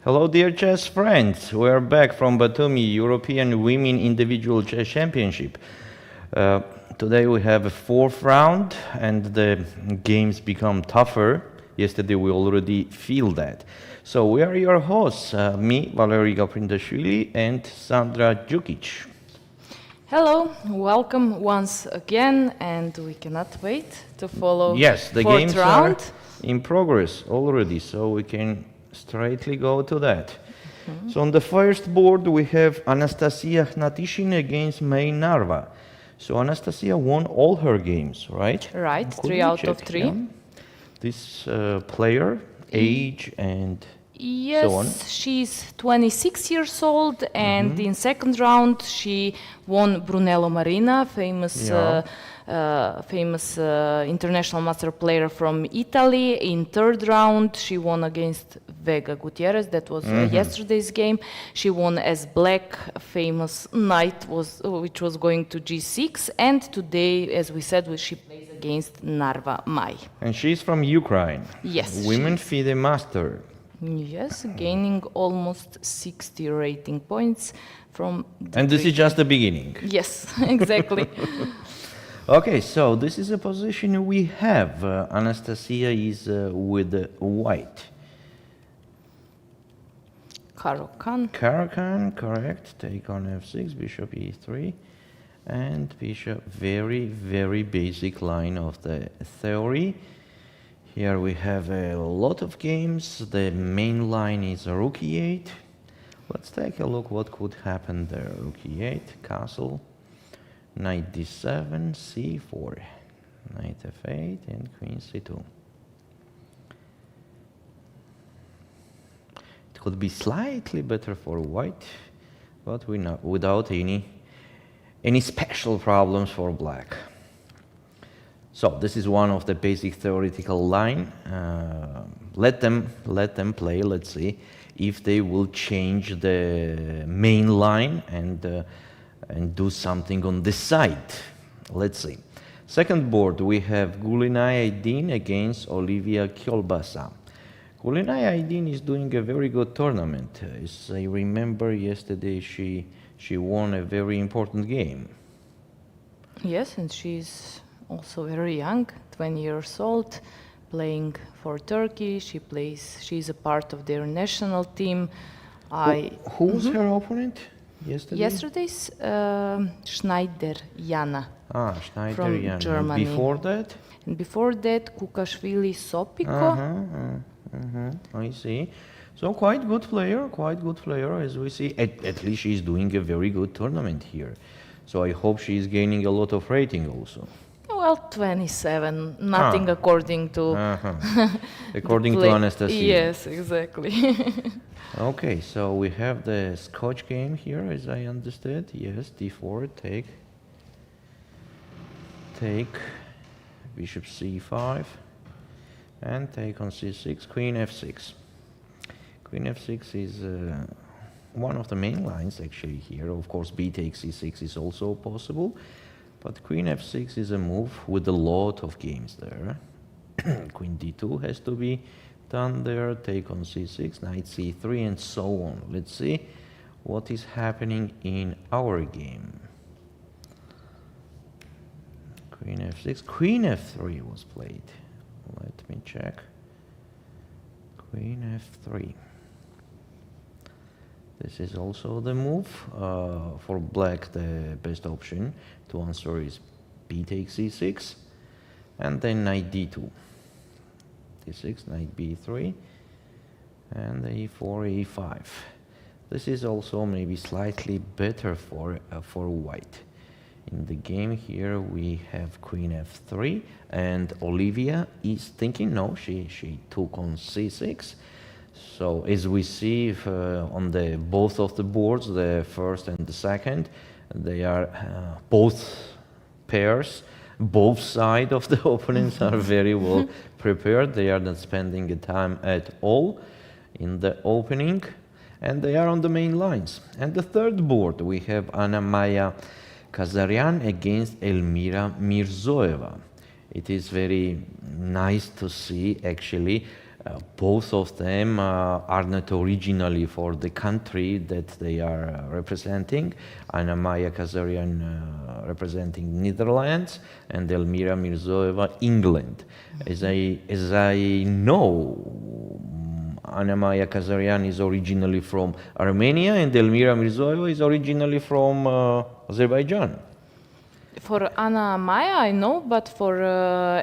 Hello, dear chess friends. We are back from Batumi, European Women Individual Chess Championship. Today we have a fourth round, and the games become tougher. Yesterday we already feel that. So we are your hosts, me, Valerian Gaprindashvili, and Sandra Djukic. Hello, welcome once again, and we cannot wait to follow Yes, the fourth games round. are in progress already, so we can straightly go to that. So on the first board we have Anastasia Hnatishina against Mai Narva. So Anastasia won all her games, right? Right, Could 3 we out check, of 3. yeah? This player, age and so on. Yes, she's 26 years old, and in second round she won Brunello Marina, famous international master player from Italy. In third round she won against Vega Gutierrez. That was yesterday's game. She won as black, famous knight which was going to g6, and today, as we said, she plays against Narva Mai. And she's from Ukraine. Yes, Women FIDE master. Yes, gaining almost 60 rating points from the And this is just the beginning. Yes, exactly. Okay, so this is a position we have. Anastasia is with white. Caro-Kann. Caro-Kann, correct. Take on f6, bishop e3, and bishop. Very, very basic line of the theory. Here we have a lot of games. The main line is rook e8. Let's take a look what could happen there. Rook e8, castle, knight d7, c4, knight f8, and queen c2. It could be slightly better for white, but without any special problems for black. So this is one of the basic theoretical line. Let them play. Let's see if they will change the main line and do something on this side. Let's see. Second board we have Gulinay Aydin against Ulviyya Kyolbasa. Gulinay Aydin is doing a very good tournament. As I remember yesterday, she won a very important game. Yes, and she's also very young, 20 years old, playing for Turkey. She's a part of their national team. Who was her opponent yesterday? Yesterday's Schneider Jana Schneider from Jana. Germany. Before that? And before that, Kukashvili Sopiko. I see. So quite good player, as we see. At least she's doing a very good tournament here. So I hope she's gaining a lot of rating also. Well, 27, nothing according to... According to Anastasia. Yes, exactly. Okay, so we have the Scotch game here, as I understood. Yes, d4, take, bishop c5, and take on c6, queen f6. Queen f6 is one of the main lines actually here. Of course, b takes c6 is also possible. But queen f6 is a move with a lot of games there. Queen d2 has to be done there, take on c6, knight c3, and so on. Let's see what is happening in our game. Queen f6, queen f3 was played. Let me check. Queen f3. This is also the move. For black, the best option to answer is b takes c6, and then knight d2. d6, knight b3, and e4, e5. This is also maybe slightly better for white. In the game here we have queen f3, and Ulviyya is thinking, no, she took on c6. So as we see on both of the boards, the first and the second, they are both pairs. Both sides of the opponents are very well prepared. They are not spending the time at all in the opening, and they are on the main lines. And the third board, we have Anna Maya Kazaryan against Elmira Mirzoeva. It is very nice to see actually Both of them are not originally for the country that they are representing. Anna Kazarian representing Netherlands and Elmira Mirzoeva England. As I know, Anna Kazarian is originally from Armenia and Elmira Mirzoeva is originally from Azerbaijan. For Anna Maya, I know, but for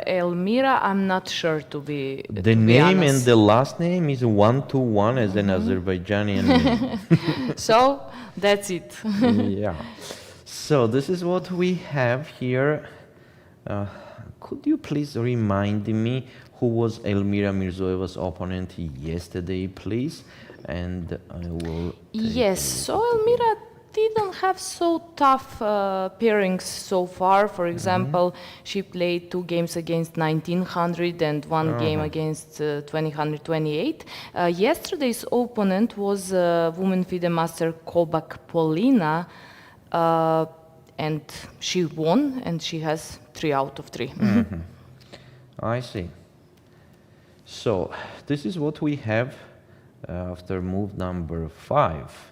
Elmira, I'm not sure to be. The name and the last name is 1-1 as an Azerbaijani name. So that's it. Yeah. So this is what we have here. Could you please remind me who was Elmira Mirzoeva's opponent yesterday, please? And I will. Yes. So Elmira didn't have so tough pairings so far. For example, she played 2 games against 1900 and 1 game against 2028. Yesterday's opponent was woman FIDE master Kobak Polina, and she won, and she has 3 out of 3. I see. So this is what we have after move number 5.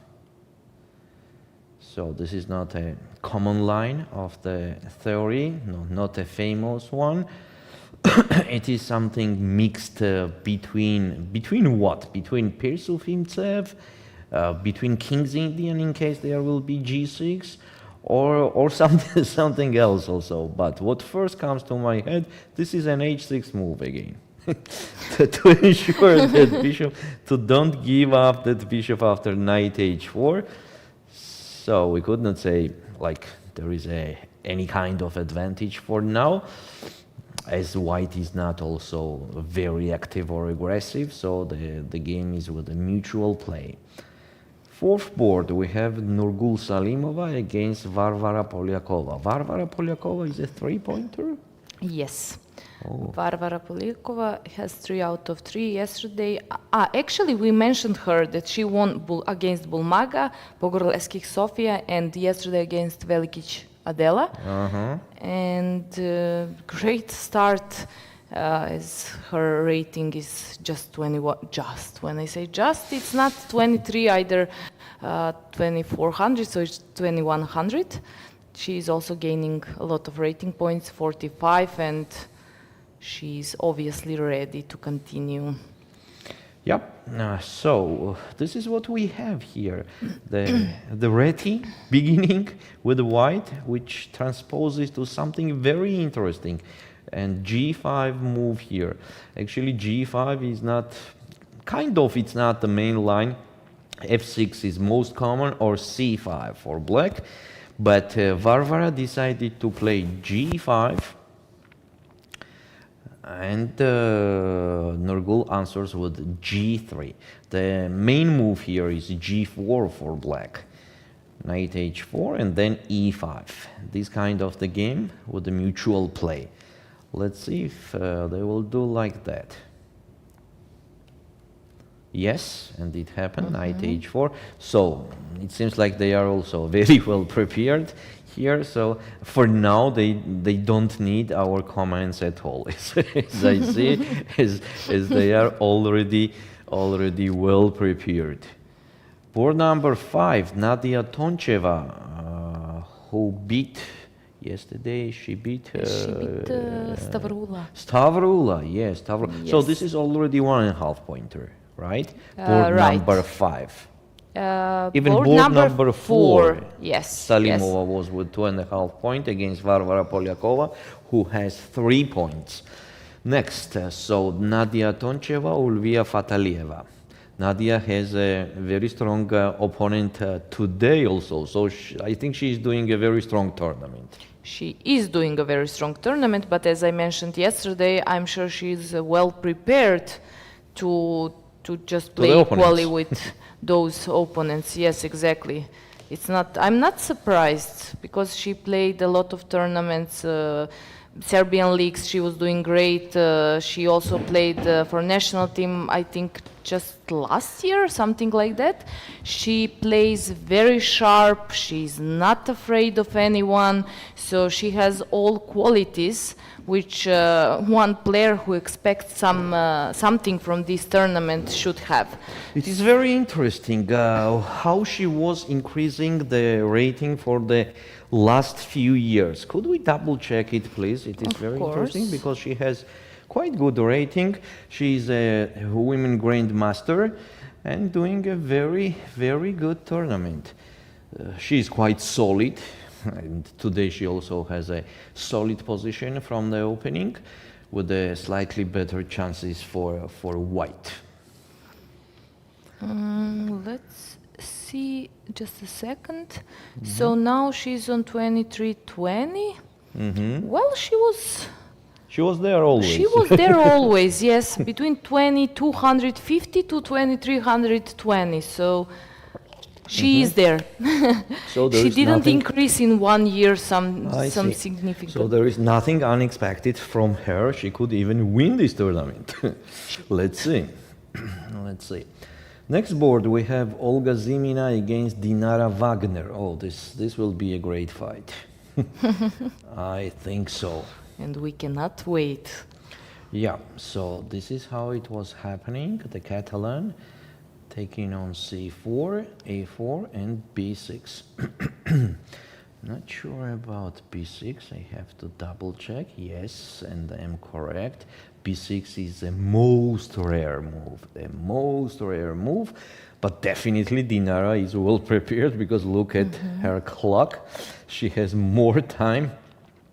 So this is not a common line of the theory, no, not a famous one. It is something mixed between what? Between Persufimtsev, between King's Indian in case there will be G6, or something else also. But what first comes to my head, this is an H6 move again. to ensure that bishop, to don't give up that bishop after knight H4. So we could not say like there is any kind of advantage for now, as white is not also very active or aggressive, so the game is with a mutual play. 4th board, we have Nurgyul Salimova against Varvara Polyakova. Varvara Polyakova is a 3-pointer? Yes. Varvara Polyakova has 3 out of 3 yesterday. Actually, we mentioned her that she won against Bulmaga, Pogorelskih Sofia, and yesterday against Velicic Adela. And great start, as her rating is just 21. Just when I say just, it's not 23 either, 2400, so it's 2100. She is also gaining a lot of rating points, 45, and she's obviously ready to continue. Yep. So this is what we have here. The reti beginning with white, which transposes to something very interesting. And G5 move here. Actually, G5 is not, it's not the main line. F6 is most common, or C5 for black. But Varvara decided to play G5. And Nurgyul answers with G3. The main move here is G4 for black. Knight H4 and then E5. This kind of the game with the mutual play. Let's see if they will do like that. Yes, and it happened, Knight H4. So it seems like they are also very well prepared here. So for now, they don't need our comments at all, as I see, as they are already well prepared. Board number 5, Nadia Toncheva, who beat yesterday. She beat Stavroula. Stavroula, yes, Stavroula. Yes. So this is already 1.5 pointer, right? Board right. number 5. Even Board board number 4, yes. Salimova was with 2.5 points against Varvara Polyakova, who has 3 points. Next, so Nadia Toncheva, Ulviyya Fataliyeva. Nadia has a very strong opponent today also, so I think she is doing a very strong tournament. She is doing a very strong tournament, but as I mentioned yesterday, I'm sure she's well prepared to just play equally with those opponents. Yes, exactly. I'm not surprised, because she played a lot of tournaments, Serbian leagues. She was doing great. She also played for national team. I think just last year, something like that. She plays very sharp, she's not afraid of anyone, so she has all qualities which one player who expects something from this tournament should have. It is very interesting how she was increasing the rating for the last few years. Could we double check it, please? It is very interesting because she has quite good rating. She is a women grandmaster and doing a very, very good tournament. She is quite solid. And today she also has a solid position from the opening with a slightly better chances for white. Let's see, just a second. So now she's on 23-20. Well, she was there always. She was there always, yes, between 2250 to 2320. So she is there. So she didn't increase in 1 year some significant. So there is nothing unexpected from her. She could even win this tournament. Let's see. Let's see. Next board we have Olga Zimina against Dinara Wagner. Oh, this will be a great fight. I think so. And we cannot wait. Yeah, so this is how it was happening. The Catalan taking on c4, a4 and b6. Not sure about b6, I have to double check. Yes, and I am correct. b6 is the most rare move, but definitely Dinara is well prepared because look at her clock. She has more time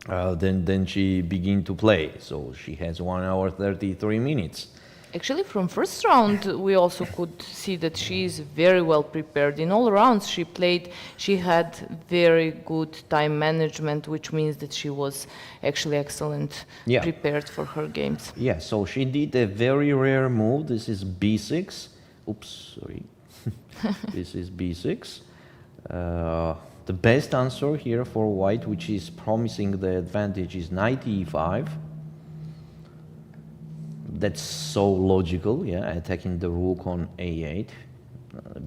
then she begin to play. So she has 1 hour 33 minutes. Actually, from first round, we also could see that she is very well prepared. In all rounds she played, she had very good time management, which means that she was actually excellent, prepared for her games. Yeah, so she did a very rare move. This is b6. Oops, sorry. This is b6. The best answer here for white, which is promising the advantage, is knight e5. That's so logical, yeah, attacking the rook on a8.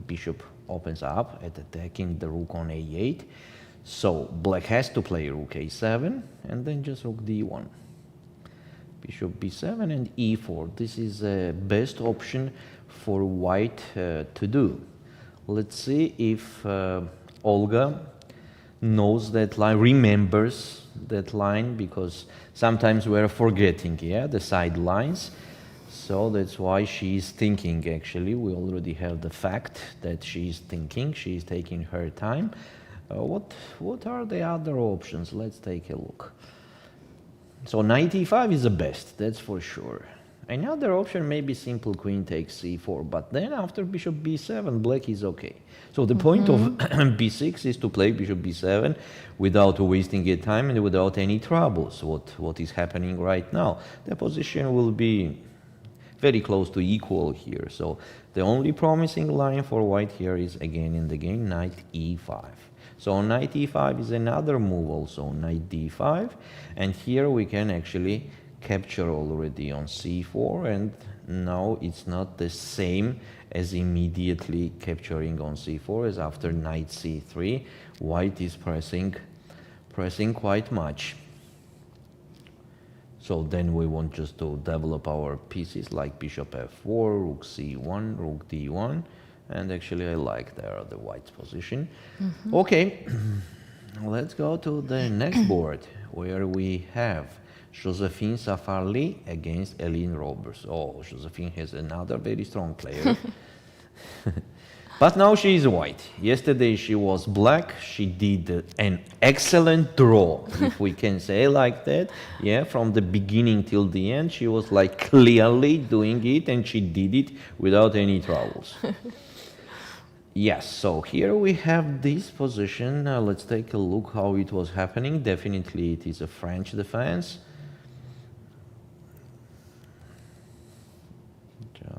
Bishop opens up at attacking the rook on a8. So black has to play rook a7 and then just rook d1. Bishop b7 and e4. This is the best option for white to do. Let's see if Olga knows that line, remembers that line, because sometimes we're forgetting, the side lines. So that's why she's thinking, actually. We already have the fact that she's thinking, she's taking her time. What are the other options? Let's take a look. So knight e5 is the best, that's for sure. Another option may be simple queen takes c4, but then after bishop b7, black is okay. So the point of b6 is to play bishop b7 without wasting your time and without any troubles. What is happening right now? The position will be very close to equal here. So the only promising line for white here is, again and again, knight e5. So knight e5 is another move also, knight d5. And here we can actually capture already on c4, and now it's not the same as immediately capturing on c4 as after knight c3. White is pressing quite much. So then we want just to develop our pieces like bishop f4, rook c1, rook d1, and actually I like the white's position. Okay, let's go to the next board where we have Josephine Safarli against Eileen Roberts. Oh, Josephine has another very strong player. But now she is white. Yesterday she was black. She did an excellent draw, if we can say like that. Yeah, from the beginning till the end, she was like clearly doing it, and she did it without any troubles. Yes, so here we have this position. Let's take a look how it was happening. Definitely it is a French defense.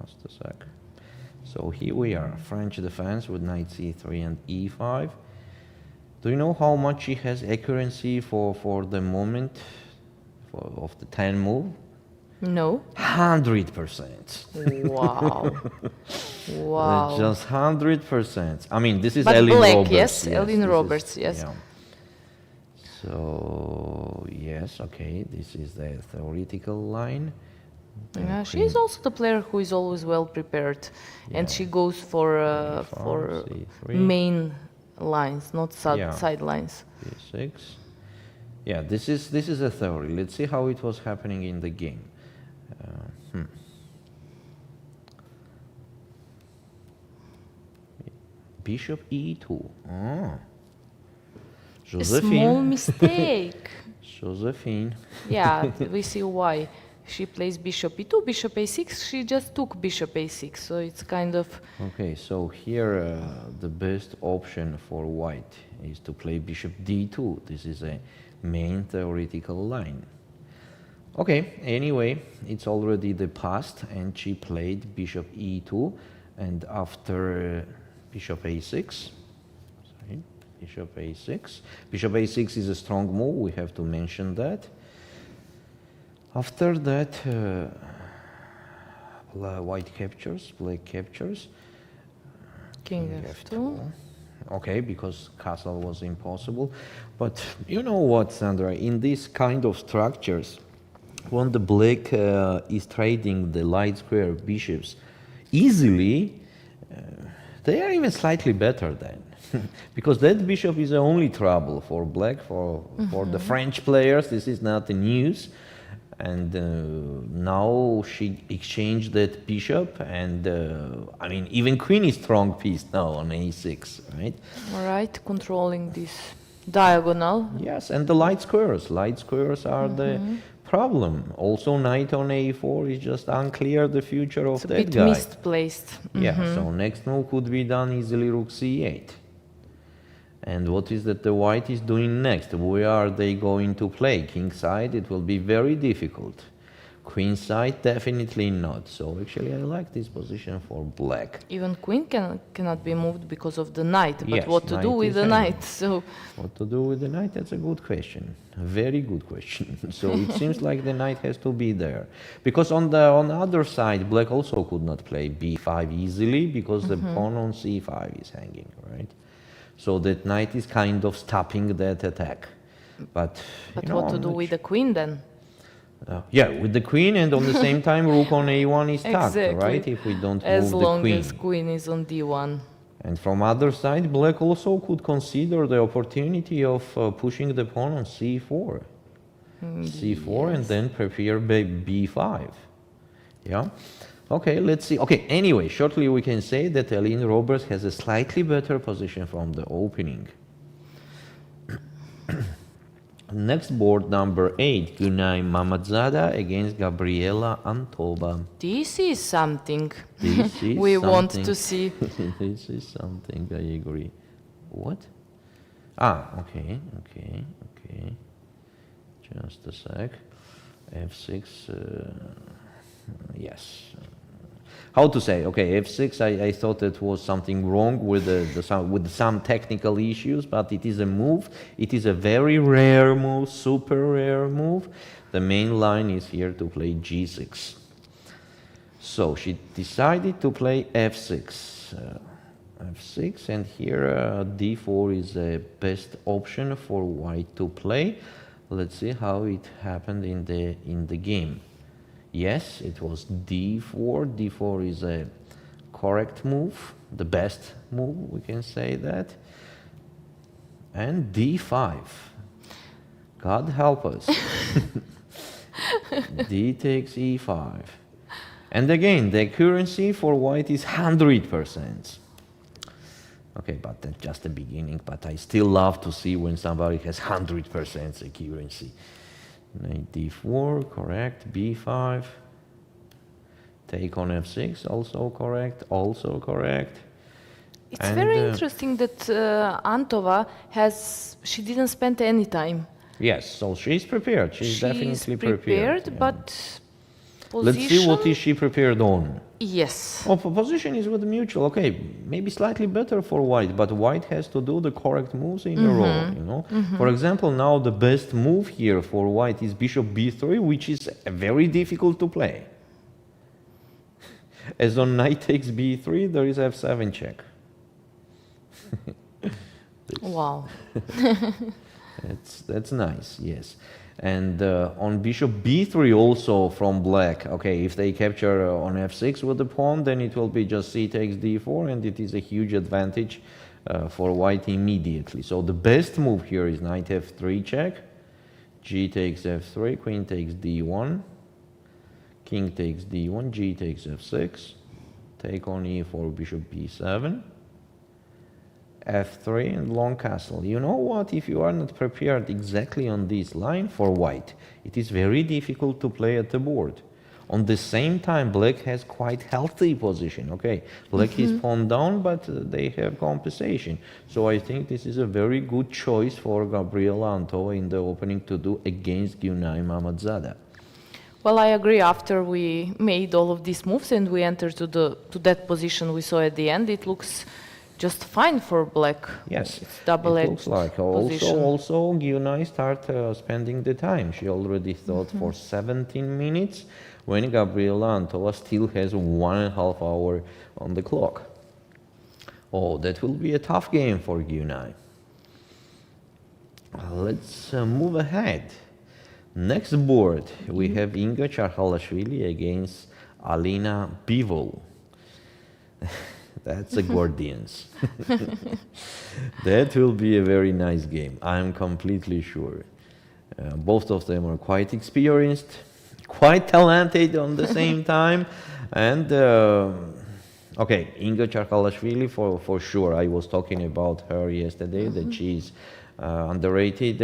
Just a sec. So here we are, French defense with knight c3 and e5. Do you know how much she has accuracy for the moment of the 10 move? No. 100%. Wow. Wow. Just 100%. I mean, this is But Ellen black, Roberts. yes, Ellen this Roberts, yes. Yeah. So, yes, okay, this is the theoretical line. Yeah, she is also the player who is always well prepared, and she goes for C3. main lines, not Yeah. side lines. B6. Yeah, this is a theory. Let's see how it was happening in the game. Bishop E2. A Josephine. small mistake. Josephine. Yeah, we see why. She plays bishop e2, bishop a6. She just took bishop a6, so it's kind of... Okay, so here the best option for white is to play bishop d2. This is a main theoretical line. Okay, anyway, it's already the past, and she played bishop e2, and after bishop a6, sorry, bishop a6. Bishop a6 is a strong move, we have to mention that. After that, white captures, black captures. King f2. Okay, because castle was impossible. But you know what, Sandra, in these kind of structures, when the black is trading the light square bishops easily, they are even slightly better then. Because that bishop is the only trouble for black, for the French players. This is not the news. And now she exchanged that bishop, and I mean, even queen is strong piece now on a6, right? All right, controlling this diagonal. Yes, and the light squares are the problem. Also, knight on a4 is just unclear the future of It's a that bit guy. misplaced. Yeah, so next move could be done easily, rook c8. And what is that the white is doing next? Where are they going to play? King side, it will be very difficult. Queen side, definitely not. So actually I like this position for black. Even queen cannot be moved because of the knight. But Yes, what to do knight with is the hanging. knight? So What to do with the knight? That's a good question. A very good question. So it seems like the knight has to be there. Because on the other side, black also could not play b5 easily because the pawn on c5 is hanging, right? So that knight is kind of stopping that attack. But you know, what to I'm do not with the queen then? yeah, with the queen, and on the same time rook on a1 is stuck, Exactly. right? If we don't As move the long queen. as queen is on d1. And from other side, black also could consider the opportunity of pushing the pawn on c4. c4 and then prepare b5. Yeah. Okay, let's see. Okay, anyway, shortly we can say that Ellen Roberts has a slightly better position from the opening. Next board, number 8, Gunay Mamadzada against Gabriela Antova. This is something This is we want something. to see. This is something, I agree. What? Ah, okay. Just a sec. f6, yes. How to say? Okay, f6. I thought it was something wrong with with some technical issues, but it is a move. It is a very rare move, super rare move. The main line is here to play g6. So she decided to play f6. F6, and here d4 is the best option for white to play. Let's see how it happened in the game. Yes, it was d4. d4 is a correct move, the best move, we can say that. And d5. God help us. d takes e5. And again, the accuracy for white is 100%. Okay, but that's just the beginning. But I still love to see when somebody has 100% accuracy. Knight d4, correct. b5. Take on f6, also correct. Also correct. It's very interesting that Antova she didn't spend any time. Yes, so she's prepared. She's definitely prepared. Yeah. But position. Let's see what is she prepared on. Yes. Oh, position is with mutual. Okay, maybe slightly better for white, but white has to do the correct moves in a row, you know. For example, now the best move here for white is bishop b3, which is very difficult to play. As on knight takes b3, there is f7 check. Wow. That's nice, yes. And on bishop b3 also from black, okay, if they capture on f6 with the pawn, then it will be just c takes d4, and it is a huge advantage for white immediately. So the best move here is knight f3 check, g takes f3, queen takes d1, king takes d1, g takes f6, take on e4, bishop b7, f3 and long castle. You know what, if you are not prepared exactly on this line for white, it is very difficult to play at the board. On the same time, black has quite healthy position. Okay, black is pawn down, but they have compensation. So I think this is a very good choice for Gabriela Antova in the opening to do against Gyunay Mamadzada. Well, I agree. After we made all of these moves and we entered to that position we saw at the end, it looks just fine for black. Yes, it's double-edged. It looks like. Position. Also, Gyunay start spending the time. She already thought for 17 minutes, when Gabriela Antova still has 1.5 hours on the clock. Oh, that will be a tough game for Gyunay. Let's move ahead. Next board, we have Inga Charhalashvili against Alina Bivol. That's a Gordians. That will be a very nice game, I'm completely sure. Both of them are quite experienced, quite talented on the same time. And okay, Inga Charhalashvili for sure. I was talking about her yesterday, that she's underrated.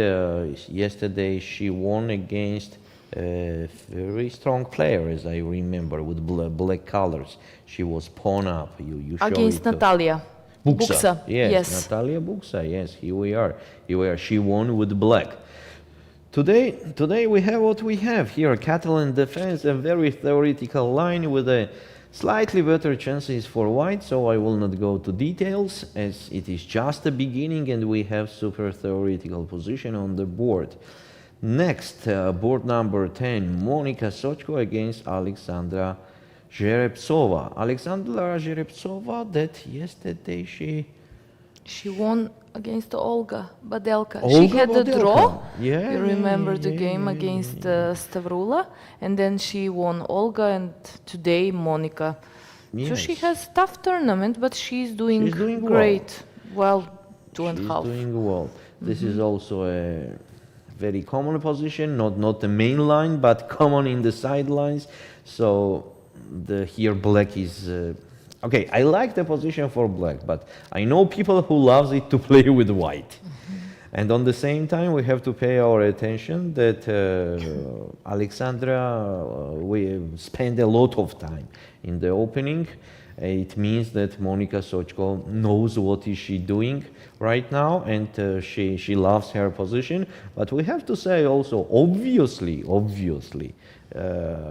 Yesterday she won against a very strong player, as I remember, with black colors. She was pawn up. You show against it, Natalia Buksa. Yes, Natalia Buksa. Yes, here we are. She won with black. Today we have what we have here: Catalan defense, a very theoretical line with a slightly better chances for white. So I will not go to details, as it is just the beginning, and we have super theoretical position on the board. Next, board number 10, Monika Sochko against Alexandra Zhereptsova. Alexandra Zhereptsova, that yesterday she won against Olga Badelka. Olga She had Badelka. the draw. Yeah, you remember the game against Stavroula, and then she won Olga, and today Monika. Yes. So she has tough tournament, but she's doing well. great. Well, 2.5. She's doing well. This is also a very common position, not the main line, but common in the sidelines. So here black is okay. I like the position for black, but I know people who loves it to play with white. And on the same time, we have to pay our attention that Alexandra we spend a lot of time in the opening. It means that Monika Sochko knows what is she doing right now, and she loves her position. But we have to say also, obviously,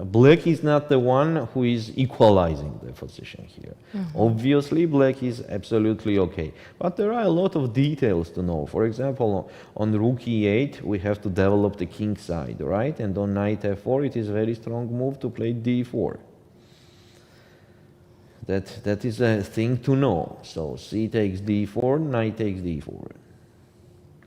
black is not the one who is equalizing the position here. Obviously, black is absolutely okay. But there are a lot of details to know. For example, on rook e8, we have to develop the king side, right? And on knight f4, it is a very strong move to play d4. That is a thing to know. So c takes d4, knight takes d4.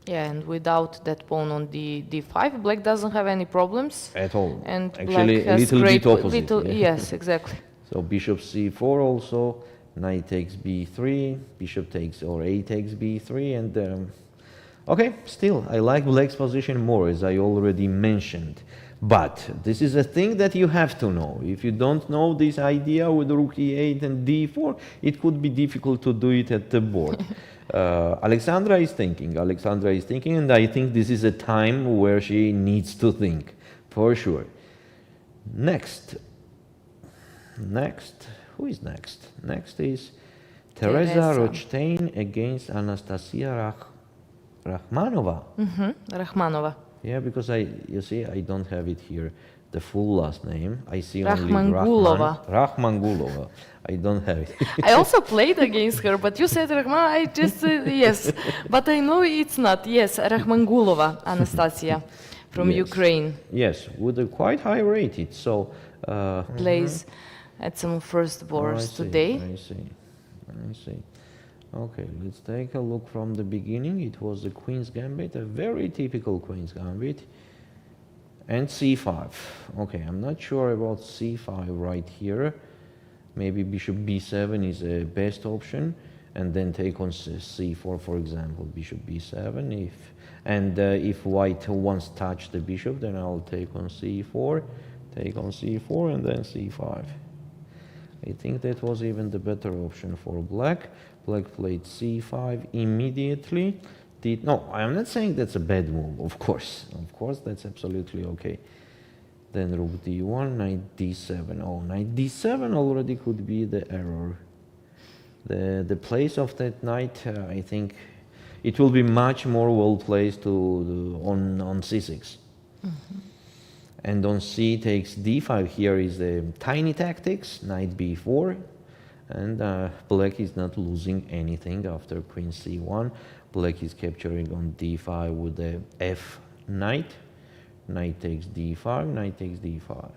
Yeah, and without that pawn on d5, black doesn't have any problems At all. and Actually, black has a little great bit opposite. Yes, exactly. So bishop c4 also, knight takes b3, bishop takes or a takes b3, and okay, still I like black's position more, as I already mentioned. But this is a thing that you have to know. If you don't know this idea with rook e8 and d4, it could be difficult to do it at the board. Alexandra is thinking, and I think this is a time where she needs to think, for sure. Next, who is next? Next is Teresa Rochstein against Anastasia Rakhmanova. Rakhmanova. Yeah, because you see, I don't have it here. the full last name. I see only Rahmangulova. Rahmangulova. I don't have it. I also played against her, but you said Rahman, I just, yes. But I know it's not. Yes, Rahmangulova, Anastasia, from Yes. Ukraine. Yes, with a quite high rated. So Plays at some first boards today. I see. Okay, let's take a look from the beginning. It was the Queen's Gambit, a very typical Queen's Gambit. And c5. Okay, I'm not sure about c5 right here. Maybe bishop b7 is a best option, and then take on c4, for example, bishop b7. If white wants to touch the bishop, then I'll take on c4, and then c5. I think that was even the better option for black. Black played c5 immediately. No, I'm not saying that's a bad move, of course. Of course, that's absolutely okay. Then rook d1, knight d7. Oh, knight d7 already could be the error. The place of that knight, I think, it will be much more well placed on c6. And on c takes d5. Here is the tiny tactics, knight b4. And black is not losing anything after queen c1. Black is capturing on d5 with the f knight. Knight takes d5, knight takes d5.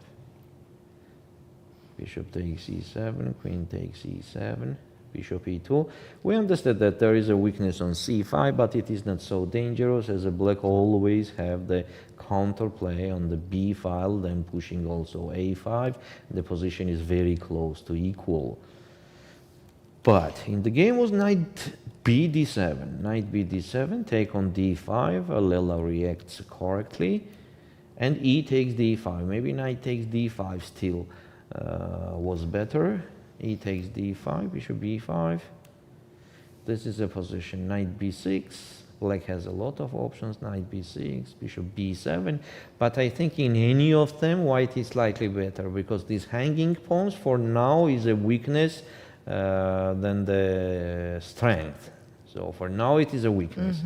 Bishop takes e7, queen takes e7, bishop e2. We understand that there is a weakness on c5, but it is not so dangerous, as a black always have the counterplay on the b file, then pushing also a5. The position is very close to equal. But in the game was knight b d7. Knight b d7, take on d5. Lela reacts correctly. And e takes d5. Maybe knight takes d5 still was better. E takes d5, bishop b5. This is a position. Knight b6. Black has a lot of options. Knight b6, bishop b7. But I think in any of them, white is slightly better, because these hanging pawns for now is a weakness than the strength. So for now it is a weakness.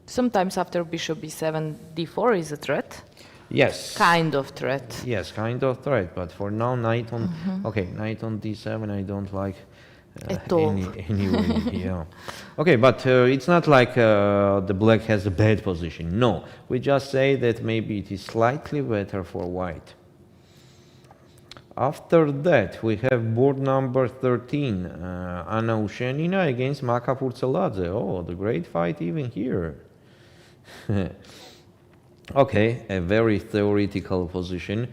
Sometimes after bishop b7, d4 is a threat. Yes. Kind of threat. Yes, kind of threat. But for now, knight on knight on d7, I don't like at all. Anyway, yeah. Okay, but it's not like the black has a bad position. No, we just say that maybe it is slightly better for white. After that, we have board number 13, Anna Ushenina against Maka Purtseladze. Oh, the great fight even here. Okay, a very theoretical position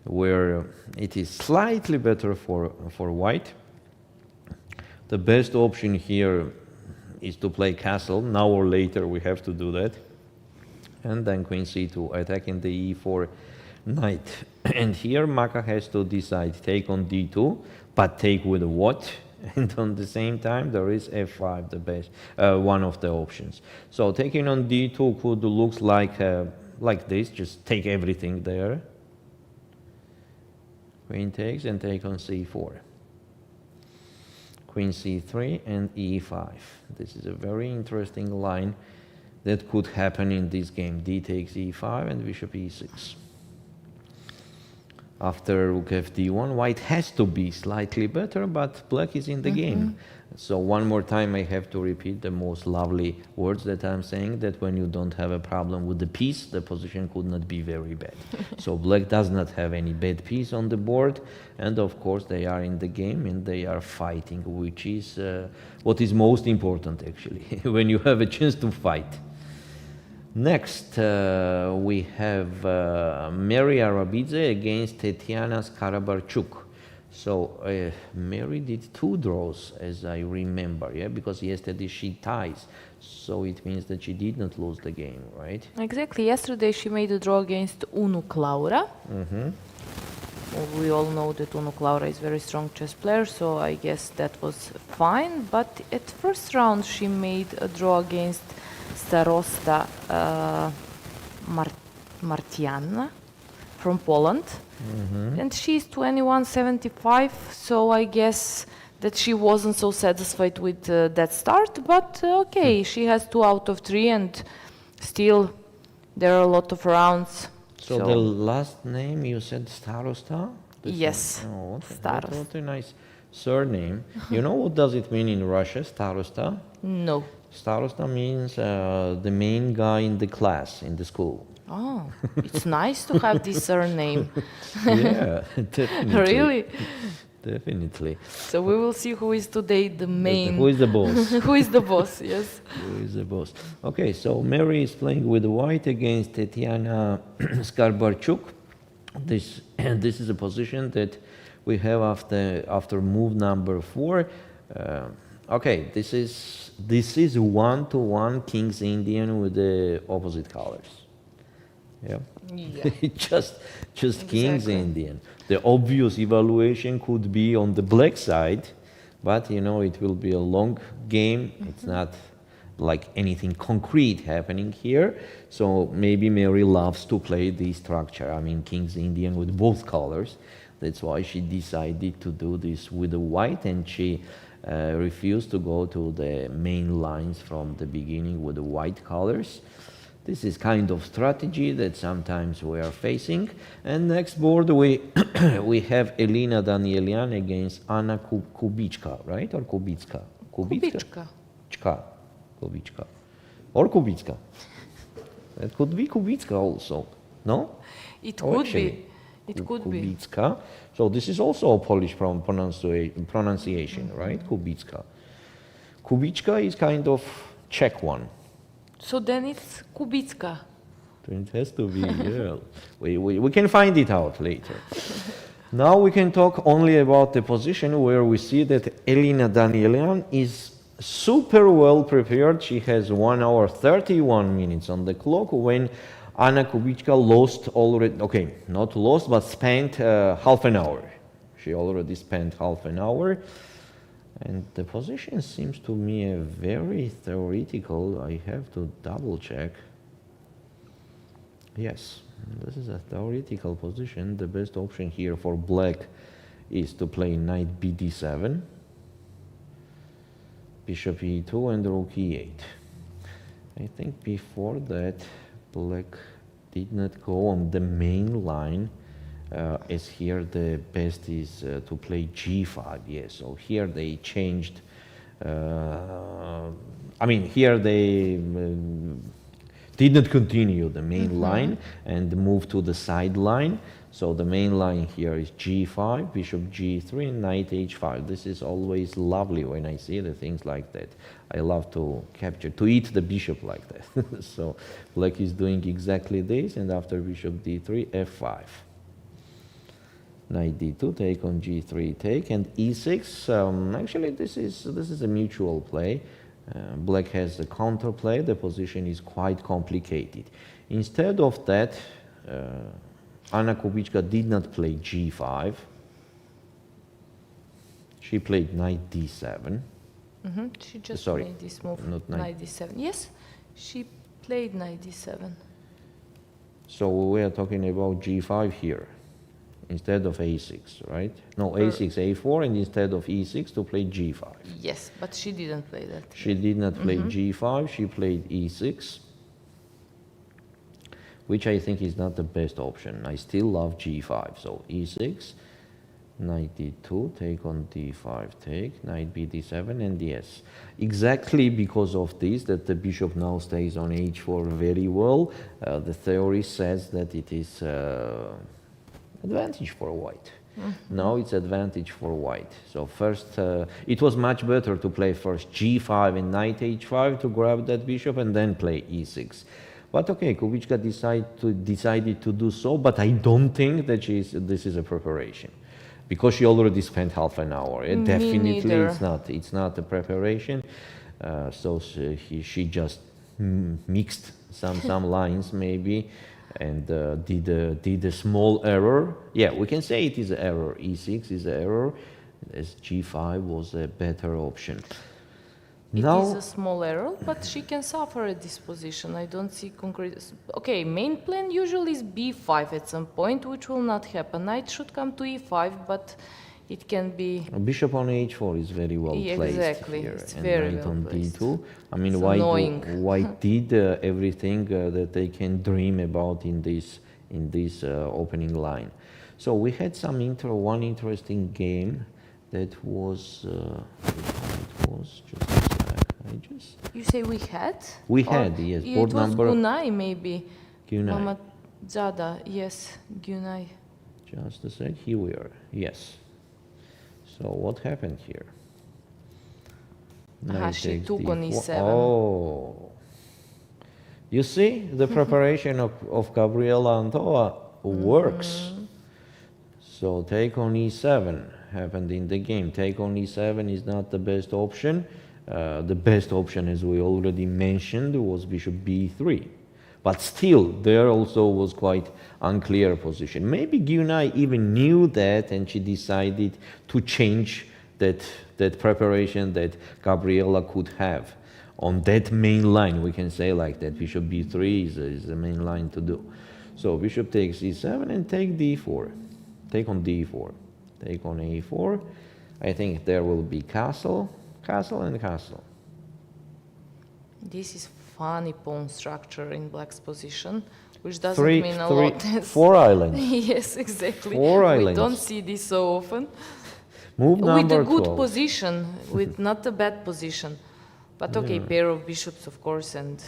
where it is slightly better for white. The best option here is to play castle. Now or later we have to do that. And then queen c2, attacking the e4 knight. And here Maka has to decide, take on d2, but take with what? And on the same time there is f5, the best, one of the options. So taking on d2 could look like this, just take everything there. Queen takes and take on c4. Queen c3 and e5. This is a very interesting line that could happen in this game. D takes e5 and bishop e6. After rook fd1, white has to be slightly better, but black is in the game. So one more time I have to repeat the most lovely words that I'm saying, that when you don't have a problem with the piece, the position could not be very bad. So black does not have any bad piece on the board, and of course they are in the game and they are fighting, which is what is most important actually, when you have a chance to fight. Next, we have Meri Arabidze against Tatiana Skarabarchuk. So Meri did 2 draws, as I remember, yeah, because yesterday she ties. So it means that she did not lose the game, right? Exactly. Yesterday she made a draw against Unu Klaura. We all know that Unu Klaura is a very strong chess player, so I guess that was fine. But at first round she made a draw against Starosta Martiana from Poland. And she's 21.75, so I guess that she wasn't so satisfied with that start, but okay, she has 2 out of 3 and still there are a lot of rounds. So the last name you said Starosta? Yes, Oh, Starosta. what a nice surname. You know what does it mean in Russia, Starosta? No. Starosta means the main guy in the class, in the school. Oh, it's nice to have this surname. Yeah, definitely. Really? Definitely. So we will see who is today the main. Who is the boss? Who is the boss? Yes. Who is the boss? Okay, so Meri is playing with white against Tatiana Skarbarchuk. This is a position that we have after move number 4. Okay, this is 1-to-1 King's Indian with the opposite colors. Yeah. just King's Indian. The obvious evaluation could be on the black side, but you know it will be a long game. It's not like anything concrete happening here. So maybe Meri loves to play this structure. I mean, King's Indian with both colors. That's why she decided to do this with the white, and she refused to go to the main lines from the beginning with the white colors. This is kind of strategy that sometimes we are facing. And next board we we have Elina Danielian against Anna Kubicka, right? Or Kubicka? Kubicka. Kubicka. Or Kubicka. It could be Kubicka also, no? It could be. It could be. Kubicka. So this is also a Polish pronunciation, right? Kubicka. Kubicka is kind of Czech one. So then it's Kubicka. It has to be, yeah. We can find it out later. Now we can talk only about the position where we see that Elina Danielian is super well prepared. She has 1 hour 31 minutes on the clock when Anna Kubicka lost already, okay, not lost, but spent half an hour. She already spent half an hour. And the position seems to me a very theoretical. I have to double check. Yes, this is a theoretical position. The best option here for black is to play knight bd7, bishop e2, and rook e8. I think before that, black did not go on the main line. As here the best is to play g5, yes. So here they changed, I mean here they did not continue the main line and moved to the side line. So the main line here is g5, bishop g3, knight h5. This is always lovely when I see the things like that. I love to capture, to eat the bishop like that. So black is doing exactly this, and after bishop d3, f5. Knight d2, take on g3, take, and e6. Actually, this is a mutual play. Black has a counterplay. The position is quite complicated. Instead of that, Anna Kubicka did not play g5. She played knight d7. She just made this move, not knight d7. Yes, she played knight d7. So we are talking about g5 here, instead of a6, right? No, a6, a4, and instead of e6 to play g5. Yes, but she didn't play that. She did not play g5, she played e6, which I think is not the best option. I still love g5, so e6, knight d2, take on d5, take, knight bd7, and yes. Exactly because of this, that the bishop now stays on h4 very well, the theory says that it is advantage for white. Now it's advantage for white. So first, it was much better to play first g5 and knight h5 to grab that bishop and then play e6. But okay, Kubicka decided to do so, but I don't think that this is a preparation, because she already spent half an hour. Definitely it's not a preparation. So she just mixed some lines maybe, and did a small error. Yeah, we can say it is an error. E6 is an error, as g5 was a better option. It is a small error, but she can suffer at this position. I don't see concrete. Okay, main plan usually is b5 at some point, which will not happen. Knight should come to e5, but it can be. Bishop on h4 is very well placed exactly. here, It's and very knight well on placed. d2. I mean, It's annoying. white did everything that they can dream about in this in this opening line. So we had one interesting game that was, it was just a sec, You say we had? We Or had, yes. It Board was number. Gunai maybe. Gunai. Mama Zada, yes, Gunai. Just a sec, here we are, yes. So what happened here? She Knight took on takes E7. Oh. You see, the preparation of Gabriela Antova works. So take on E7 happened in the game. Take on E7 is not the best option. The best option, as we already mentioned, was bishop B3. But still, there also was quite unclear position. Maybe Gunai even knew that, and she decided to change that preparation that Gabriela could have on that main line. We can say like that. Bishop B3 is the main line to do. So bishop takes E7 and take D4. Take on D4. Take on A4. I think there will be castle, castle, and castle. This is funny pawn structure in black's position, which doesn't mean a lot. 4 islands. Yes, exactly. 4 We islands. don't see this so often. Move With number a good 12. position, with not a bad position. But okay, pair of bishops, of course, and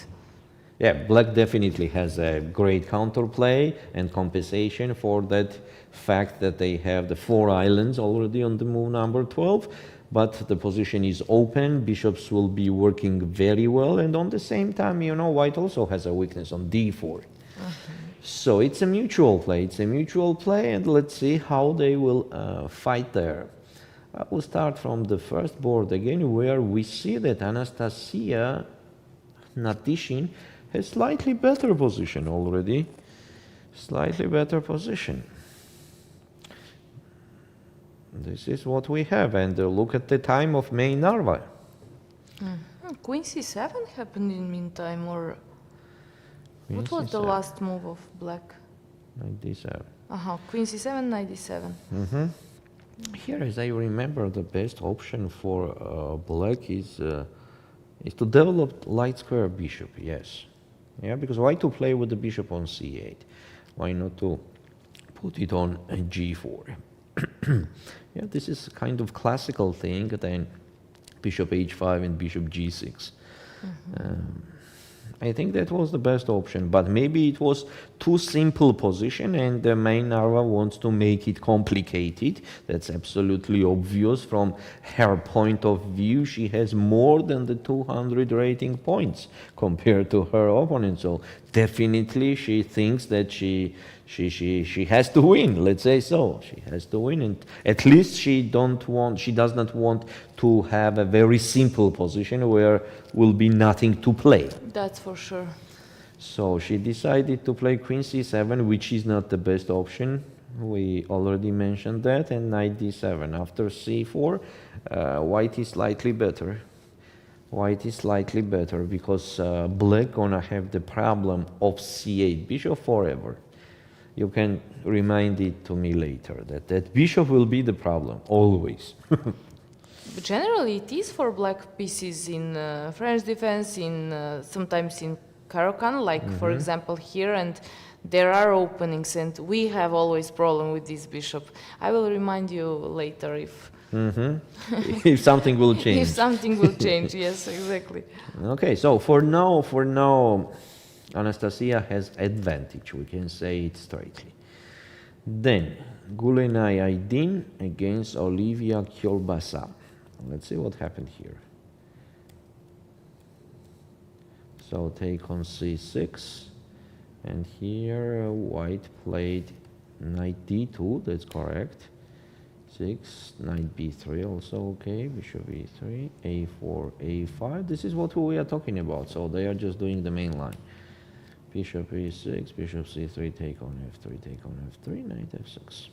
Yeah, black definitely has a great counterplay and compensation for that fact that they have the 4 islands already on the move number 12. But the position is open, bishops will be working very well, and on the same time, you know, white also has a weakness on d4. So it's a mutual play, and let's see how they will fight there. I will start from the first board again, where we see that Anastasia Natishin has slightly better position already, slightly better position. This is what we have, and look at the time of Mai Narva. Queen c7 happened in meantime, or Queen what was the C7. last move of black? 97. Queen c7, knight d7. Here, as I remember, the best option for black is to develop light square bishop. Yes, yeah, because why to play with the bishop on c8? Why not to put it on g4? Yeah, this is kind of classical thing. Then bishop h5 and bishop g6. I think that was the best option, but maybe it was too simple position, and Mai Narva wants to make it complicated. That's absolutely obvious from her point of view. She has more than the 200 rating points compared to her opponent, so definitely she thinks that she has to win. Let's say so. She has to win, and at least she does not want to have a very simple position where will be nothing to play. That's for sure. So she decided to play queen c7, which is not the best option. We already mentioned that, and knight d7. After c4, white is slightly better. White is slightly better because black gonna have the problem of c8, bishop forever. You can remind it to me later that bishop will be the problem, always. But generally, it is for black pieces in French defense, in sometimes in Caro-Kann, like for example here, and there are openings, and we have always problem with this bishop. I will remind you later if If something will change. if something will change. Yes, exactly. Okay, so for now, Anastasia has advantage. We can say it straightly. Then Gulenay Aydin against Ulviyya Kyolbasa. Let's see what happened here. So take on c6, and here white played knight d2. That's correct. 6, knight b3 also okay, bishop e3, a4, a5. This is what we are talking about, so they are just doing the main line. Bishop e6, bishop c3, take on f3, take on f3, knight f6.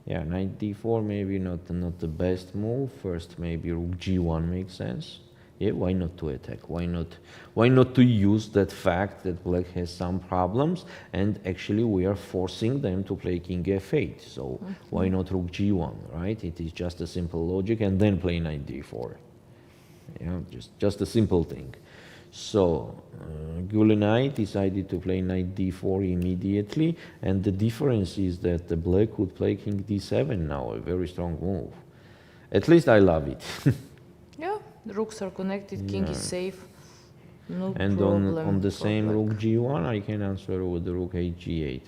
Yeah, knight d4 maybe not the best move. First maybe rook g1 makes sense. Yeah, why not to attack? Why not to use that fact that black has some problems, and actually we are forcing them to play king f8. So why not rook g1, right? It is just a simple logic, and then play knight d4. Yeah, just a simple thing. So Gule knight decided to play knight d4 immediately, and the difference is that the black could play king d7 now, a very strong move. At least I love it. Yeah, the rooks are connected, king is safe. No And problem on the for same black. rook g1, I can answer with the rook h g8.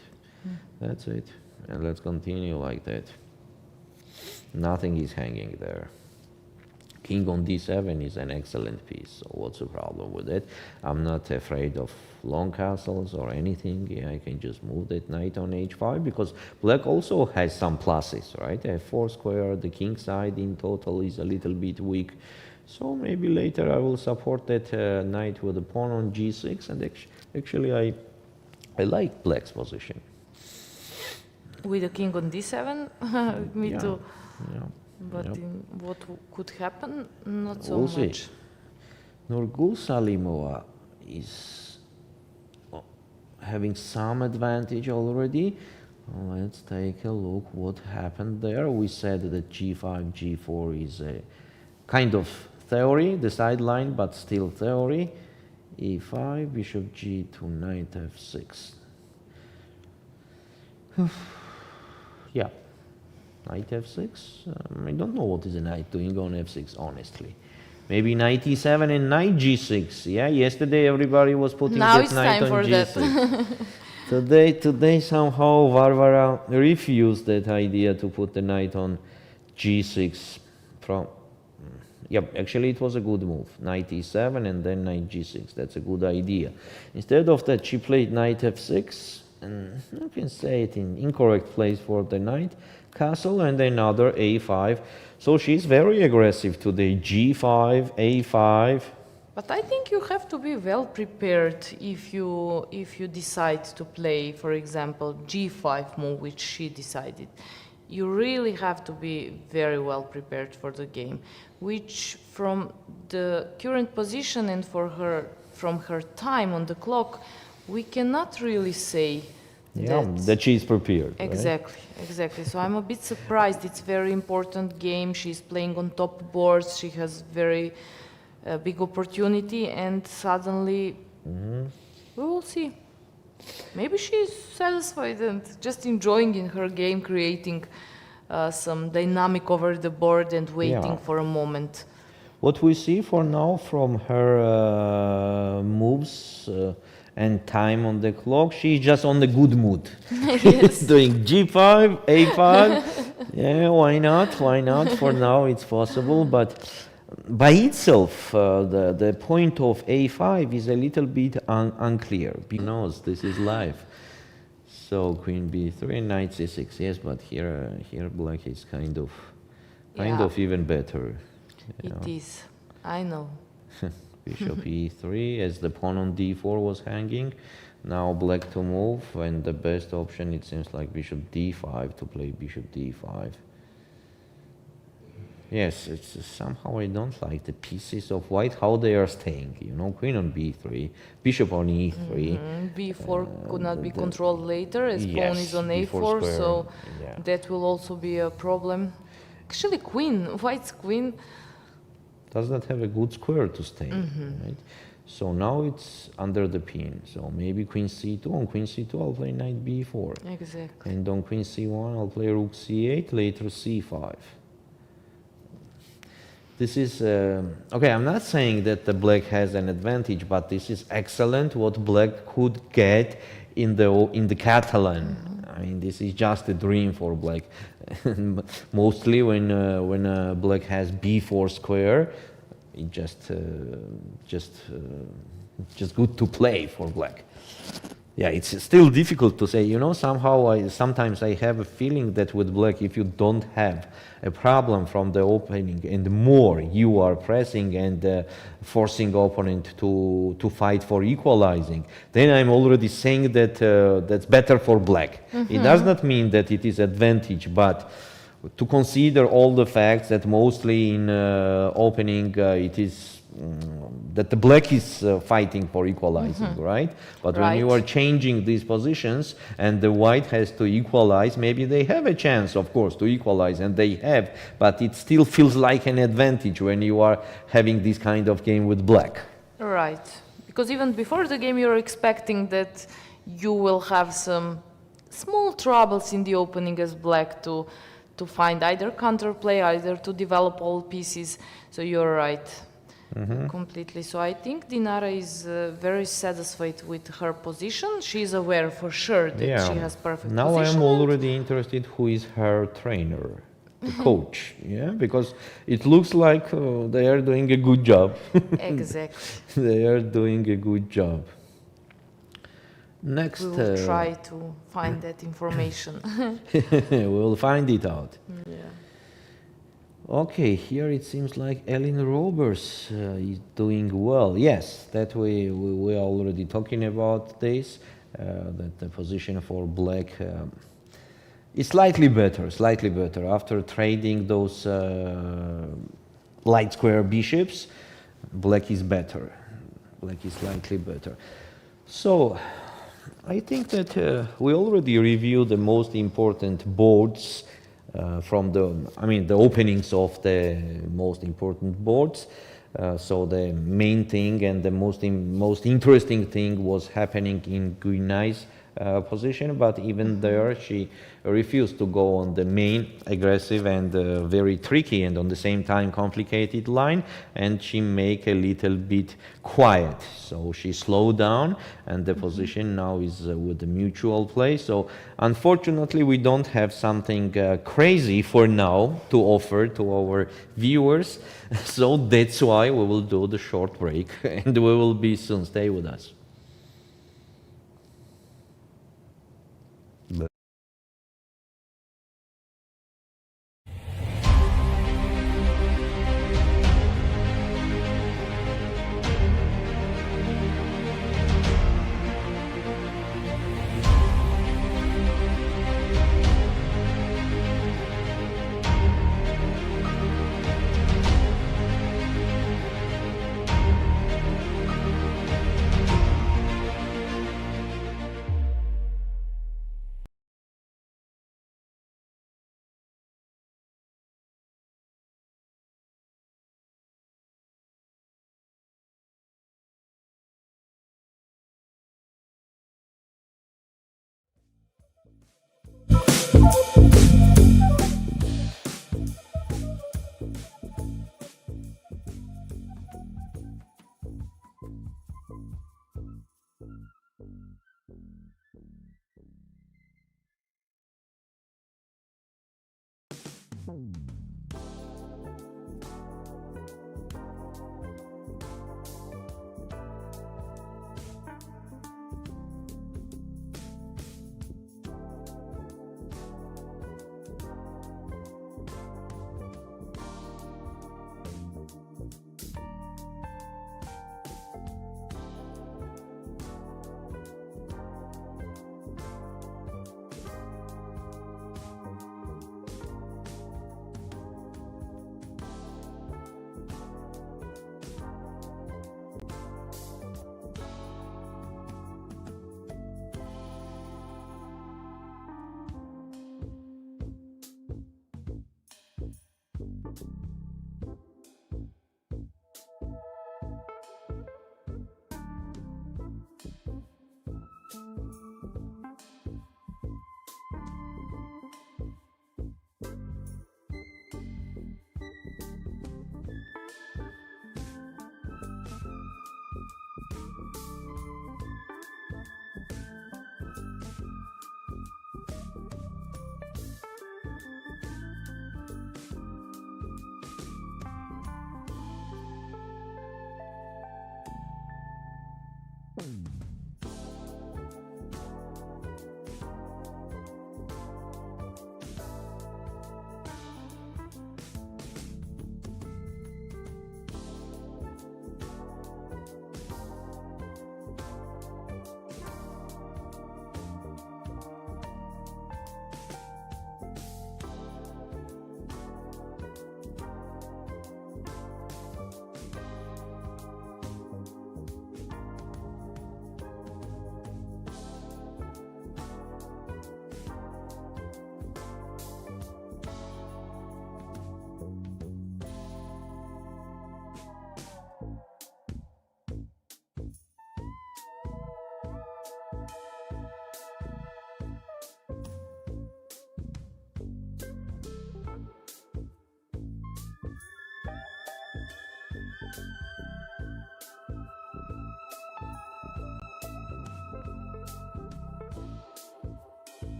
That's it. And let's continue like that. Nothing is hanging there. King on d7 is an excellent piece, so what's the problem with it? I'm not afraid of long castles or anything. Yeah, I can just move that knight on h5, because black also has some pluses, right? f4 square, the king side in total is a little bit weak. So maybe later I will support that knight with a pawn on g6, and actually I like black's position. With the king on d7, me Yeah, too. yeah. But Yep. in what could happen, not so We'll see. much. Nurgyul Salimova is having some advantage already. Let's take a look what happened there. We said that g5, g4 is a kind of theory, the sideline, but still theory. e5, bishop g2, knight f6. Yeah, knight f6. I don't know what is a knight doing on f6, honestly. Maybe knight e7 and knight g6. Yeah, yesterday everybody was putting Now that it's knight time on for g6. Today somehow Varvara refused that idea to put the knight on g6 from. Yep, actually it was a good move. Knight e7 and then knight g6. That's a good idea. Instead of that, she played knight f6, and you can say it in incorrect place for the knight castle, and another a5. So she's very aggressive today. g5, a5. But I think you have to be well prepared if you decide to play, for example, g5 move, which she decided. You really have to be very well prepared for the game, which from the current position and from her time on the clock, we cannot really say That she's prepared. Exactly, exactly. So I'm a bit surprised. It's very important game. She's playing on top boards. She has very big opportunity, and suddenly we will see. Maybe she's satisfied and just enjoying in her game, creating some dynamic over the board and waiting for a moment. What we see for now from her moves and time on the clock, she's just on the good mood. Yes. Doing g5, a5. Yeah, why not? Why not? For now it's possible, but by itself, the point of a5 is a little bit unclear. Because this is live. So queen b3, knight c6. Yes, but here black is kind of even better. It is. I know. Bishop e3, as the pawn on d4 was hanging. Now black to move, and the best option, it seems like bishop d5 to play bishop d5. Yes, it's somehow I don't like the pieces of white, how they are staying. You know, queen on b3, bishop on e3. b4 could not be controlled later, as pawn is on a4, so that will also be a problem. Actually, white's queen does not have a good square to stay, right? So now it's under the pin. So maybe queen c2. On queen c2, I'll play knight b4. Exactly. And on queen c1, I'll play rook c8, later c5. This is, okay, I'm not saying that the black has an advantage, but this is excellent what black could get in the Catalan. I mean, this is just a dream for black. Mostly when black has b4 square, it just good to play for black. Yeah, it's still difficult to say. You know, sometimes I have a feeling that with black, if you don't have a problem from the opening, and more you are pressing and forcing opponent to fight for equalizing, then I'm already saying that that's better for black. It does not mean that it is advantage, but to consider all the facts that mostly in opening it is that the black is fighting for equalizing, right? But when you are changing these positions and the white has to equalize, maybe they have a chance, of course, to equalize, and they have, but it still feels like an advantage when you are having this kind of game with black. Right. Because even before the game, you're expecting that you will have some small troubles in the opening as black to find either counterplay, either to develop all pieces. So you're right, completely. So I think Dinara is very satisfied with her position. She's aware for sure that she has perfect now position. I'm already interested who is her trainer, the coach, yeah, because it looks like they are doing a good job. Exactly. They are doing a good job. Next, We will try to find that information. we'll find it out. Yeah. Okay, here it seems like Ellen Roberts is doing well. Yes, that we are already talking about this, that the position for black is slightly better, After trading those light square bishops, black is better. Black is slightly better. So, I think that we already reviewed the most important boards from the openings of the most important boards. So the main thing and the most interesting thing was happening in Guinai's position, but even there she refused to go on the main aggressive and very tricky and on the same time complicated line, and she make a little bit quiet. So she slowed down, and the position now is with the mutual play. So unfortunately we don't have something crazy for now to offer to our viewers. So that's why we will do the short break and we will be soon. Stay with us.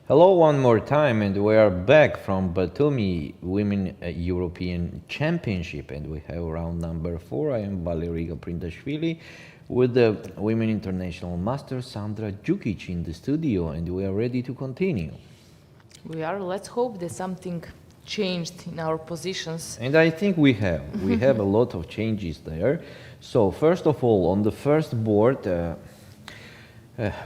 Hello one more time, and we are back from Batumi Women European Championship, and we have round number 4. I am Valerian Gaprindashvili with the Women International Master Sandra Djukic in the studio, and we are ready to continue. We are. Let's hope that something changed in our positions. And I think we have. We have a lot of changes there. So first of all, on the first board,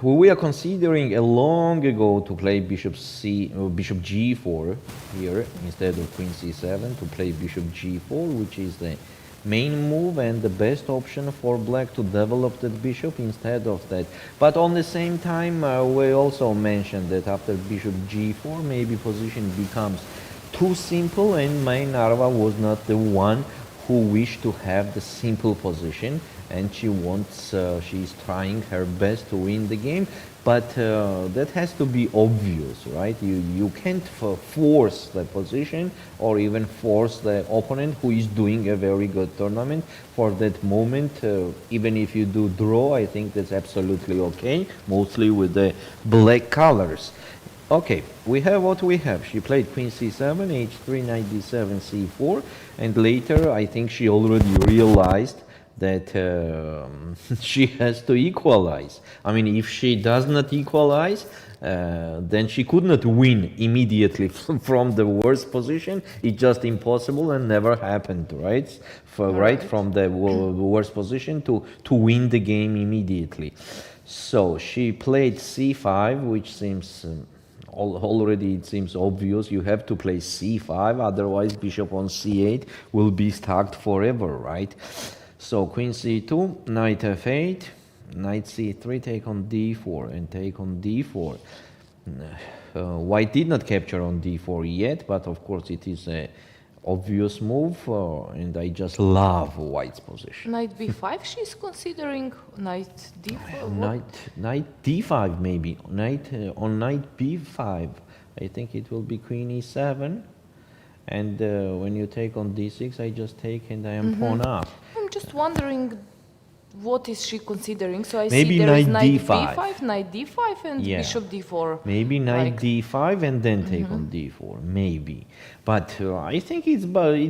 we are considering a long ago to play bishop g4 here instead of queen c7, to play bishop g4, which is the main move and the best option for black to develop that bishop instead of that. But on the same time, we also mentioned that after bishop g4, maybe position becomes too simple, and Mai Narva was not the one who wished to have the simple position, and she's trying her best to win the game, but that has to be obvious, right? You can't force the position or even force the opponent who is doing a very good tournament for that moment. Even if you do draw, I think that's absolutely okay, mostly with the black colors. Okay, we have what we have. She played queen c7, h3, knight d7, c4, and later I think she already realized that she has to equalize. I mean, if she does not equalize, then she could not win immediately from the worst position. It's just impossible and never happened, right? Right from the worst position to win the game immediately. So she played c5, which seems already it seems obvious. You have to play c5, otherwise bishop on c8 will be stuck forever, right? So queen c2, knight f8, knight c3, take on d4, and take on d4. White did not capture on d4 yet, but of course it is a obvious move, and I just love white's position. Knight b5 she's considering, knight d4. Knight d5 maybe, on knight b5 I think it will be queen e7, and when you take on d6 I just take and I am pawn up. I'm just wondering what is she considering. So I Maybe see there is knight knight d5. b5, knight d5 and Yeah. bishop d4. Maybe knight like- d5 and then take on d4, maybe. But I think it's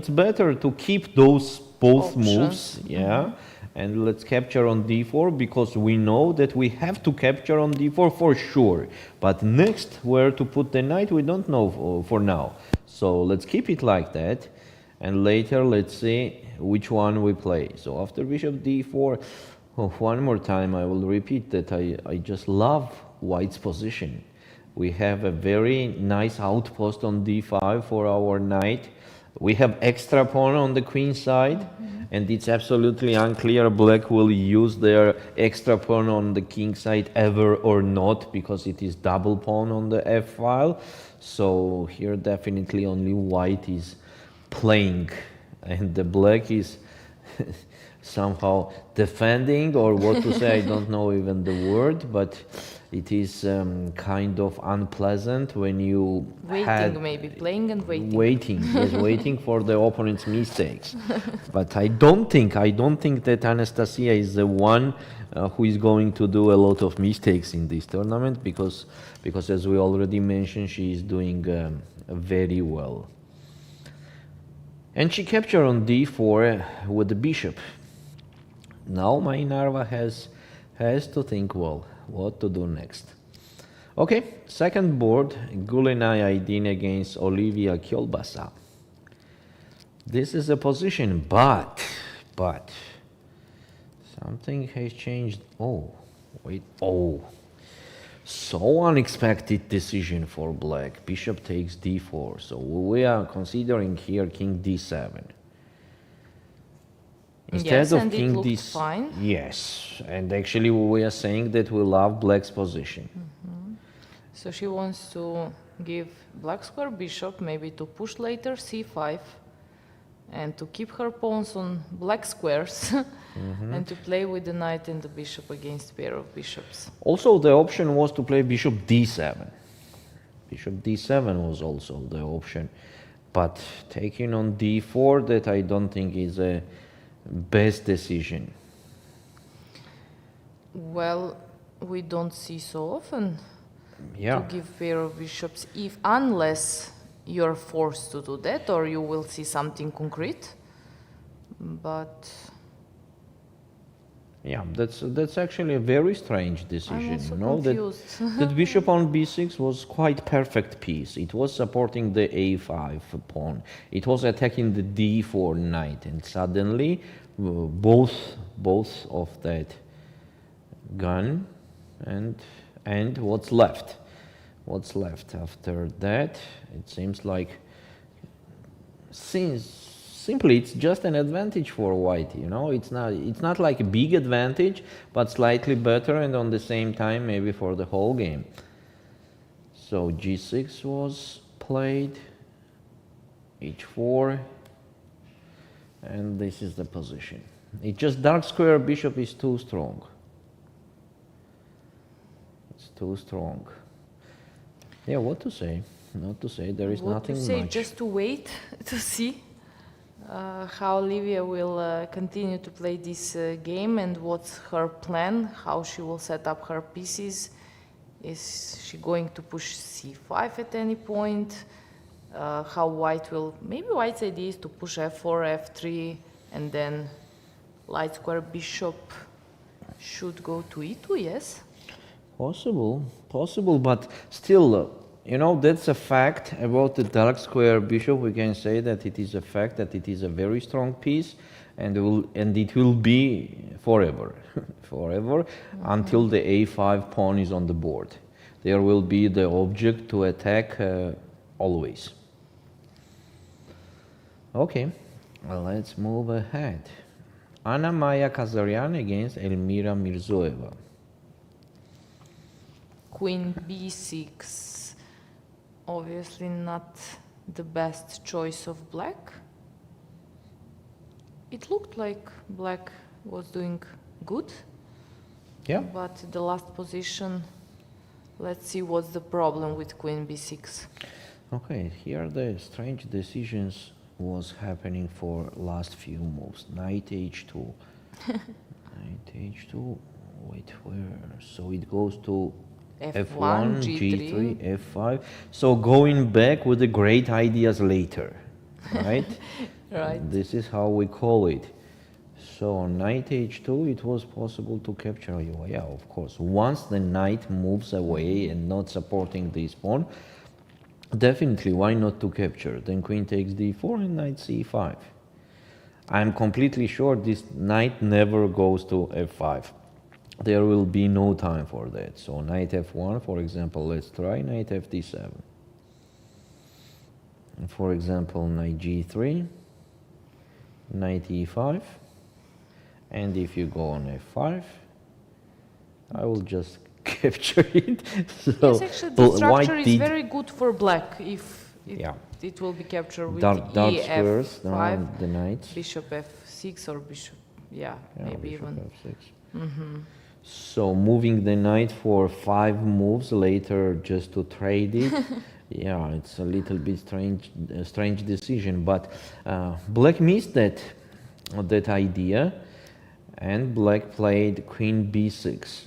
better to keep those both Options. moves, yeah. And let's capture on d4, because we know that we have to capture on d4 for sure. But next, where to put the knight, we don't know for now. So let's keep it like that. And later, let's see which one we play. So after bishop d4, one more time, I will repeat that I just love white's position. We have a very nice outpost on d5 for our knight. We have extra pawn on the queen side, and it's absolutely unclear black will use their extra pawn on the king side ever or not, because it is double pawn on the f file. So here definitely only white is playing, and the black is somehow defending, or what to say, I don't know even the word, but it is kind of unpleasant when you Waiting, maybe playing and waiting. Waiting for the opponent's mistakes. But I don't think that Anastasia is the one who is going to do a lot of mistakes in this tournament, because as we already mentioned, she is doing very well. And she captured on d4 with the bishop. Now Mai Narva has to think, well, what to do next. Okay, second board, Gulenay Aydin against Ulviyya Kiolbasa. This is a position, but something has changed. Oh, wait, oh. So unexpected decision for black. Bishop takes d4. So we are considering here king d7. Yes, and it looked fine. Yes, and actually we are saying that we love black's position. So she wants to give black square bishop, maybe to push later c5, and to keep her pawns on black squares, and to play with the knight and the bishop against pair of bishops. Also, the option was to play bishop d7. Bishop d7 was also the option, but taking on d4, that I don't think is a best decision. Well, we don't see so often Yeah. to give pair of bishops, unless you're forced to do that, or you will see something concrete. But Yeah, that's actually a very strange decision. I'm also You know, confused. that bishop on b6 was quite perfect piece. It was supporting the a5 pawn. It was attacking the d4 knight, and suddenly both of that gone, and what's left? What's left after that? It seems like simply it's just an advantage for white, you know. It's not like a big advantage, but slightly better, and on the same time maybe for the whole game. So g6 was played, h4, and this is the position. It's just dark square bishop is too strong. It's too strong. Yeah, what to say? Not to say. There is What nothing to say? much. Just to wait to see how Ulviyya will continue to play this game and what's her plan, how she will set up her pieces. Is she going to push c5 at any point? How white will... Maybe white's idea is to push f4, f3, and then light square bishop should go to e2, yes? Possible, possible, but still, you know, that's a fact about the dark square bishop. We can say that it is a fact that it is a very strong piece, and it will be forever, forever, until the a5 pawn is on the board. There will be the object to attack always. Okay, well, let's move ahead. Anna Maya Kazaryan against Elmira Mirzoeva. Queen b6, obviously not the best choice of black. It looked like black was doing good, Yeah. but the last position, let's see what's the problem with queen b6. Okay, here the strange decisions was happening for last few moves. Knight h2. Knight h2. Wait, where? So it goes to F1, G3, F5. So going back with the great ideas later, right? Right. This is how we call it. So on knight h2, it was possible to capture you. Yeah, of course. Once the knight moves away and not supporting this pawn, definitely, why not to capture? Then queen takes d4 and knight c5. I'm completely sure this knight never goes to f5. There will be no time for that. So knight f1, for example, let's try knight fd7. And for example, knight g3, knight e5. And if you go on f5, I will just capture it. So Yes, actually, the structure white is did, very good for black if yeah, it will be captured with dark squares ef5, around the knights. bishop f6 or bishop, yeah, maybe bishop even. f6. So moving the knight for 5 moves later just to trade it, yeah, it's a little bit strange decision. But black missed that idea, and black played queen b6.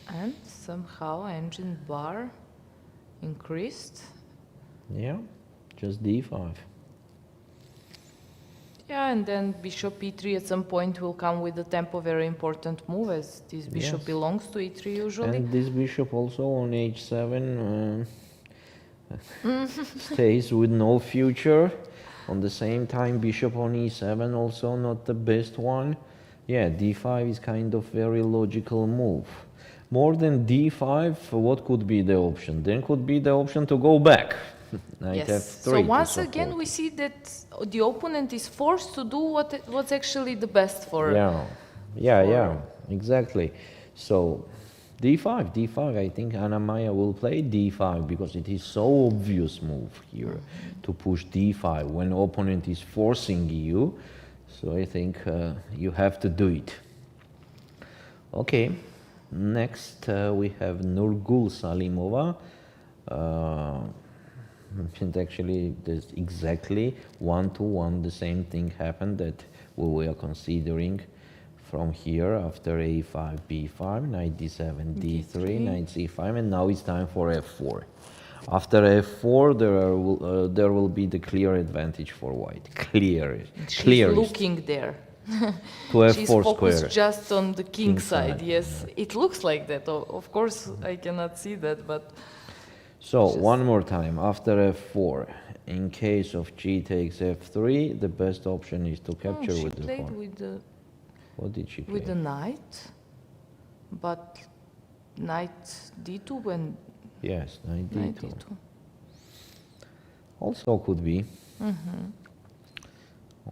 And somehow engine bar increased. Yeah, just d5. Yeah, and then bishop e3 at some point will come with the tempo, very important move, as this bishop Yes. belongs to e3 usually. And this bishop also on h7 stays with no future. On the same time, bishop on e7 also not the best one. Yeah, d5 is kind of very logical move. More than d5, what could be the option? Then could be the option to go back. Knight Yes. f3 So to once again, support we it. see that the opponent is forced to do what's actually the best for. Yeah, exactly. So d5, I think Anna Maya will play d5 because it is so obvious move here to push d5 when opponent is forcing you. So I think you have to do it. Okay, next we have Nurgyul Salimova. And actually, there's exactly 1-to-1 the same thing happened that we were considering from here after a5, b5, knight d7, d3, knight c5, and now it's time for f4. After f4, there will be the clear advantage for white. She's looking there. To f4 She's square. focused just on the king side. side, Yes, it looks like that. Of course, I cannot see that, but. So one more time, after f4, in case of g takes f3, the best option is to capture with the pawn. With the, What did she play? with the knight, but knight d2 and Yes, knight knight d2. d2. Also could be.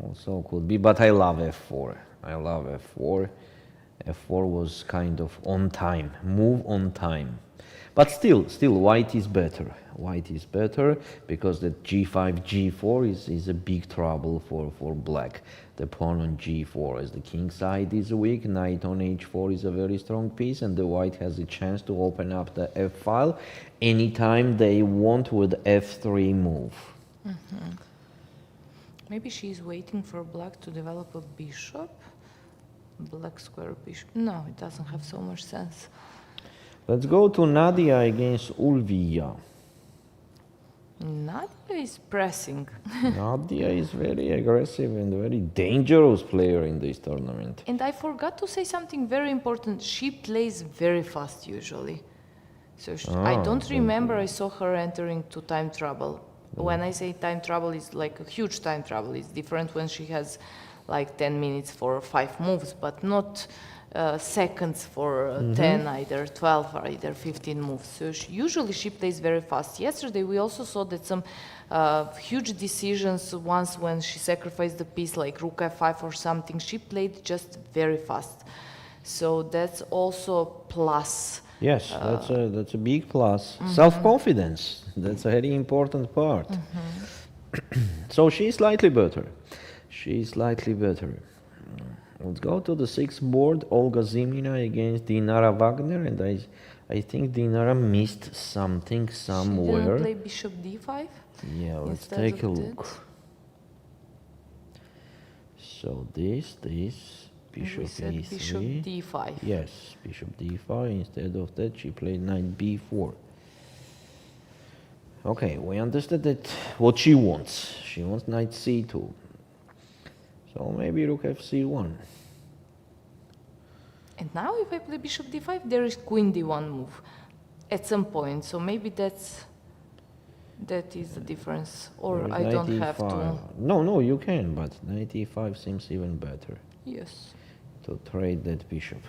Also could be, but I love f4. I love f4. f4 was kind of on time, move on time. But still, white is better. White is better because the g5, g4 is a big trouble for black. The pawn on g4, as the king side is weak, knight on h4 is a very strong piece, and the white has a chance to open up the f file anytime they want with f3 move. Maybe she's waiting for black to develop a bishop. Black square bishop. No, it doesn't have so much sense. Let's go to Nadia against Ulviyya. Nadia is pressing. Nadia is very aggressive and very dangerous player in this tournament. And I forgot to say something very important. She plays very fast usually. So I don't remember I saw her entering to time trouble. When I say time trouble, it's like a huge time trouble. It's different when she has like 10 minutes for 5 moves, but not seconds for 10, either 12 or either 15 moves. So usually she plays very fast. Yesterday we also saw that some huge decisions, once when she sacrificed the piece like rook f5 or something, she played just very fast. So that's also plus. Yes, that's a big plus. Self-confidence, that's a very important part. So she's slightly better. She's slightly better. Let's go to the 6th board. Olga Zimina against Dinara Wagner, and I think Dinara missed something somewhere. She didn't play bishop d5? Yeah, let's instead take a of look. So this bishop e3. Bishop d5. Yes, bishop d5. Instead of that, she played knight b4. Okay, we understood that what she wants. She wants knight c2. So maybe rook fc1. And now if I play bishop d5, there is queen d1 move at some point. So maybe that is the difference. Or I don't have to. No, you can, but knight e5 seems even better. Yes. To trade that bishop.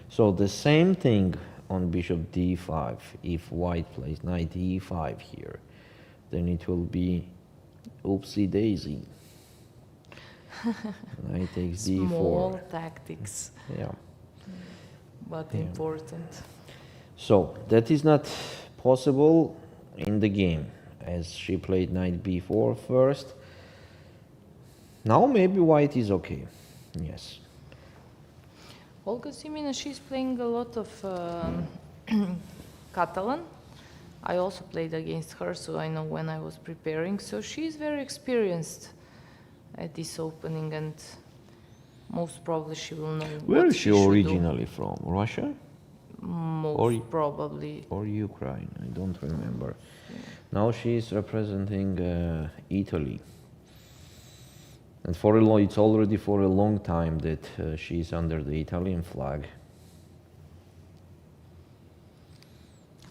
So the same thing on bishop d5. If white plays knight e5 here, then it will be oopsie daisy. Knight takes d4. Small tactics. Yeah. But important. So that is not possible in the game, as she played knight b4 first. Now maybe white is okay. Yes. Olga Zimina, she's playing a lot of Catalan. I also played against her, so I know when I was preparing. So she's very experienced at this opening, and most probably she will know. Where is she should originally from? Russia? Most probably. Or Ukraine? I don't remember. Yeah. Now she is representing Italy. And it's already for a long time that she is under the Italian flag.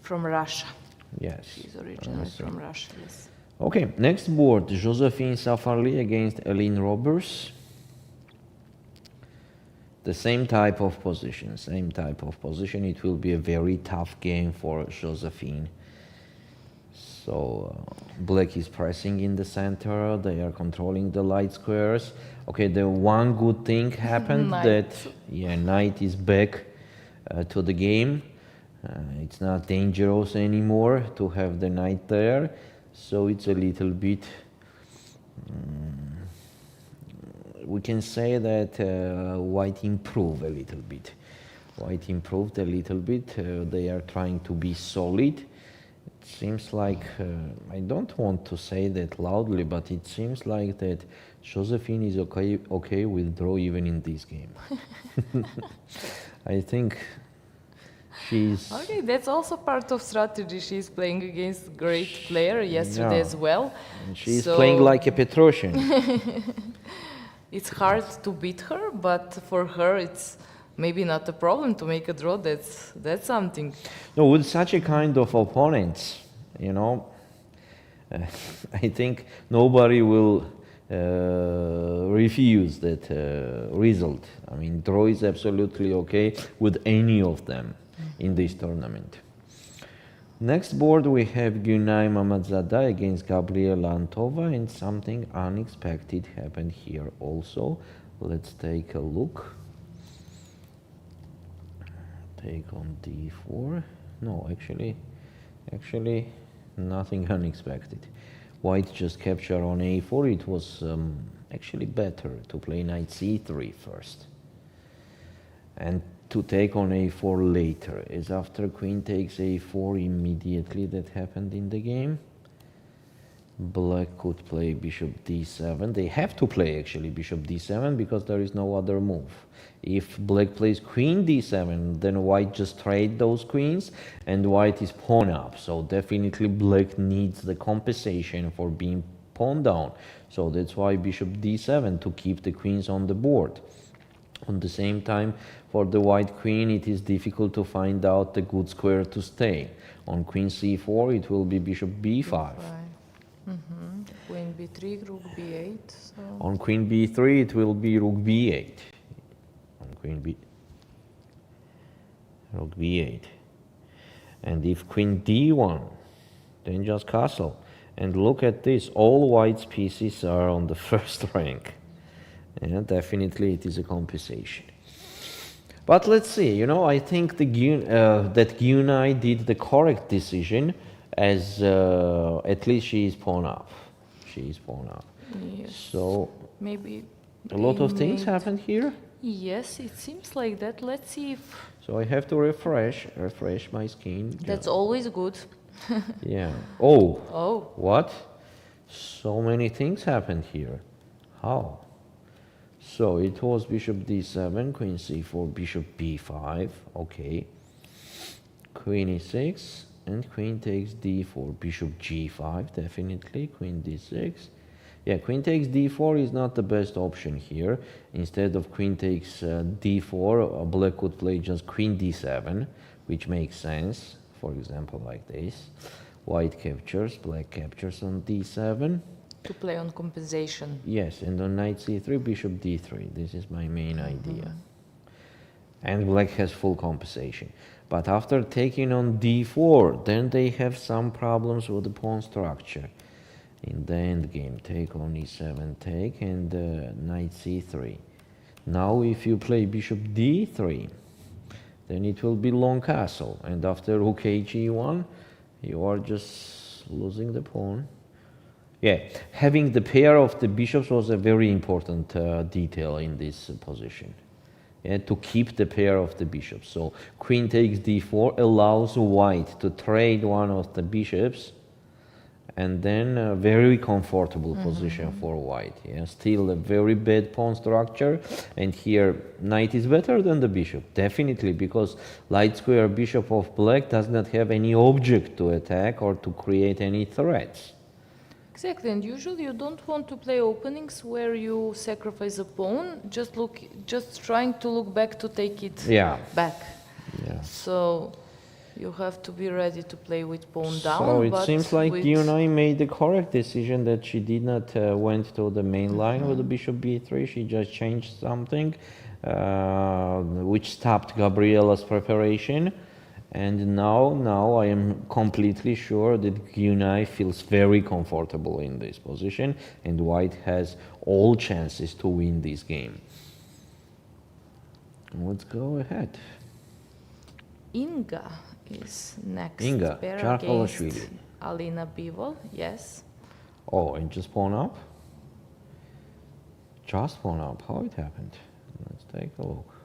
From Russia. Yes. She's originally from Russia, yes. Okay, next board, Josephine Safarli against Eline Roberts. The same type of position, It will be a very tough game for Josephine. So black is pressing in the center, they are controlling the light squares. Okay, the one good thing happened that knight is back to the game. It's not dangerous anymore to have the knight there, so it's a little bit, we can say that white improved a little bit. They are trying to be solid. It seems like, I don't want to say that loudly, but it seems like that Josephine is okay with draw even in this game. I think she's... Okay, that's also part of strategy. She's playing against a great player yesterday as well. And she's playing like a Petrosian. It's hard to beat her, but for her it's maybe not a problem to make a draw. That's something. No, with such a kind of opponents, I think nobody will refuse that result. I mean, draw is absolutely okay with any of them in this tournament. Next board we have Gunay Mamadzada against Gabriela Antova, and something unexpected happened here also. Let's take a look. take on d4. No, actually nothing unexpected. White just capture on a4. It was actually better to play knight c3 first and to take on a4 later. Is after queen takes a4 immediately that happened in the game. Black could play bishop d7. They have to play actually bishop d7 because there is no other move. If black plays queen d7, then white just trade those queens and white is pawn up. So definitely black needs the compensation for being pawn down. So that's why bishop d7 to keep the queens on the board. At the same time, for the white queen, it is difficult to find out the good square to stay. On queen c4, it will be bishop b5. Queen b3, rook b8. So. On queen b3, it will be rook b8. On rook b8. And if queen d1, then just castle. And look at this, all white's pieces are on the first rank. And definitely it is a compensation. But let's see, you know, I think that Gyunai did the correct decision, as at least she is pawn up. She is pawn up. Yes. So maybe a lot of things happened here. Yes, it seems like that. Let's see if. So I have to refresh my screen. That's always good. Yeah. Oh. Oh. What? So many things happened here. How? So it was bishop d7, queen c4, bishop b5. Okay. Queen e6. And queen takes d4, bishop g5, definitely, queen d6. Yeah, queen takes d4 is not the best option here. Instead of queen takes d4, black could play just queen d7, which makes sense, for example, like this. White captures, black captures on d7. To play on compensation. Yes, and on knight c3, bishop d3. This is my main idea. And black has full compensation. But after taking on d4, then they have some problems with the pawn structure. In the endgame, take on e7, take, and knight c3. Now if you play bishop d3, then it will be long castle. And after rook h1, you are just losing the pawn. Yeah, having the pair of the bishops was a very important detail in this position. Yeah, to keep the pair of the bishops. So queen takes d4 allows white to trade one of the bishops, and then a very comfortable position for white. Yeah, still a very bad pawn structure, and here knight is better than the bishop, definitely, because light square bishop of black does not have any object to attack or to create any threats. Exactly, and usually you don't want to play openings where you sacrifice a pawn, just trying to look back to take it back. Yeah. So you have to be ready to play with pawn down. So it seems like Gyunai made the correct decision that she did not went to the main line with the bishop b3. She just changed something, which stopped Gabriela's preparation. And now I am completely sure that Gyunai feels very comfortable in this position, and white has all chances to win this game. Let's go ahead. Inga is next. Inga Stavroula Alina Bivol, yes. Oh, and just pawn up? Just pawn up. How it happened? Let's take a look.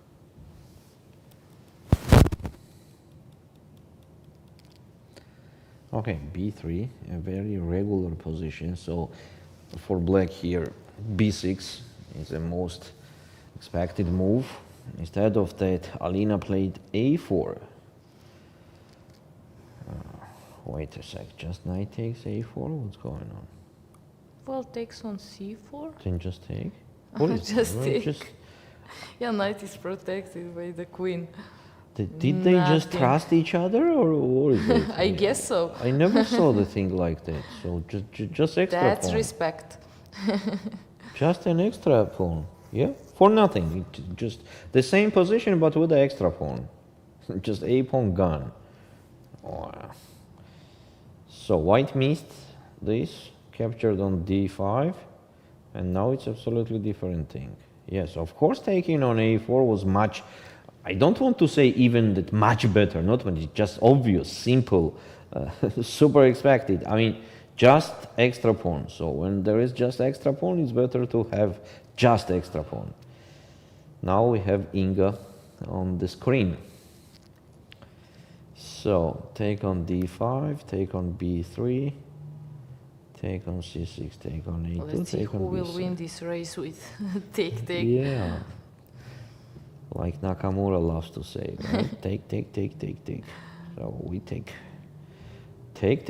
Okay, b3, a very regular position. So for black here, b6 is the most expected move. Instead of that, Alina played a4. Wait a sec, just knight takes a4? What's going on? Well, takes on c4. Then just take? Just take. Yeah, knight is protected by the queen. Did they just trust each other, or is it? I guess so. I never saw the thing like that. So just extra That's pawn. respect. Just an extra pawn, yeah, for nothing. Just the same position, but with the extra pawn. Just a pawn gone. Oh. So white missed this, captured on d5, and now it's absolutely different thing. Yes, of course, taking on a4 was much I don't want to say even that much better, not when it's just obvious, simple, super expected. I mean, just extra pawn. So when there is just extra pawn, it's better to have just extra pawn. Now we have Inga on the screen. So take on d5, take on b3, take on c6, take on a2, Let's see take who on will b7. win this race with take. Yeah. Like Nakamura loves to say, right? take. So we take.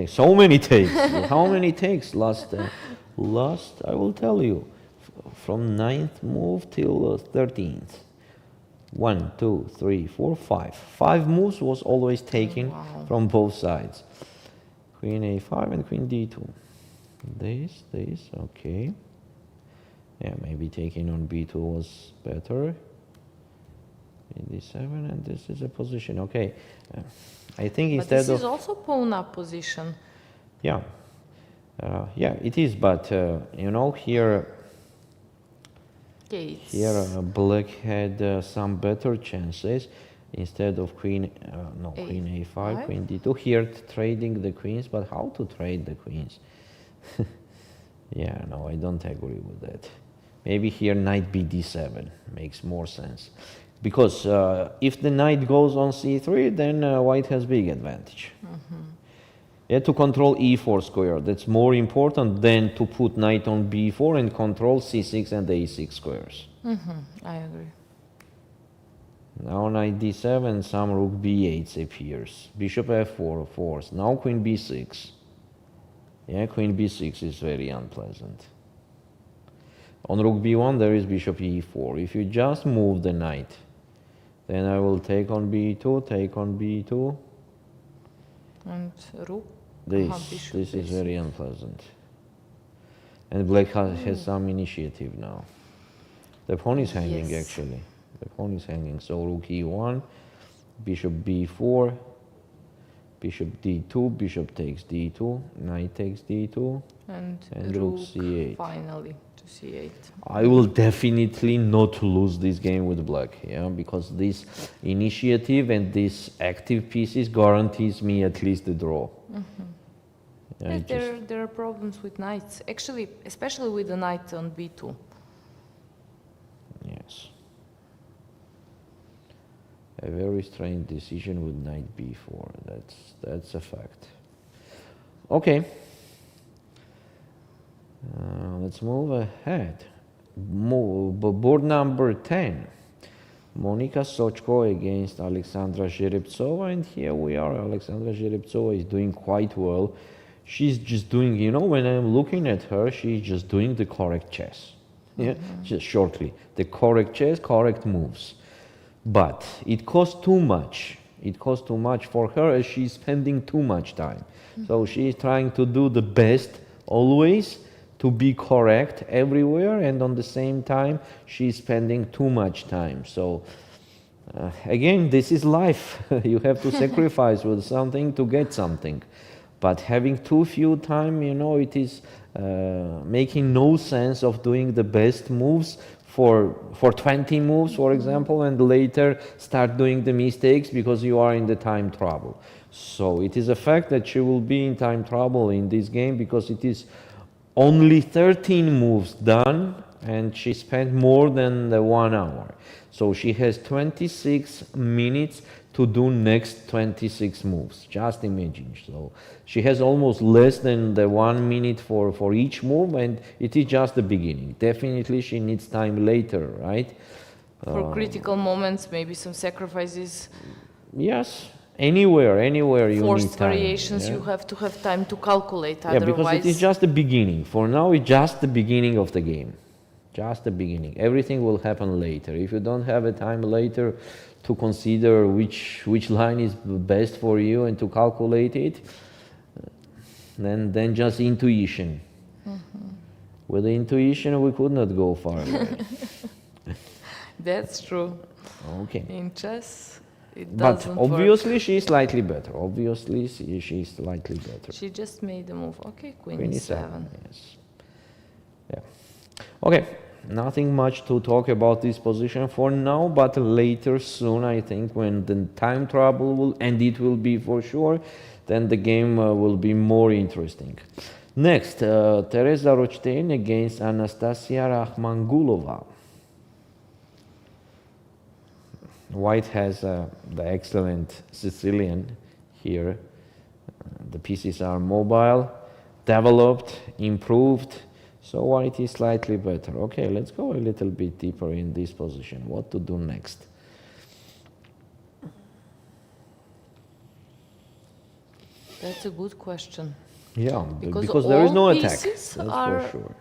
So many takes. How many takes? Last, I will tell you, from 9th move till 13th. 1, 2, 3, 4, 5. 5 moves was always taken from both sides. Queen a5 and queen d2. This, okay. Yeah, maybe taking on b2 was better. d7, and this is a position. Okay, I think instead of... But this is also pawn up position. Yeah, yeah, it is, but you know, here black had some better chances instead of queen, queen a5, queen d2. Here trading the queens, but how to trade the queens? Yeah, no, I don't agree with that. Maybe here knight b d7 makes more sense. Because if the knight goes on c3, then white has big advantage. Yeah, to control e4 square, that's more important than to put knight on b4 and control c6 and a6 squares. I agree. Now knight d7, some rook b8 appears. Bishop f4, of course. Now queen b6. Yeah, queen b6 is very unpleasant. On rook b1 there is bishop e4. If you just move the knight, then I will take on b2, take on b2. And rook. This is very unpleasant. And black has some initiative now. The pawn is hanging actually. The pawn is hanging. So rook e1, bishop b4, bishop d2, bishop takes d2, knight takes d2, and rook c8. Finally to c8. I will definitely not lose this game with black, yeah, because this initiative and this active pieces guarantees me at least the draw. There are problems with knights, actually, especially with the knight on b2. Yes. A very strange decision with knight b4. That's a fact. Okay. Let's move ahead. Board number 10. Monika Sochko against Alexandra Zhereptsova, and here we are. Alexandra Zhereptsova is doing quite well. She's just doing, you know, when I'm looking at her, she's just doing the correct chess. Yeah, just shortly. The correct chess, correct moves. But it costs too much. It costs too much for her as she's spending too much time. So she's trying to do the best always, to be correct everywhere, and on the same time she's spending too much time. So again, this is life. You have to sacrifice with something to get something. But having too few time, you know, it is making no sense of doing the best moves for 20 moves, for example, and later start doing the mistakes because you are in the time trouble. So it is a fact that she will be in time trouble in this game because it is only 13 moves done and she spent more than the 1 hour. So she has 26 minutes to do next 26 moves. Just imagine. So she has almost less than the 1 minute for each move, and it is just the beginning. Definitely she needs time later, right? For critical moments, maybe some sacrifices. Yes. Anywhere you need time. Forced variations, you have to have time to calculate. Yeah, because it is just the beginning. For now, it's just the beginning of the game. Just the beginning. Everything will happen later. If you don't have a time later to consider which line is best for you and to calculate it, then just intuition. With the intuition, we could not go far away. That's true. Okay. In chess, it but doesn't obviously work. she's slightly better. Obviously she's slightly better. She just made a move. Okay, queen Queen e7. Yes. Yeah. Okay. nothing much to talk about this position for now, but later soon, I think, when the time trouble will, and it will be for sure, then the game will be more interesting. Next, Tereza Rochtain against Anastasia Rakhmangulova. White has the excellent Sicilian here. The pieces are mobile, developed, improved, so White is slightly better. Okay, let's go a little bit deeper in this position. What to do next? That's a good question. Yeah, Because there is all no attack, pieces that's are for sure.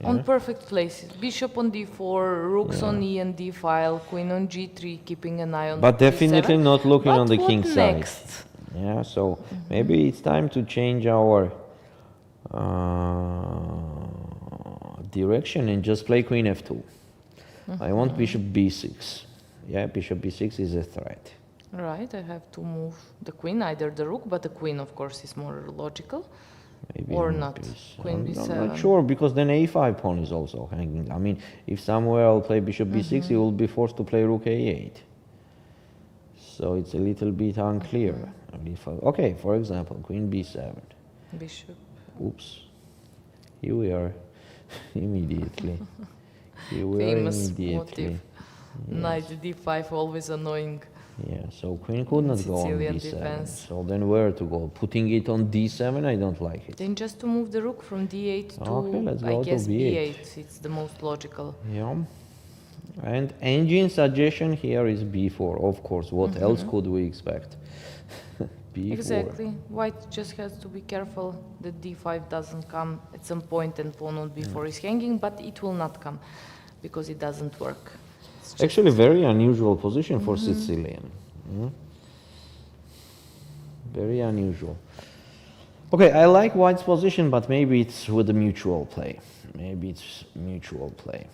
On perfect places. Bishop on d4, rooks on e and d file, queen on g3, keeping an eye on But definitely d7. not looking But on the what king side. next? Yeah, so maybe it's time to change our direction and just play queen f2. I want bishop b6. Yeah, bishop b6 is a threat. Right, I have to move the queen, either the rook, but the queen, of course, is more logical. Maybe Or on not. b7. Queen b7. I'm not sure, because then a5 pawn is also hanging. I mean, if somewhere I'll play bishop b6, he will be forced to play rook a8. So it's a little bit unclear. I mean, okay, for example, queen b7. Bishop. Oops. Here we are. Immediately. Here we Famous are immediately. motive. Knight d5, always annoying. Yeah, so queen could not go on Sicilian d7. defense. So then where to go? Putting it on d7, I don't like it. Then just to move the rook from d8 to, Okay, let's I go to guess, b8. b8. It's the most logical. Yeah. And engine suggestion here is b4. Of course, what else could we expect? b4. Exactly. White just has to be careful that d5 doesn't come at some point and pawn on b4 is hanging, but it will not come because it doesn't work. It's just Actually, very unusual position for Sicilian. Very unusual. Okay, I like White's position, but maybe it's with a mutual play. Maybe it's mutual play.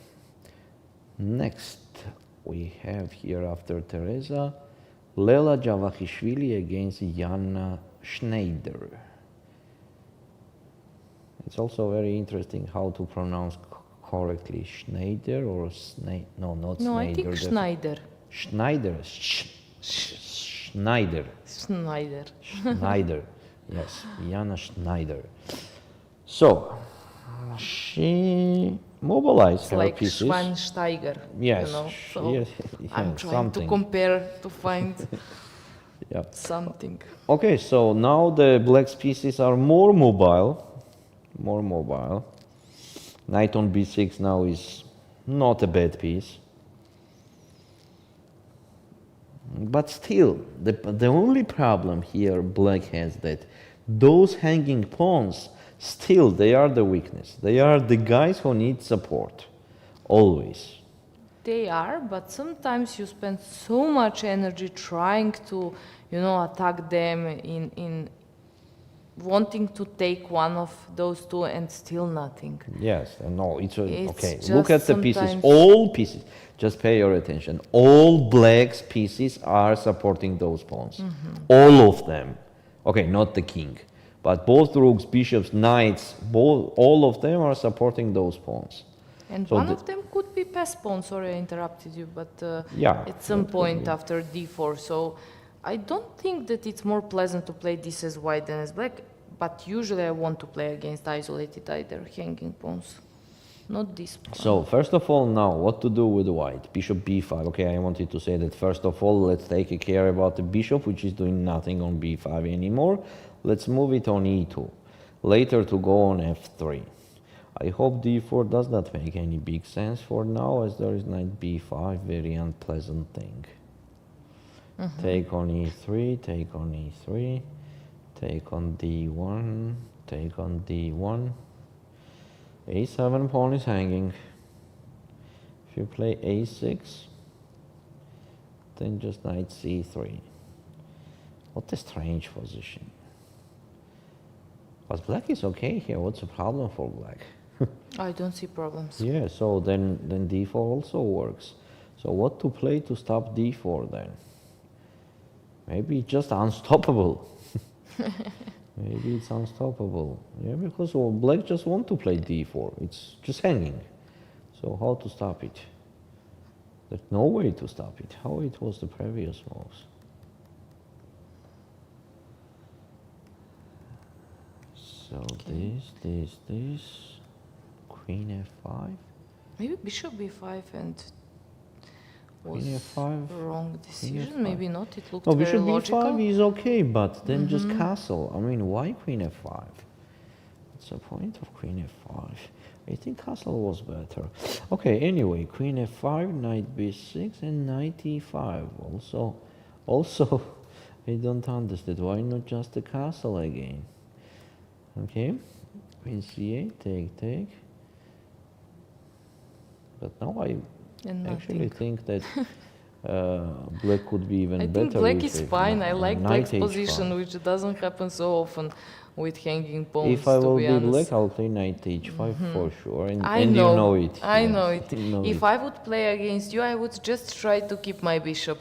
Next, we have here after Tereza, Lela Javakhishvili against Anna Schneider. It's also very interesting how to pronounce correctly, Schneider or Schneider? No, not No, Schneider. I think Schneider. Schneider. Schneider. Schneider. Schneider. Yes, Jana Schneider. So, she mobilized It's her like pieces. Schweinsteiger, Yes, you know. So yes, I'm yeah, trying something. to compare to find Yeah. something. Okay, so now the black's pieces are more mobile. More mobile. Knight on b6 now is not a bad piece. But still, the only problem here black has that those hanging pawns, still they are the weakness. They are the guys who need support, always. They are, but sometimes you spend so much energy trying to, you know, attack them in wanting to take one of those two and still nothing. Yes, no, it's okay. just Look at the pieces, sometimes- all pieces. Just pay your attention. All black's pieces are supporting those pawns. All of them. Okay, not the king, but both rooks, bishops, knights, all of them are supporting those pawns. And So one the- of them could be pass pawn. Sorry, I interrupted you, but Yeah, at some that could point be. after d4. So I don't think that it's more pleasant to play this as white than as black, but usually I want to play against isolated either hanging pawns, not this pawn. So first of all, now what to do with white? Bishop b5. Okay, I wanted to say that first of all, let's take care about the bishop, which is doing nothing on b5 anymore. Let's move it on e2. Later to go on f3. I hope d4 does not make any big sense for now, as there is knight b5, very unpleasant thing. Take on e3, take on e3, take on d1, take on d1. a7 pawn is hanging. If you play a6, then just knight c3. What a strange position. But black is okay here. What's the problem for black? I don't see problems. Yeah, so then d4 also works. So what to play to stop d4 then? Maybe just unstoppable. Maybe it's unstoppable. Yeah, because black just want to play d4. It's just hanging. So how to stop it? There's no way to stop it. How it was the previous moves? So this, Queen F5. Maybe Bishop B5 and was Queen F5. wrong decision. F5. Maybe not. It looked No, very Bishop logical. B5 is okay, but then just castle. I mean, why Queen F5? What's the point of Queen F5? I think castle was better. Okay, anyway, Queen F5, Knight B6, and Knight E5. Also, I don't understand. Why not just the castle again? Okay, Queen C8, take. But now I And actually nothing. think that black could be even I better. think black with is it. fine. I like Knight black's H5. position, which doesn't happen so often with hanging pawns, If I to will be be honest. black, I'll play Knight H5 for sure, and I you know, know it. I yes, know it. you know If it. I would play against you, I would just try to keep my bishop,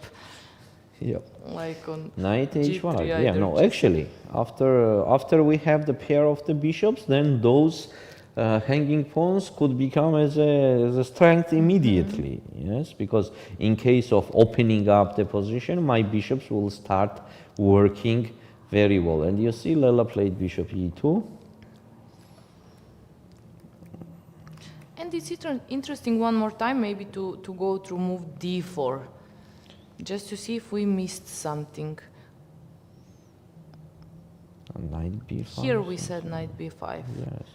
Yep. like on Knight H5. G3, Yeah, either no, G7. actually, after we have the pair of the bishops, then those hanging pawns could become as a strength immediately. Yes, because in case of opening up the position, my bishops will start working very well. And you see, Lela played bishop E2. And it's interesting one more time, maybe to go through move D4, just to see if we missed something. Knight B5. Here we said Knight B5. Yes.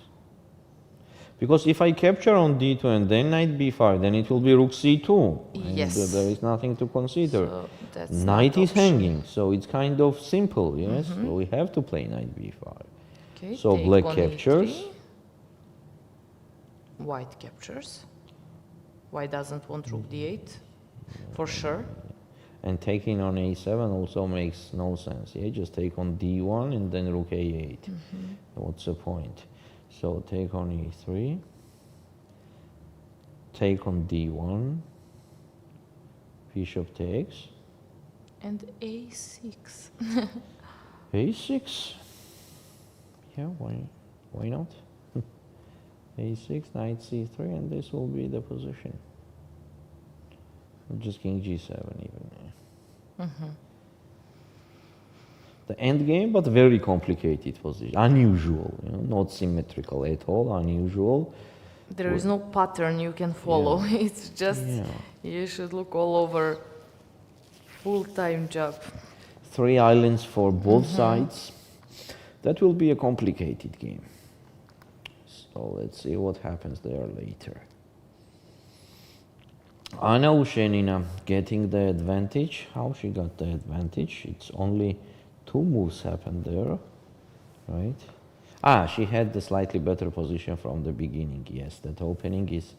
Because if I capture on D2 and then Knight B5, then it will be Rook C2. And Yes. there is nothing to consider. So that's Knight not is option. hanging, so it's kind of simple, yes? So we have to play Knight B5. Okay, So take black on captures. E3. White captures. White doesn't want Rook D8, for sure. And taking on A7 also makes no sense. Yeah, just take on D1 and then Rook A8. What's the point? So take on E3. Take on D1. Bishop takes. And A6. A6. Yeah, why not? A6, Knight C3, and this will be the position. Just King G7 even. The end game, but very complicated position. Unusual, not symmetrical at all, unusual. There is no pattern you can follow. Yeah. It's just, Yeah. you should look all over. Full-time job. 3 islands for both sides. That will be a complicated game. So let's see what happens there later. Anna Ushenina getting the advantage. How she got the advantage? It's only 2 moves happened there, right? She had the slightly better position from the beginning. Yes, that opening is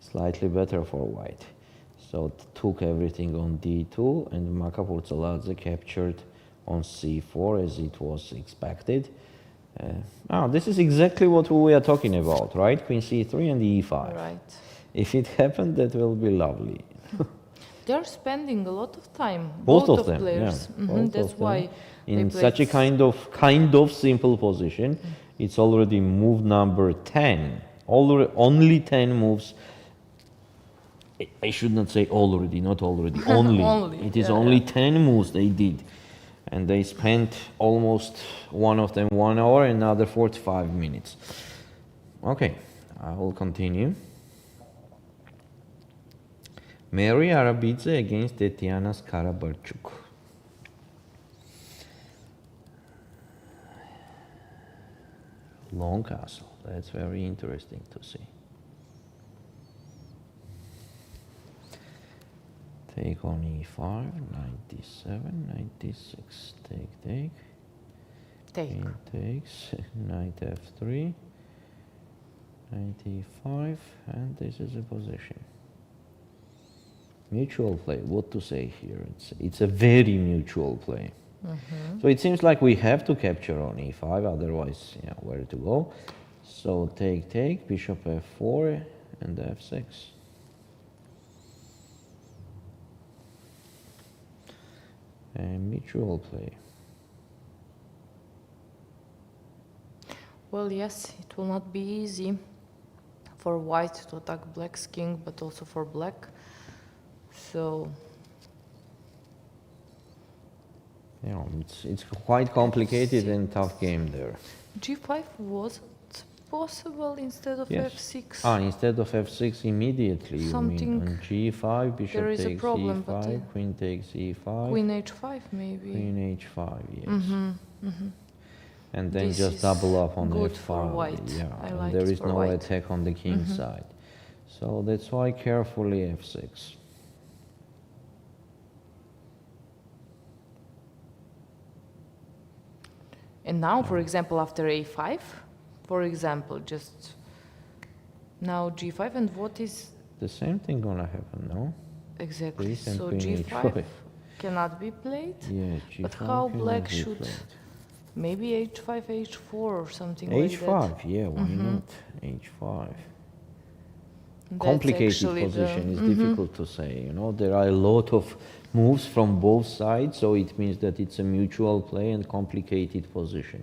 slightly better for white. So took everything on D2, and Makaportsaladze captured on C4 as it was expected. This is exactly what we are talking about, right? Queen C3 and E5. Right. If it happened, that will be lovely. They're spending a lot of time. Both of them, players. yeah. Both That's of them. why In they such a played kind of simple position, it's already move number 10. Only 10 moves. I should not say already, not already, only. Only, It is yeah, only yeah. 10 moves they did. And they spent almost one of them 1 hour, another 45 minutes. Okay, I will continue. Meri Arabidze against Tetiana Skarabarchuk. Long castle, that's very interesting to see. Take on E5, 97, 96, take. Take. Queen takes, knight F3, knight E5, and this is a position. Mutual play, what to say here? It's a very mutual play. So it seems like we have to capture on E5, otherwise, where to go? So take, bishop F4 and F6. A mutual play. Well, yes, it will not be easy. for white to attack black's king, but also for black. So Yeah, it's quite complicated and tough game there. g5 wasn't possible instead of Yes. f6. Ah, instead of f6 immediately, Something- you mean on g5, bishop there is a takes problem, but, e5, queen takes e5, Queen h5 maybe. queen h5, yes. Mm-hmm. And then This just is double up on good f5. for white. Yeah, I and like there it is for no white. attack on the king side. So that's why carefully f6. And now, for example, after a5, for example, just now g5, and what is The same thing gonna happen, no? exactly? This and So queen g5 h5. cannot be played. Yeah, g5 But how cannot black be should played. maybe h5, h4 or something like that. h5, yeah, why not? h5. That's Complicated actually position is difficult to say. You know, there are a lot of moves from both sides, so it means that it's a mutual play and complicated position.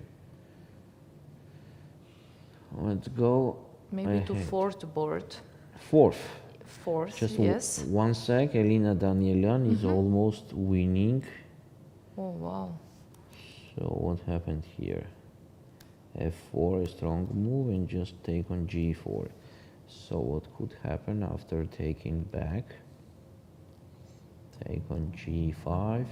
Let's go maybe to ahead. fourth board. Fourth. Fourth, Just yes. one sec. Elina Danielian is almost winning. Oh wow. So what happened here? f4, a strong move, and just take on g4. So what could happen after taking back? Take on g5.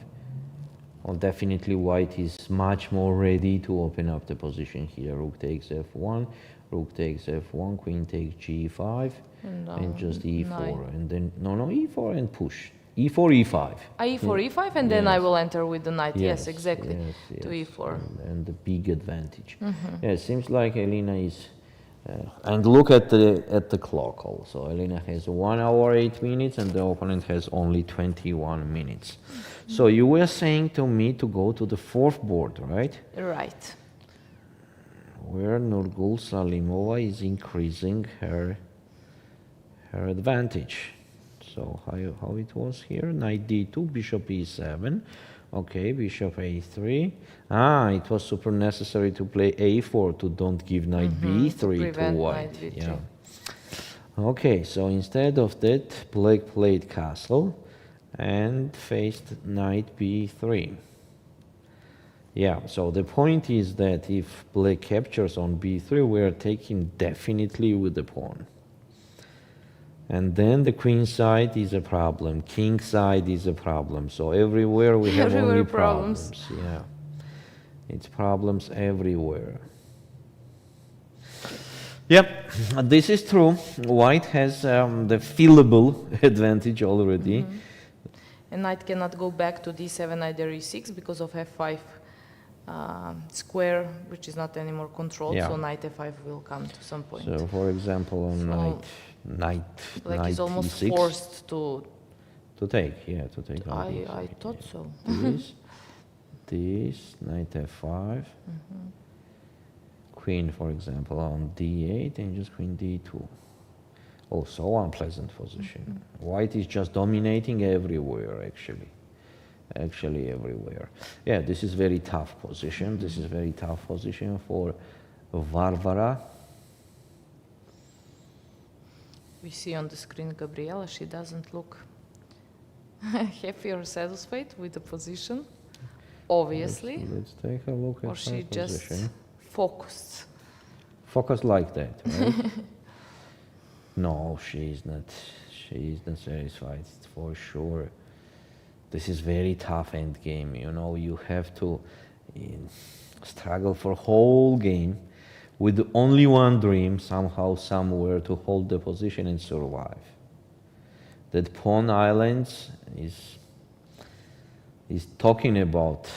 Well, definitely white is much more ready to open up the position here. Rook takes f1, rook takes f1, queen takes g5, and just e4. knight. And then, no, e4 and push. e4, e5. e4, e5, and then I Yes. will enter with the knight. Yes, exactly. Yes, To yes. e4. And the big advantage. Yeah, it seems like Elina is, and look at the clock also. Elina has 1 hour 8 minutes, and the opponent has only 21 minutes. So you were saying to me to go to the fourth board, right? Right. Where Nurgyul Salimova is increasing her advantage. So how it was here? Knight d2, bishop e7. Okay, bishop a3. Ah, it was super necessary to play a4 to don't give knight b3 to prevent white. knight b3. Yeah. Okay, so instead of that, black played castle and faced knight b3. Yeah, so the point is that if black captures on b3, we are taking definitely with the pawn. And then the queen side is a problem, king side is a problem. So everywhere we have Everywhere only problems. problems. Yeah, it's problems everywhere. Yep, this is true. White has the fillable advantage already. And knight cannot go back to d7 either e6 because of f5 square, which is not anymore controlled. Yeah. So knight f5 will come to some point. So for example, on So knight Black is almost e6 forced to. to take, yeah, to take. out I e6, thought yeah. so. This, knight f5, queen, for example, on d8, and just queen d2. Oh, so unpleasant position. White is just dominating everywhere, actually. Actually, everywhere. Yeah, this is very tough position. This is very tough position for Varvara. We see on the screen Gabriela, she doesn't look happy or satisfied with the position, obviously, Let's take a look at or her she just position. focused. Focus like that, right? No, she is not. She is not satisfied for sure. This is very tough end game. You know, you have to struggle for whole game with only one dream, somehow, somewhere, to hold the position and survive. That pawn islands is talking about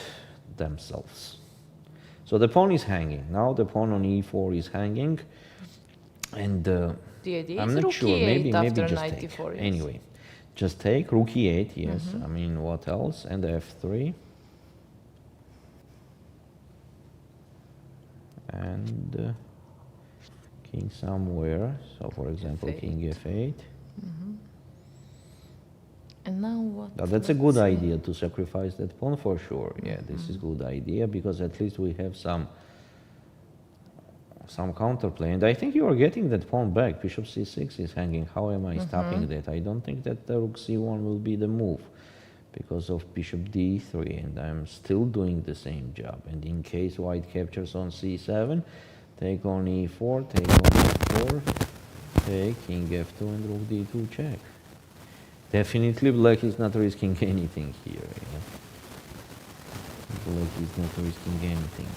themselves. So the pawn is hanging. Now the pawn on e4 is hanging, and The idea I'm is not rook sure. e8 Maybe after just knight take. d4. Yes. Anyway, just take rook e8. Yes. I mean, what else? And f3. And king somewhere. So, for example, F8. king f8. And now what? Now, that's a good Let's see. idea to sacrifice that pawn for sure. Yeah, this is good idea because at least we have some some counterplay. And I think you are getting that pawn back. Bishop c6 is hanging. How am I stopping that? I don't think that the rook c1 will be the move because of bishop d3, and I'm still doing the same job. And in case white captures on c7, take on e4, take on e4, take king f2 and rook d2 check. Definitely black is not risking anything here. Yeah? Black is not risking anything.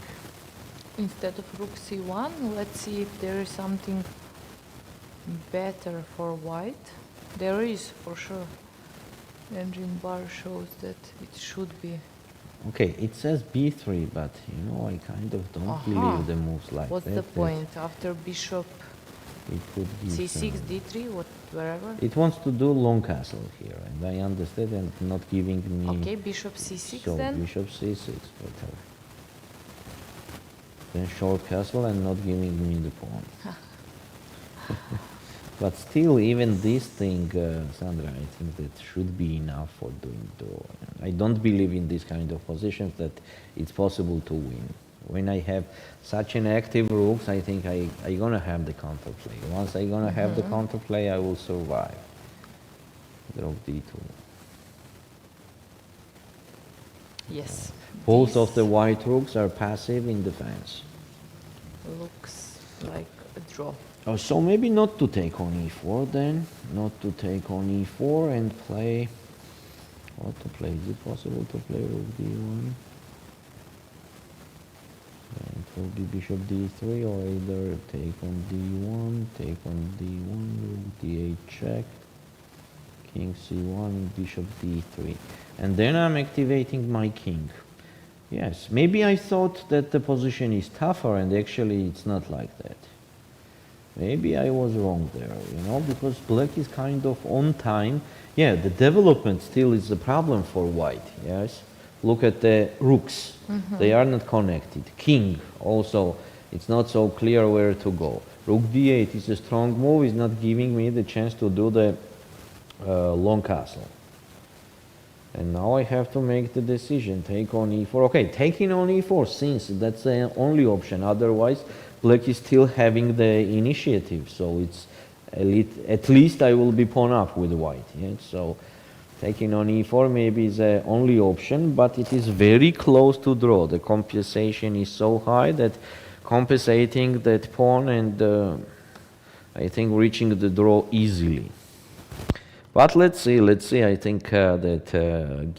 Instead of rook c1, let's see if there is something better for white. There is, for sure. Engine bar shows that it should be. Okay, it says b3, but you know, I kind of don't believe the moves like What's that. the point? After bishop It could give c6, d3, wherever? It wants to do long castle here, and I understand, and not giving me... Okay, bishop c6 so, then? bishop c6, better. Then short castle and not giving me the pawn. But still, even this thing, Sandra, I think that should be enough for doing draw. I don't believe in this kind of positions that it's possible to win. When I have such an active rooks, I think I'm gonna have the counterplay. Once I'm gonna have the counterplay, I will survive. Rook d2. Yes. Both of the white rooks are passive in defense. Looks like a draw. Oh, so maybe not to take on e4 then, not to take on e4 and play, what to play? Is it possible to play rook d1? It will be bishop d3, or either take on d1, take on d1, rook d8 check, king c1, bishop d3. And then I'm activating my king. Yes, maybe I thought that the position is tougher, and actually it's not like that. Maybe I was wrong there, you know, because black is kind of on time. Yeah, the development still is a problem for white, yes. Look at the rooks. They are not connected. King also, it's not so clear where to go. Rook d8 is a strong move, it's not giving me the chance to do the long castle. And now I have to make the decision, take on e4. Okay, taking on e4, since that's the only option. Otherwise, black is still having the initiative, so it's at least I will be pawn up with white. Yeah? So taking on e4 maybe is the only option, but it is very close to draw. The compensation is so high that compensating that pawn and I think reaching the draw easily. But let's see, I think that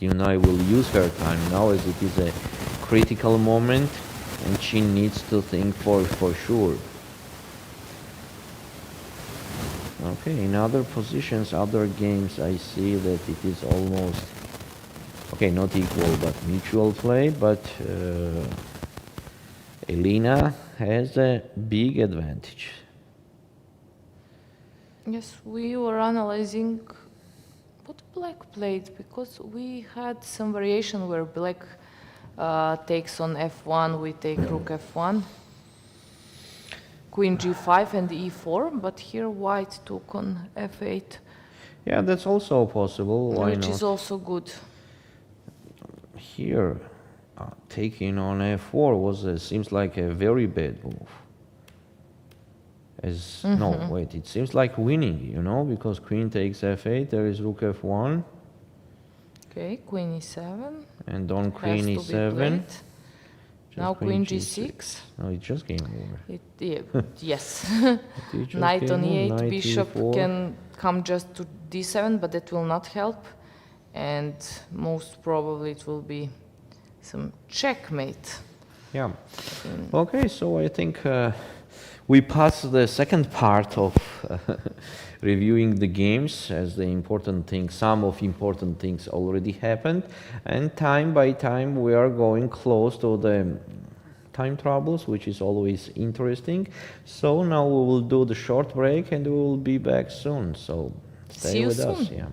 Gunay will use her time now, as it is a critical moment and she needs to think for sure. Okay, in other positions, other games, I see that it is almost, okay, not equal, but mutual play, but Elena has a big advantage. Yes, we were analyzing what black played, because we had some variation where black takes on f1, we take rook f1, queen g5 and e4, but here white took on f8. Yeah, that's also possible. Why which not? is also good. Here, taking on f4 was seems like a very bad move. No, wait, it seems like winning, you know, because queen takes f8, there is rook f1. Okay, queen e7. And on queen e7. Now queen g6. No, it just came over. Yes. Knight on e8, bishop e4. can come just to d7, but that will not help. And most probably it will be some checkmate. Yeah. Okay, so I think we passed the second part of reviewing the games, as the important things, some of important things already happened, and time by time we are going close to the time troubles, which is always interesting. So now we will do the short break and we will be back soon. So stay with us. Yeah.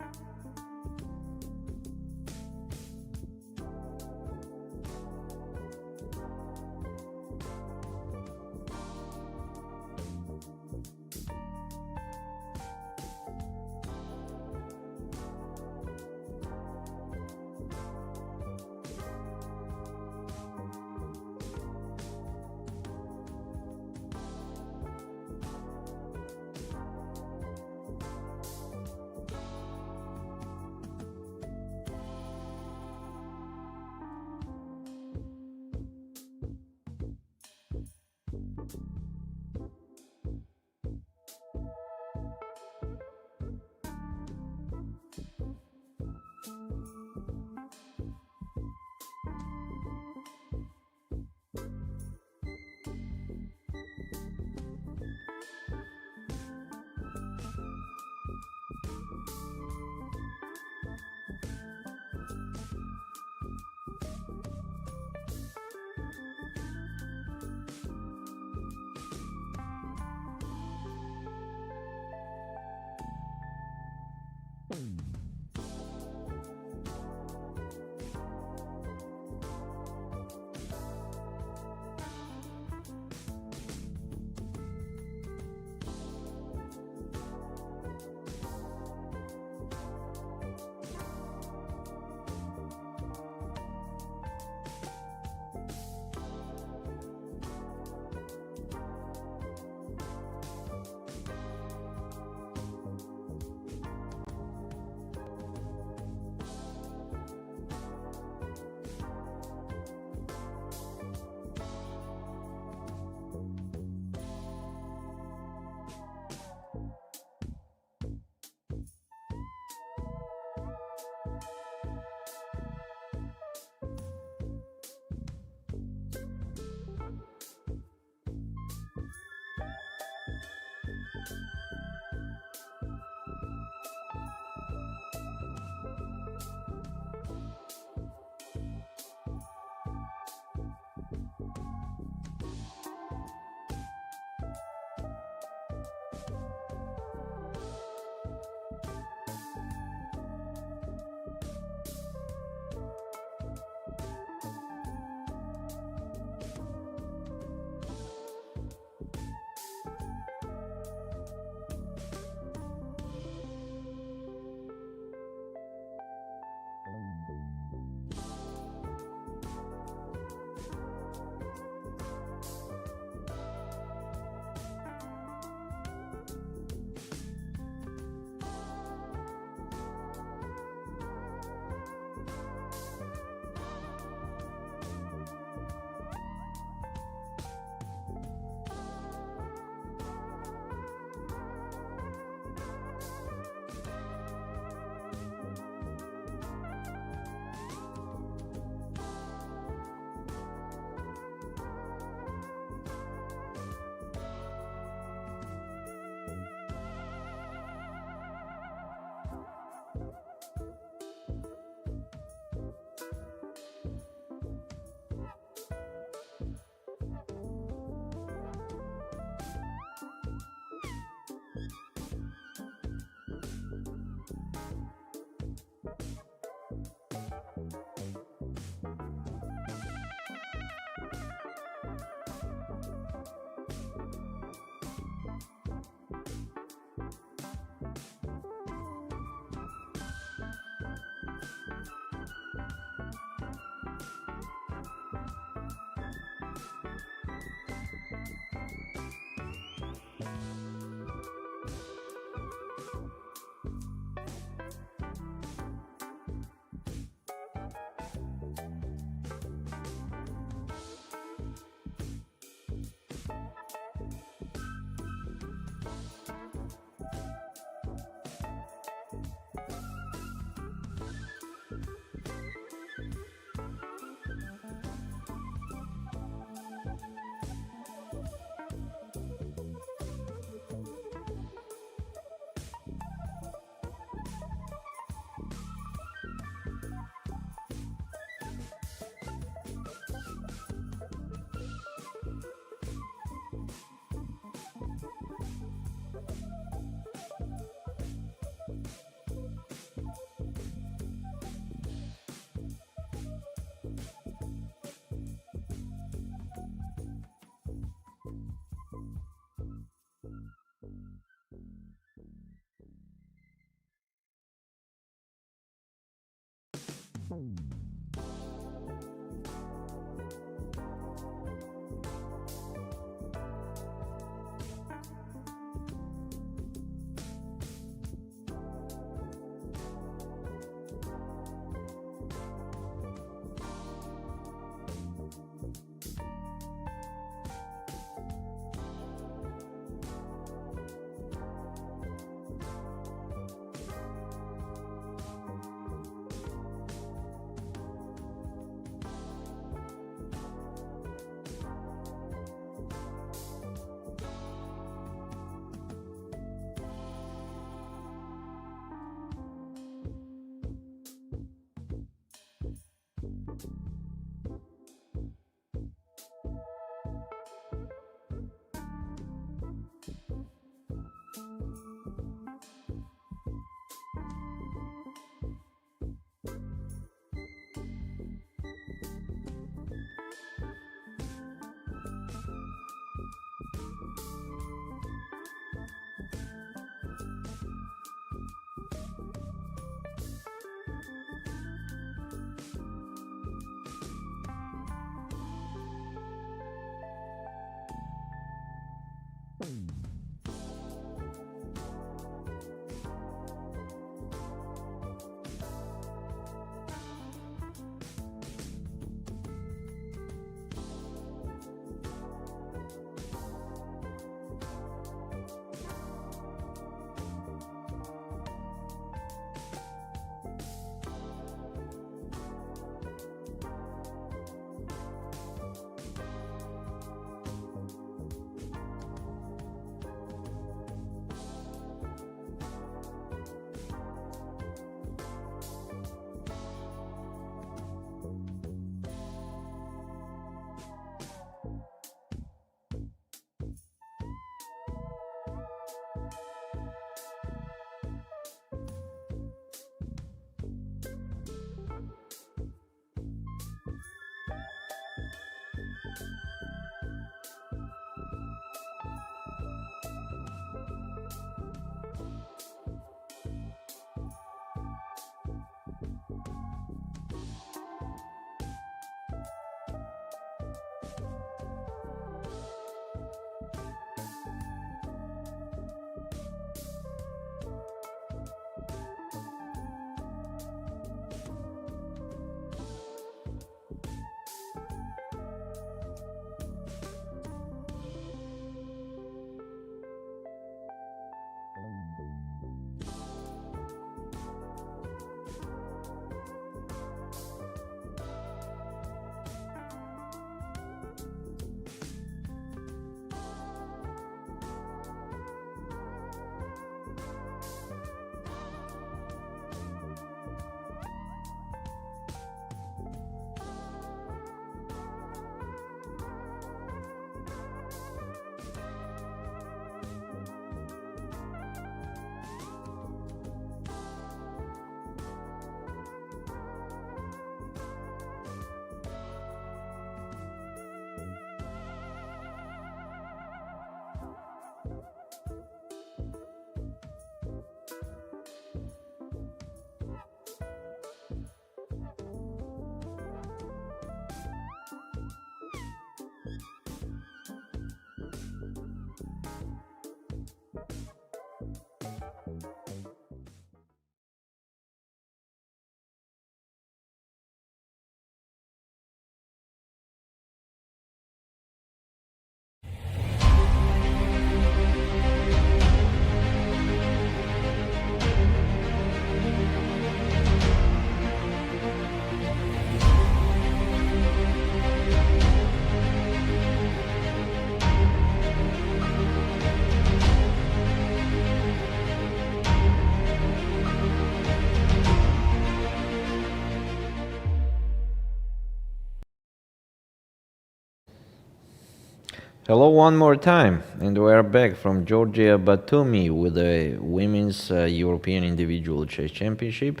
Hello one more time, and we are back from Georgia Batumi with the Women's European Individual Chess Championship.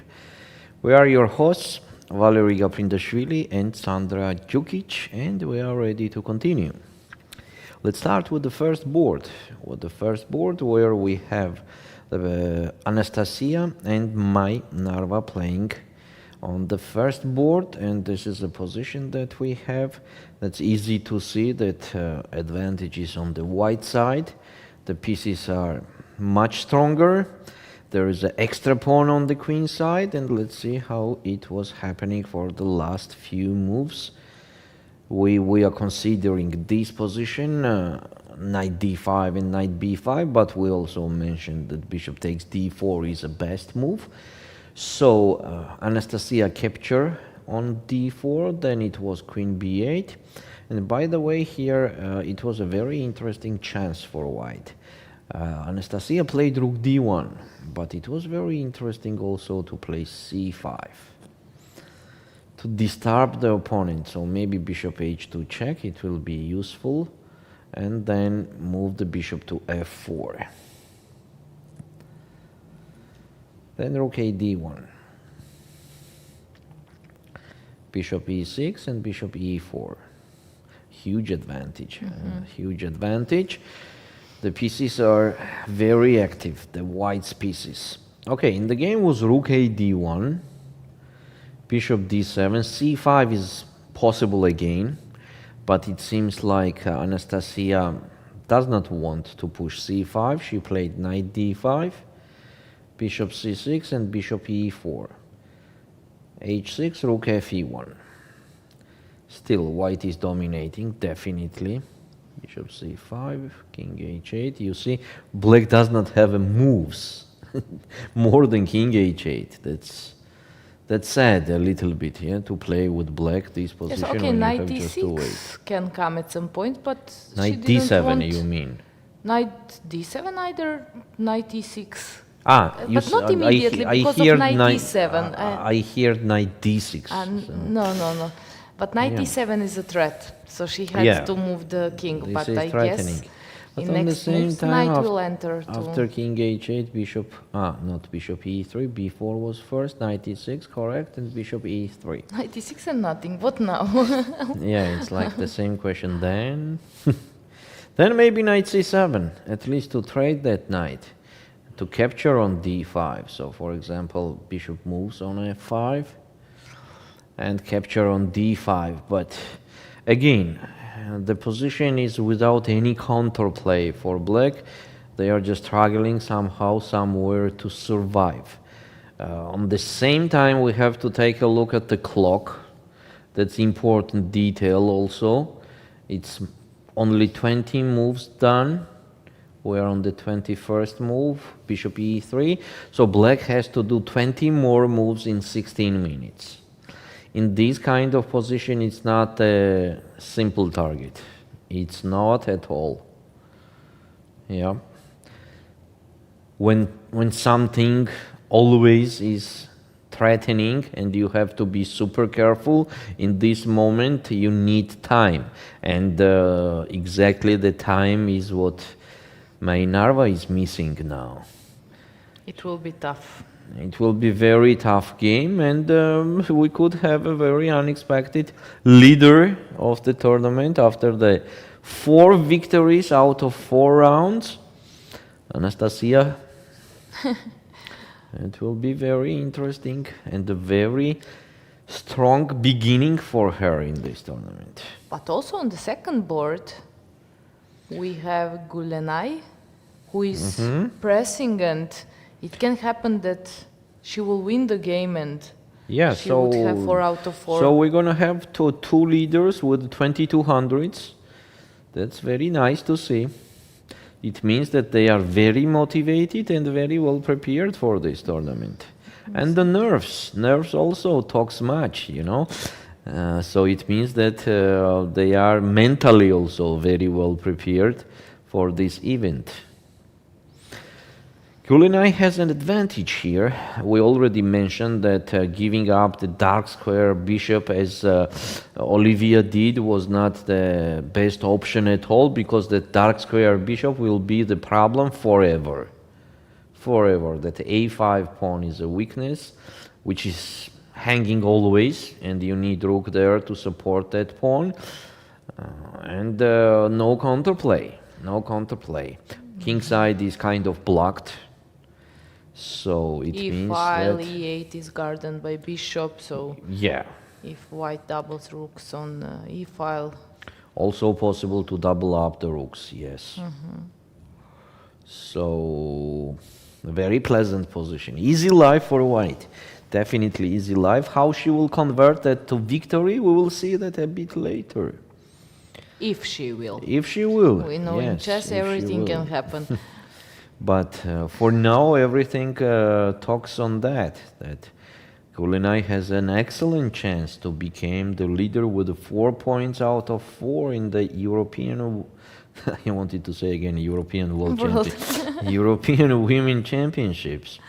We are your hosts, Valerian Gaprindashvili and Sandra Djukic, and we are ready to continue. Let's start with the first board. Where we have Anastasia and Mai Narva playing on the first board, and this is a position that we have. That's easy to see that advantage is on the white side. The pieces are much stronger. There is an extra pawn on the queen side, and let's see how it was happening for the last few moves. We are considering this position, knight d5 and knight b5, but we also mentioned that bishop takes d4 is the best move. So Anastasia captured on d4, then it was queen b8. And by the way, here it was a very interesting chance for white. Anastasia played rook d1, but it was very interesting also to play c5 to disturb the opponent. So maybe bishop h2 check, it will be useful, and then move the bishop to f4. Then rook a d1, bishop e6 and bishop e4. Huge advantage, huge advantage. The pieces are very active, the white's pieces. Okay, in the game was rook a d1, bishop d7, c5 is possible again, but it seems like Anastasia does not want to push c5. She played knight d5, bishop c6 and bishop e4, h6, rook fe1. Still white is dominating, definitely. Bishop c5, king h8. You see, black does not have a moves more than king h8. That's sad a little bit, yeah, to play with black this position. Yes, okay, when knight you have just to wait. d6 can come at some point, but Knight she didn't d7, want you mean? knight d7 either, knight e6. You But not immediately, because of knight d7. I heard knight d6. So. No. But knight d7 is a threat, so she had to move the king. This but is I threatening. guess But in on the next same moves, time, knight will enter after too. king h8, bishop, not bishop e3, b4 was first, knight e6, correct, and bishop e3. Knight e6 and nothing, what now? Yeah, it's like the same question then. Then maybe knight c7, at least to trade that knight, to capture on d5. So for example, bishop moves on f5 and capture on d5. But again, the position is without any counterplay for black. They are just struggling somehow, somewhere to survive. On the same time, we have to take a look at the clock. That's important detail also. It's only 20 moves done. We're on the 21st move, bishop e3. So black has to do 20 more moves in 16 minutes. In this kind of position, it's not a simple target. It's not at all. Yeah. When something always is threatening and you have to be super careful, in this moment you need time. And exactly the time is what Mai Narva is missing now. It will be tough. It will be very tough game, and we could have a very unexpected leader of the tournament after the 4 victories out of 4 rounds. Anastasia. It will be very interesting and a very strong beginning for her in this tournament. But also on the second board, we have Gulenay, who is pressing, and it can happen that she will win the game and she would have 4 out of 4. So we're going to have two leaders with 2200s. That's very nice to see. It means that they are very motivated and very well prepared for this tournament. And the nerves also talks much, you know. So it means that they are mentally also very well prepared for this event. Gulenay has an advantage here. We already mentioned that giving up the dark square bishop as Ulviyya did was not the best option at all, because the dark square bishop will be the problem forever. Forever. That a5 pawn is a weakness, which is hanging always, and you need rook there to support that pawn. And no counterplay. No counterplay. King side is kind of blocked. So it E means file, that E8 is guarded by bishop, so yeah, if white doubles rooks on E file, also possible to double up the rooks. Yes. So a very pleasant position. Easy life for white. Definitely easy life. How she will convert that to victory, we will see that a bit later. if she will. If she will. We know in yes, chess if she everything will. can happen. But for now, everything talks on that Kulinai has an excellent chance to become the leader with 4 points out of 4 in the European, I wanted to say again, European World Championship, European Women Championships.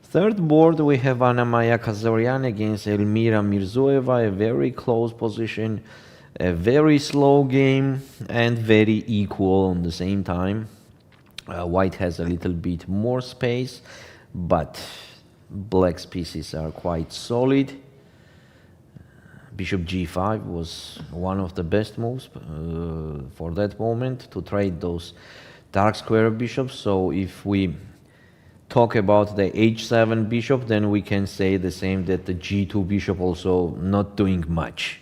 Third board, we have Anna Maya Kazaryan against Elmira Mirzoeva, a very close position, a very slow game, and very equal on the same time. White has a little bit more space, but black's pieces are quite solid. Bishop g5 was one of the best moves for that moment to trade those dark square bishops. So if we talk about the h7 bishop, then we can say the same, that the g2 bishop also not doing much.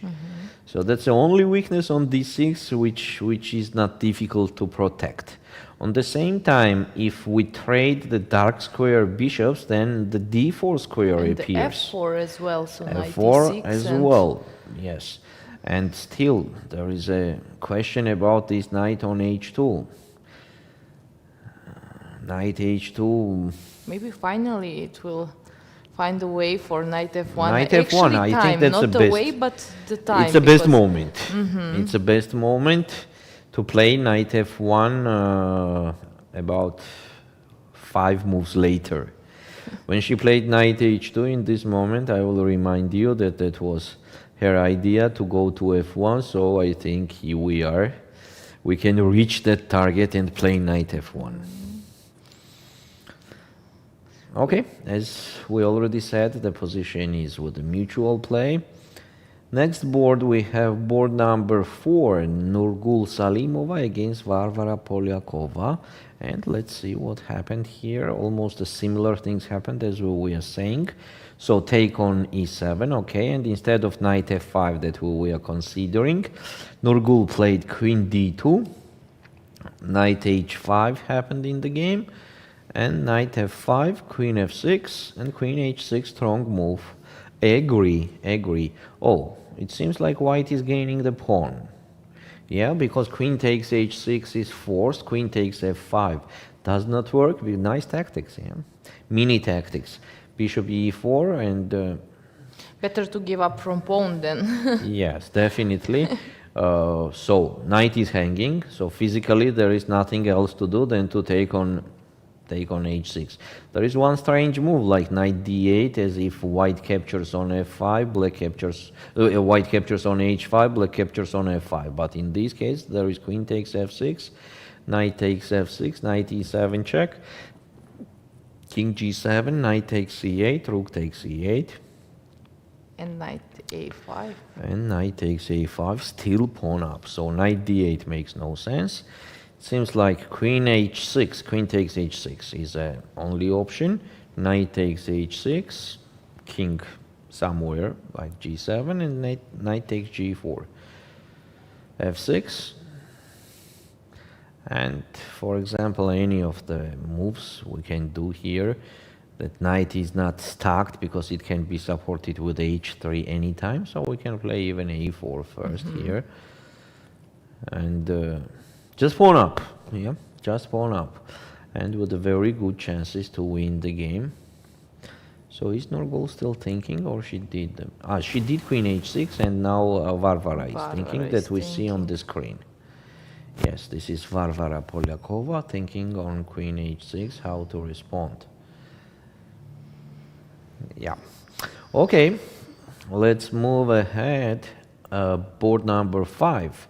So that's the only weakness on d6, which is not difficult to protect. On the same time, if we trade the dark square bishops, then the d4 square And appears. f4 as well, so knight f4 e6 as and well, yes. And still, there is a question about this knight on h2. Knight h2. maybe finally it will find a way for knight f1. Knight f1, Actually, I time, think that's not the the best. way, but the time. It's the best because- moment. It's the best moment to play knight f1 about 5 moves later. When she played knight h2 in this moment, I will remind you that that was her idea to go to f1, so I think here we are. We can reach that target and play knight f1. Okay, as we already said, the position is with the mutual play. Next board, we have board number 4, Nurgyul Salimova against Varvara Polyakova. And let's see what happened here. Almost the similar things happened as we are saying. So take on e7, okay, and instead of knight f5 that we are considering, Nurgyul played queen d2, knight h5 happened in the game, and knight f5, queen f6, and queen h6, strong move. Agree. Oh, it seems like white is gaining the pawn. Yeah, because queen takes h6 is forced, queen takes f5. Does not work with nice tactics, yeah. Mini tactics. Bishop e4 and... Better to give up from pawn then. yes, definitely. So, knight is hanging, so physically there is nothing else to do than to take on h6. There is one strange move like knight d8, as if white captures on f5, black captures, white captures on h5, black captures on f5. But in this case, there is queen takes f6, knight takes f6, knight e7 check, king g7, knight takes e8, rook takes e8. And knight a5. And knight takes a5, still pawn up. So knight d8 makes no sense. Seems like queen h6, queen takes h6 is the only option. Knight takes h6, king somewhere like g7, and knight takes g4. f6. And for example, any of the moves we can do here, that knight is not stacked because it can be supported with h3 anytime. So we can play even a4 first here. And just pawn up, yeah, just pawn up, and with a very good chances to win the game. So is Nurgyul still thinking, or she did? She did queen h6, and now Varvara is thinking that we see on the screen. Yes, this is Varvara Polyakova thinking on queen h6 how to respond. Yeah. Okay, let's move ahead. Board number 5.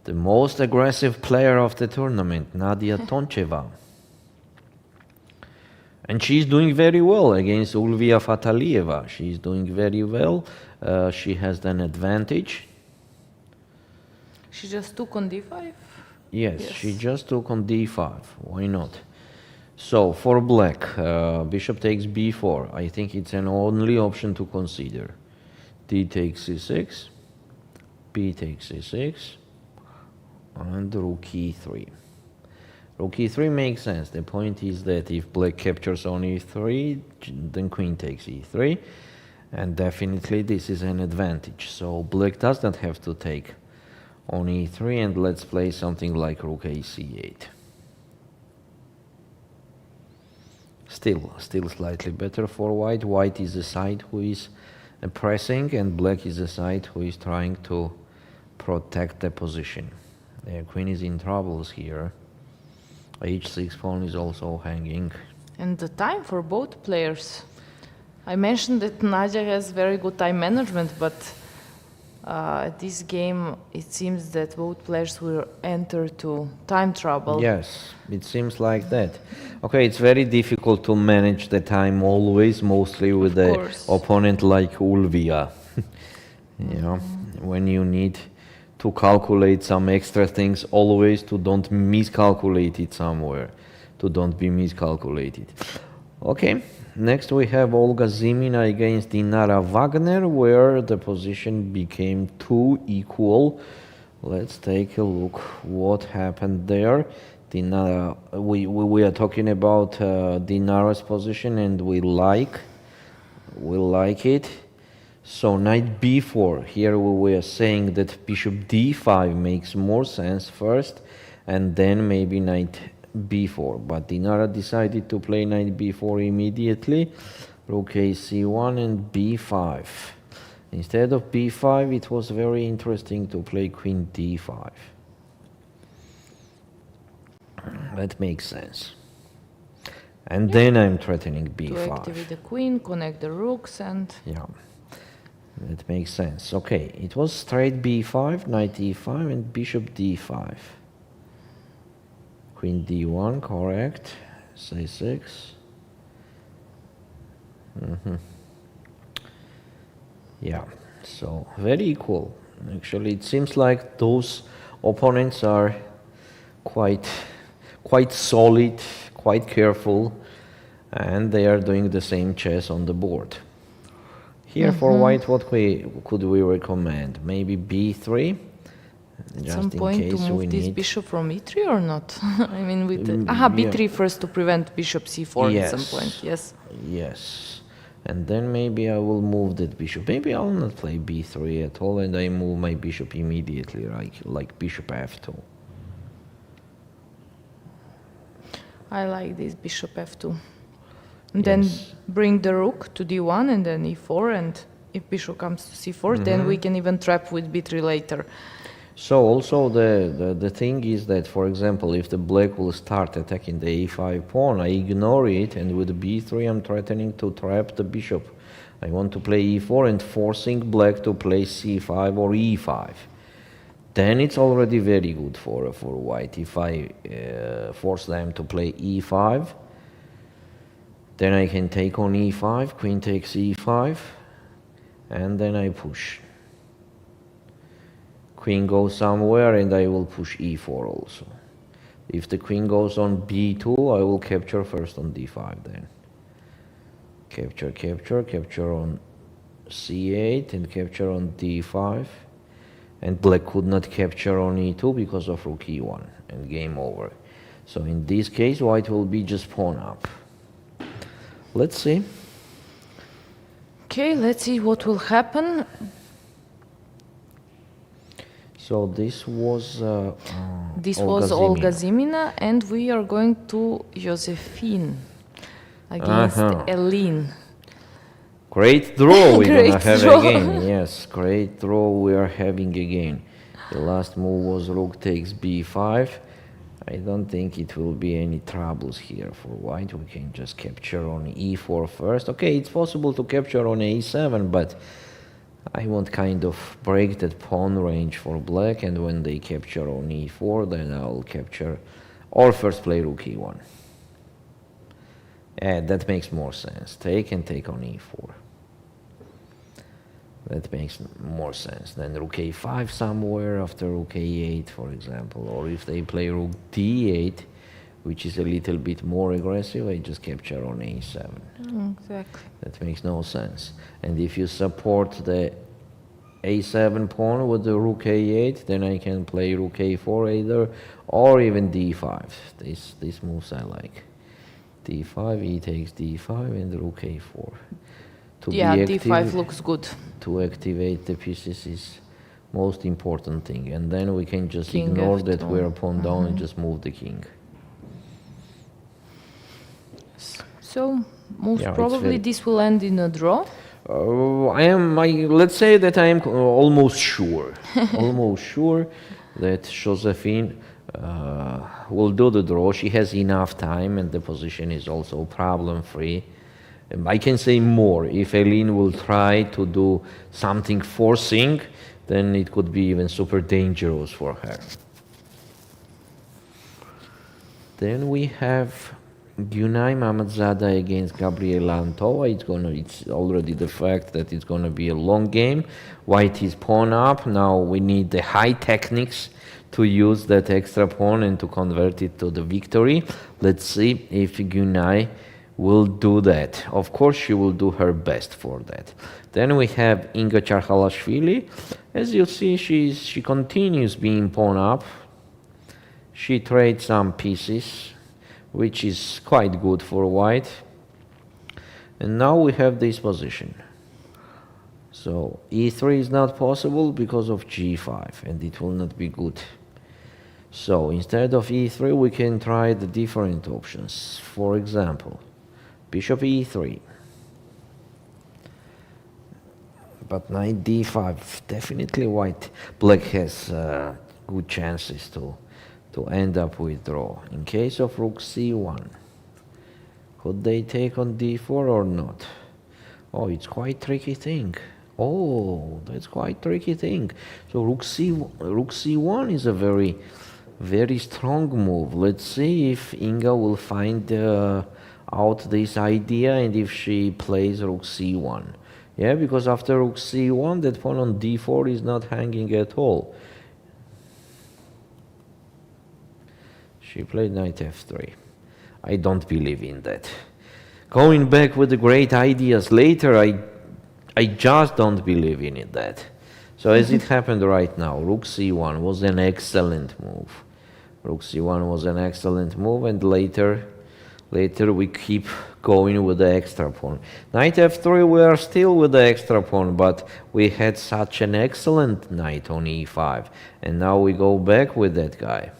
The most aggressive player of the tournament, Nadia Toncheva. And she's doing very well against Ulviyya Fataliyeva. She's doing very well. She has an advantage. She just took on d5? Yes, she just took on d5. Why not? So for black, bishop takes b4. I think it's an only option to consider. D takes c6, b takes c6, and rook e3. Rook e3 makes sense. The point is that if black captures on e3, then queen takes e3, and definitely this is an advantage. So black does not have to take on e3, and let's play something like rook a c8. Still slightly better for white. White is the side who is pressing, and black is the side who is trying to protect the position. The queen is in troubles here. H6 pawn is also hanging. And the time for both players. I mentioned that Nadia has very good time management, but at this game it seems that both players will enter to time trouble. Yes, it seems like that. Okay, it's very difficult to manage the time always, mostly with the opponent like Ulviyya. You know, when you need to calculate some extra things, always to don't miscalculate it somewhere, to don't be miscalculated. Okay, next we have Olga Zimina against Dinara Wagner, where the position became too equal. Let's take a look what happened there. Dinara, we are talking about Dinara's position, and we like it. So knight b4, here we are saying that bishop d5 makes more sense first, and then maybe knight b4. But Dinara decided to play knight b4 immediately, rook a c1 and b5. Instead of b5, it was very interesting to play queen d5. That makes sense. And then I'm threatening b5. To activate the queen, connect the rooks, and... Yeah. That makes sense. Okay, it was straight b5, knight e5, and bishop d5. Queen d1, correct. c6. Yeah, so very equal. Actually, it seems like those opponents are quite solid, quite careful, and they are doing the same chess on the board. Here for white, what could we recommend? Maybe b3? At some point to move this bishop from e3 or not? I mean, with b3 first to prevent bishop c4 at some point, yes? Yes. And then maybe I will move that bishop. Maybe I'll not play b3 at all, and I move my bishop immediately, like bishop f2. I like this bishop f2. And then bring the rook to d1 and then e4, and if bishop comes to c4, then we can even trap with b3 later. So also the thing is that, for example, if the black will start attacking the e5 pawn, I ignore it, and with b3 I'm threatening to trap the bishop. I want to play e4 and forcing black to play c5 or e5. Then it's already very good for white. If I force them to play e5, then I can take on e5, queen takes e5, and then I push. Queen goes somewhere, and I will push e4 also. If the queen goes on b2, I will capture first on d5 then. Capture, capture, capture on c8, and capture on d5. And black could not capture on e2 because of rook e1, and game over. So in this case, white will be just pawn up. Let's see. Okay, let's see what will happen. So this was Olga Zimina, and we are going to Josephine against Elin. Great draw we're gonna have again. Yes, great draw we are having again. The last move was rook takes b5. I don't think it will be any troubles here for white. We can just capture on e4 first. Okay, it's possible to capture on a7, but I want kind of break that pawn range for black, and when they capture on e4, then I'll capture or first play rook e1. That makes more sense. Take and take on e4. That makes more sense. Then rook a5 somewhere after rook a8, for example. Or if they play rook d8, which is a little bit more aggressive, I just capture on a7. Exactly. That makes no sense. And if you support the a7 pawn with the rook a8, then I can play rook a4 either, or even d5. These moves I like. d5, e takes d5, and rook a4. Yeah, d5 looks good. To activate the pieces is most important thing, and then we can just King ignore f2. that we're pawn down and just move the king. So most Yeah, it's probably very- this will end in a draw. Let's say that I am almost sure, almost sure that Josephine will do the draw. She has enough time, and the position is also problem-free. I can say more. If Eileen will try to do something forcing, then it could be even super dangerous for her. Then we have Gunay Mamadzada against Gabriela Antova. It's already the fact that it's gonna be a long game. White is pawn up. Now we need the high techniques to use that extra pawn and to convert it to the victory. Let's see if Gunay will do that. Of course, she will do her best for that. Then we have Inga Charhalashvili. As you see, she continues being pawn up. She trades some pieces, which is quite good for white. And now we have this position. So e3 is not possible because of g5, and it will not be good. So instead of e3, we can try the different options. For example, bishop e3. But knight d5, definitely black has good chances to end up with draw. In case of rook c1, could they take on d4 or not? Oh, it's quite tricky thing. Oh, that's quite tricky thing. So rook c1 is a very, very strong move. Let's see if Inga will find out this idea and if she plays rook c1. Yeah, because after rook c1, that pawn on d4 is not hanging at all. She played knight f3. I don't believe in that. Going back with the great ideas later, I just don't believe in it, that. So as it happened right now, rook c1 was an excellent move. Rook c1 was an excellent move, and later we keep going with the extra pawn. Knight f3, we are still with the extra pawn, but we had such an excellent knight on e5, and now we go back with that guy.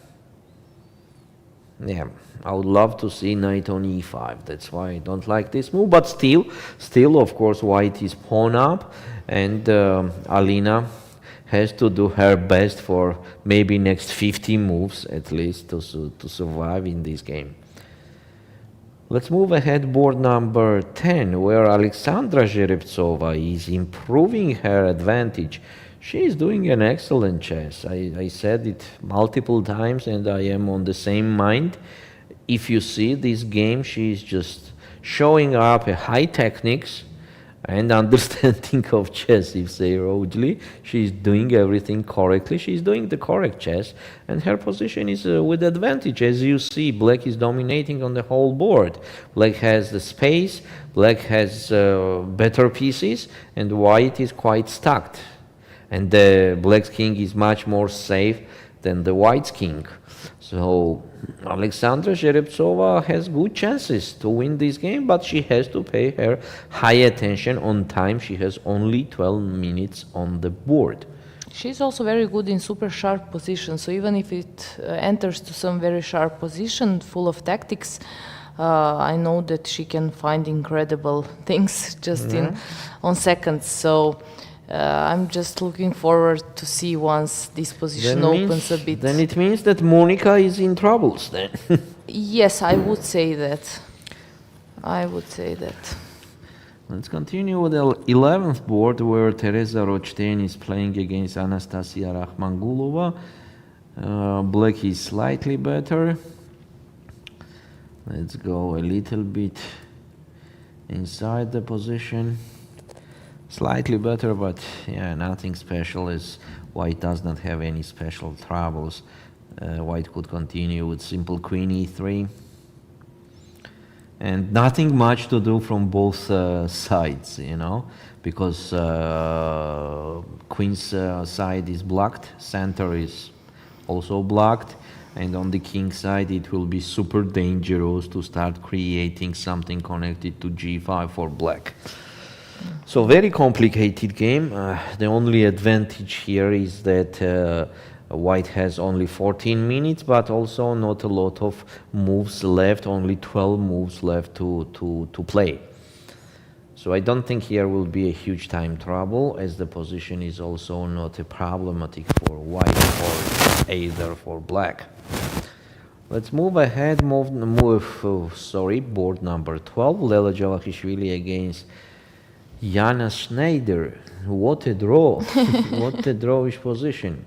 Yeah, I would love to see knight on e5. That's why I don't like this move. But still, of course, white is pawn up, and Alina has to do her best for maybe next 50 moves at least to survive in this game. Let's move ahead, board number 10, where Alexandra Zherevtsova is improving her advantage. She is doing an excellent chess. I said it multiple times, and I am on the same mind. If you see this game, she is just showing up a high techniques and understanding of chess, if say Rojli. She is doing everything correctly. She is doing the correct chess, and her position is with advantage. As you see, black is dominating on the whole board. Black has the space, black has better pieces, and white is quite stacked. And the black's king is much more safe than the white's king. So Alexandra Zherevtsova has good chances to win this game, but she has to pay her high attention on time. She has only 12 minutes on the board. She's also very good in super sharp position, so even if it enters to some very sharp position full of tactics, I know that she can find incredible things just on seconds. So I'm just looking forward to see once this position opens a bit. Then it means that Monica is in troubles then. Yes, I would say that. I would say that. Let's continue with the 11th board, where Teresa Rochtain is playing against Anastasia Rakhmangulova. Black is slightly better. Let's go a little bit inside the position. Slightly better, but yeah, nothing special, as white does not have any special troubles. White could continue with simple queen e3. And nothing much to do from both sides, you know, because queen's side is blocked, center is also blocked, and on the king side it will be super dangerous to start creating something connected to g5 for black. So very complicated game. The only advantage here is that White has only 14 minutes, but also not a lot of moves left, only 12 moves left to play. So I don't think here will be a huge time trouble, as the position is also not a problematic for White or either for Black. Let's move ahead, board number 12, Lela Javakhishvili against Jana Schneider. What a draw, what a drawish position.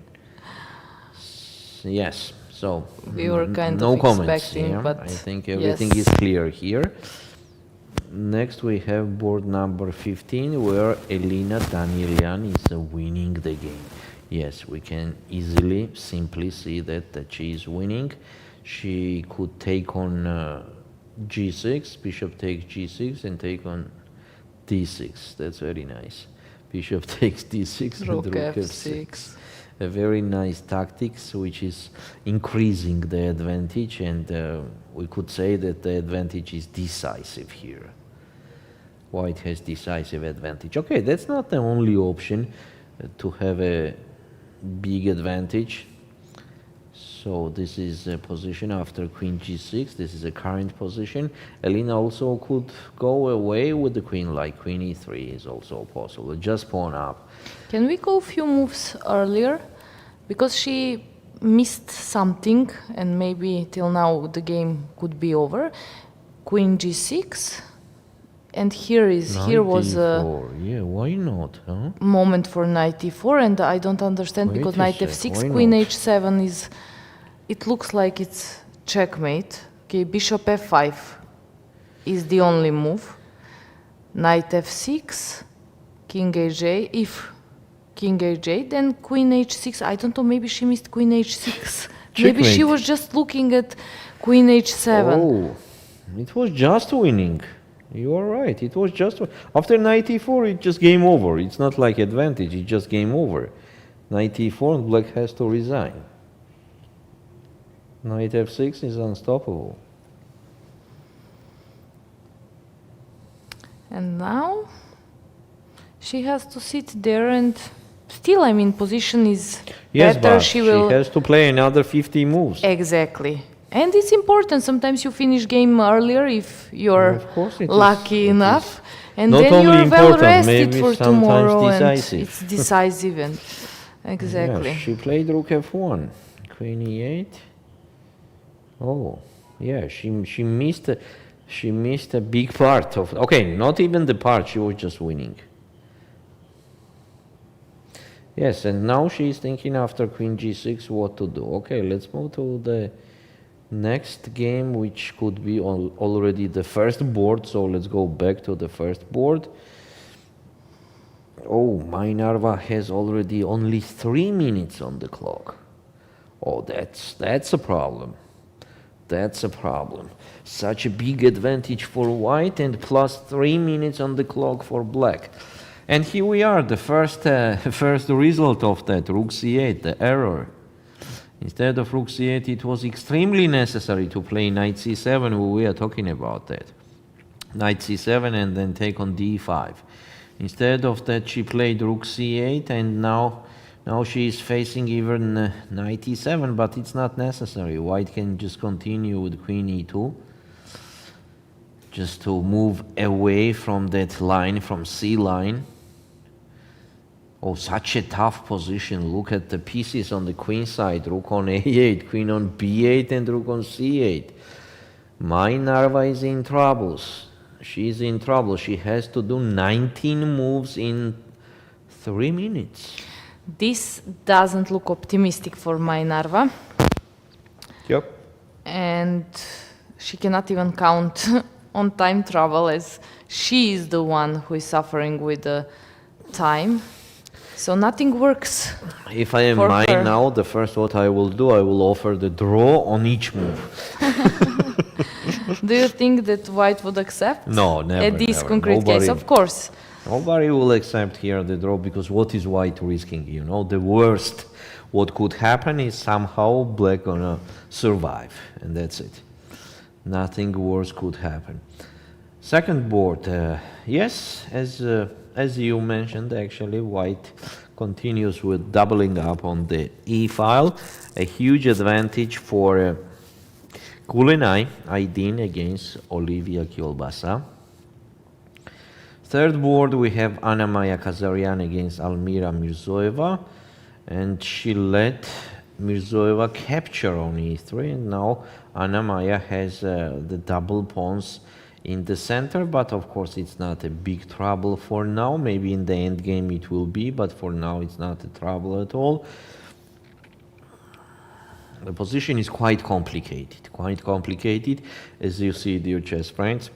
Yes, so we were kind no of comments expecting, here. but I think everything is clear here. Next we have board number 15, where Elina Danielian is winning the game. Yes, we can easily, simply see that she is winning. She could take on g6, bishop takes g6, and take on d6. That's very nice. Bishop takes d6 rook and rook f6. A very nice tactics, which is increasing the advantage, and we could say that the advantage is decisive here. White has decisive advantage. Okay, that's not the only option to have a big advantage. So this is a position after queen g6. This is a current position. Elina also could go away with the queen, like queen e3 is also possible. Just pawn up. Can we go a few moves earlier? Because she missed something, and maybe till now the game could be over. Queen g6, and here was a yeah, why not, huh? moment for knight e4, and I don't understand, because knight f6, queen h7 is, it looks like it's checkmate. Okay, bishop f5 is the only move. Knight f6, king aj, if king aj, then queen h6. I don't know, maybe she missed queen h6. Maybe she was just looking at queen h7. Oh, it was just winning. You are right, it was just... After knight e4, it's just game over. It's not like advantage, it's just game over. Knight e4 and black has to resign. Knight f6 is unstoppable. And now she has to sit there, and still, I mean, position is better. But she has to play another 50 moves. Exactly. And it's important. Sometimes you finish game earlier if you're lucky enough. And not then you're well rested maybe for tomorrow. Decisive. And it's decisive. And exactly. Yeah, she played rook f1, queen e8. Oh, yeah, she missed a big part of... Okay, not even the part, she was just winning. Yes, and now she's thinking after queen g6 what to do. Okay, let's move to the next game, which could be already the first board. So let's go back to the first board. Oh, Mai Narva has already only 3 minutes on the clock. Oh, that's a problem. That's a problem. Such a big advantage for white, and plus 3 minutes on the clock for black. And here we are, the first result of that, rook c8, the error. Instead of rook c8, it was extremely necessary to play knight c7. We are talking about that. Knight c7 and then take on d5. Instead of that, she played rook c8, and now she is facing even knight e7, but it's not necessary. White can just continue with queen e2, just to move away from that line, from c line. Oh, such a tough position. Look at the pieces on the queen side. Rook on a8, queen on b8, and rook on c8. Mai Narva is in troubles. She's in trouble. She has to do 19 moves in 3 minutes. This doesn't look optimistic for Mai Narva. Yep. And she cannot even count on time travel, as she is the one who is suffering with the time. So nothing works. If I am For Mai her. now, the first what I will do, I will offer the draw on each move. Do you think that White would accept? No, never. At this never. concrete case, of course. Nobody will accept here the draw, because what is White risking? You know, the worst what could happen is somehow Black gonna survive, and that's it. Nothing worse could happen. Second board, yes, as you mentioned, actually, White continues with doubling up on the E file, a huge advantage for Kulinai Aydin against Ulviyya Fataliyeva. Third board, we have Anna Maya Kazarian against Almira Mirzoeva, and she let Mirzoeva capture on E3, and now Anna Maya has the double pawns in the center, but of course it's not a big trouble for now. Maybe in the end game it will be, but for now it's not a trouble at all. The position is quite complicated, as you see, dear chess friends.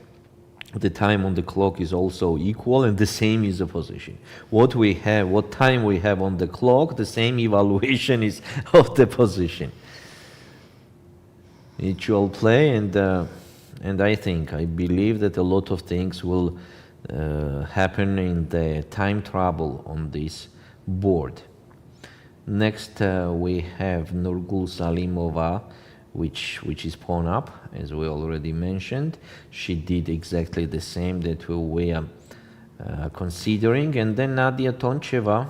The time on the clock is also equal, and the same is the position. What time we have on the clock, the same evaluation is of the position. Each will play, and I believe that a lot of things will happen in the time trouble on this board. Next, we have Nurgyul Salimova, which is pawn up, as we already mentioned. She did exactly the same that we were considering. And then Nadia Toncheva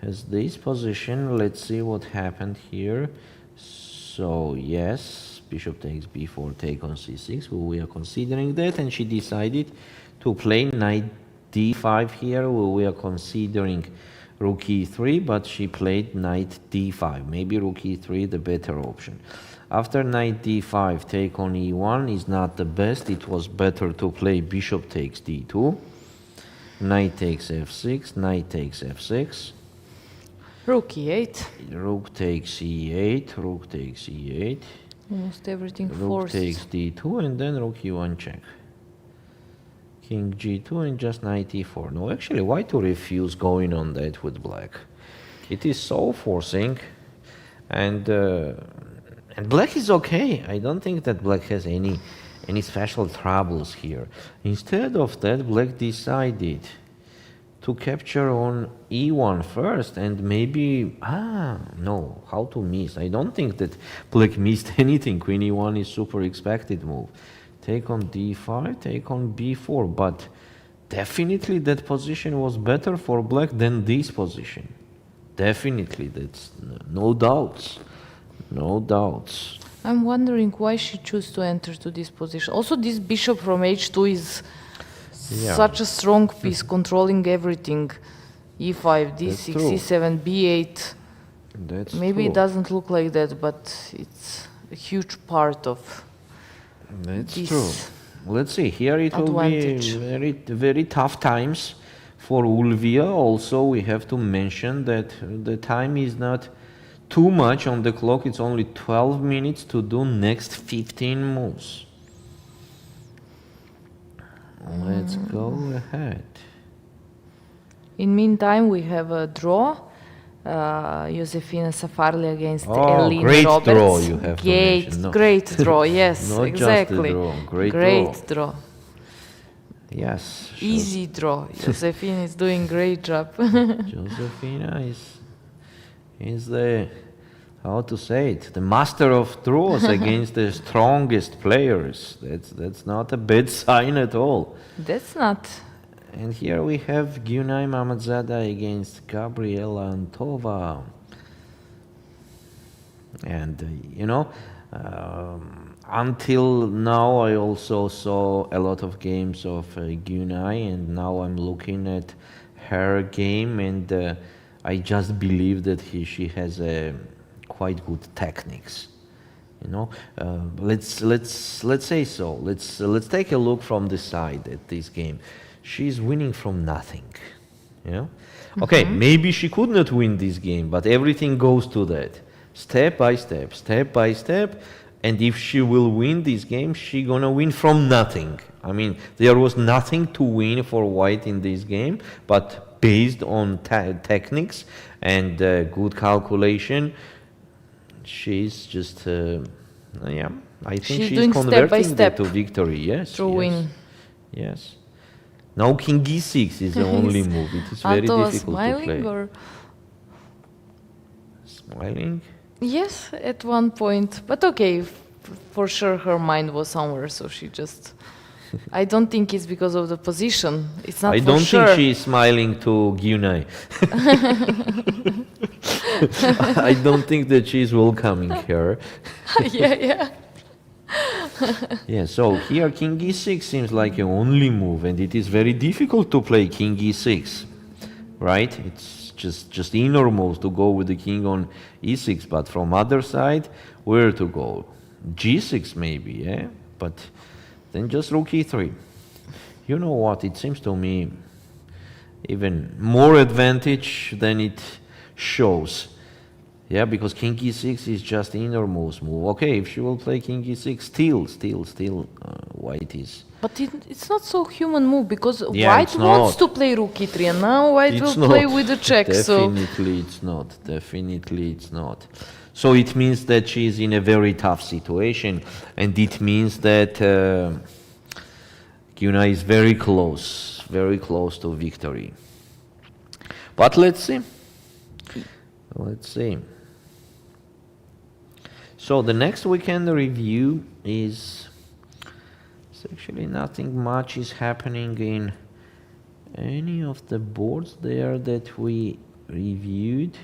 has this position. Let's see what happened here. So yes, bishop takes b4, take on c6. We are considering that, and she decided to play knight d5 here. We are considering rook e3, but she played knight d5. Maybe rook e3 the better option. After knight d5, take on e1 is not the best. It was better to play bishop takes d2, knight takes f6, knight takes f6, Rook e8. rook takes e8, rook takes e8, Almost everything rook forced. takes d2, and then rook e1 check. King g2 and just knight e4. No, actually, why to refuse going on that with Black? It is so forcing, and Black is okay. I don't think that Black has any special troubles here. Instead of that, Black decided to capture on e1 first, and maybe no, how to miss? I don't think that Black missed anything. Queen e1 is super expected move. Take on d5, take on b4, but definitely that position was better for Black than this position. Definitely, that's no doubts. No doubts. I'm wondering why she chose to enter to this position. Also, this bishop from h2 is such a strong piece, controlling everything. e5, d6, e7, b8. That's Maybe true. it doesn't look like that, but it's a huge part of That's this true. Let's see. Here it advantage. will be very tough times for Ulviyya. Also, we have to mention that the time is not too much on the clock. It's only 12 minutes to do next 15 moves. Let's go ahead. In meantime, we have a draw. Josefina Safarli against Elena great Roberts. draw you have to mention. No. Great draw, yes, Not exactly. just a draw, Great draw. Yes. Easy draw. Josefina is doing great job. Josefina is the, how to say it, the master of draws against the strongest players. That's not a bad sign at all. That's not. And here we have Gyunay Mamadzada against Gabriela Antova. And, until now I also saw a lot of games of Gyunay, and now I'm looking at her game, and I just believe that she has quite good techniques. Let's say so. Let's take a look from the side at this game. She's winning from nothing. Okay, maybe she could not win this game, but everything goes to that. Step by step. And if she will win this game, she's gonna win from nothing. I mean, there was nothing to win for White in this game, but based on techniques and good calculation. She's just, yeah, I think She's she's doing step by converting step to victory. Yes, through yes, win. yes. Now king e6 is the only move. It is very Anto was difficult to smiling play. or? Smiling? Yes, at one point. But okay, for sure her mind was somewhere, so she just... I don't think it's because of the position. It's not I for don't sure. think she's smiling to Gyunai. I don't think that she's welcoming her. Yeah. Yeah, so here king e6 seems like your only move, and it is very difficult to play king e6, right? It's just enormous to go with the king on e6, but from other side, where to go? g6 maybe, yeah? But then just rook e3. You know what, it seems to me even more advantage than it shows. Yeah, because king e6 is just innermost move. Okay, if she will play king e6, still white is... But it's not so human move, because Yeah, white wants to play rook e3, and now white will play with the check, Definitely it's not. Definitely it's not. So it means that she is in a very tough situation, and it means that Gyuna is very close to victory. But let's see. Let's see. So the next weekend review is actually nothing much is happening in any of the boards there that we reviewed.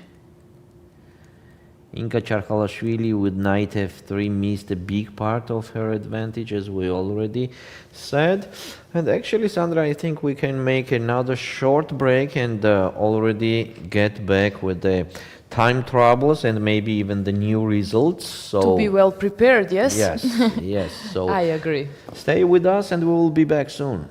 Inka Charkhalashvili with knight f3 missed a big part of her advantage, as we already said. And actually, Sandra, I think we can make another short break and already get back with the time troubles and maybe even the new results. So to be well prepared, yes? Yes. So I agree. Stay with us and we will be back soon.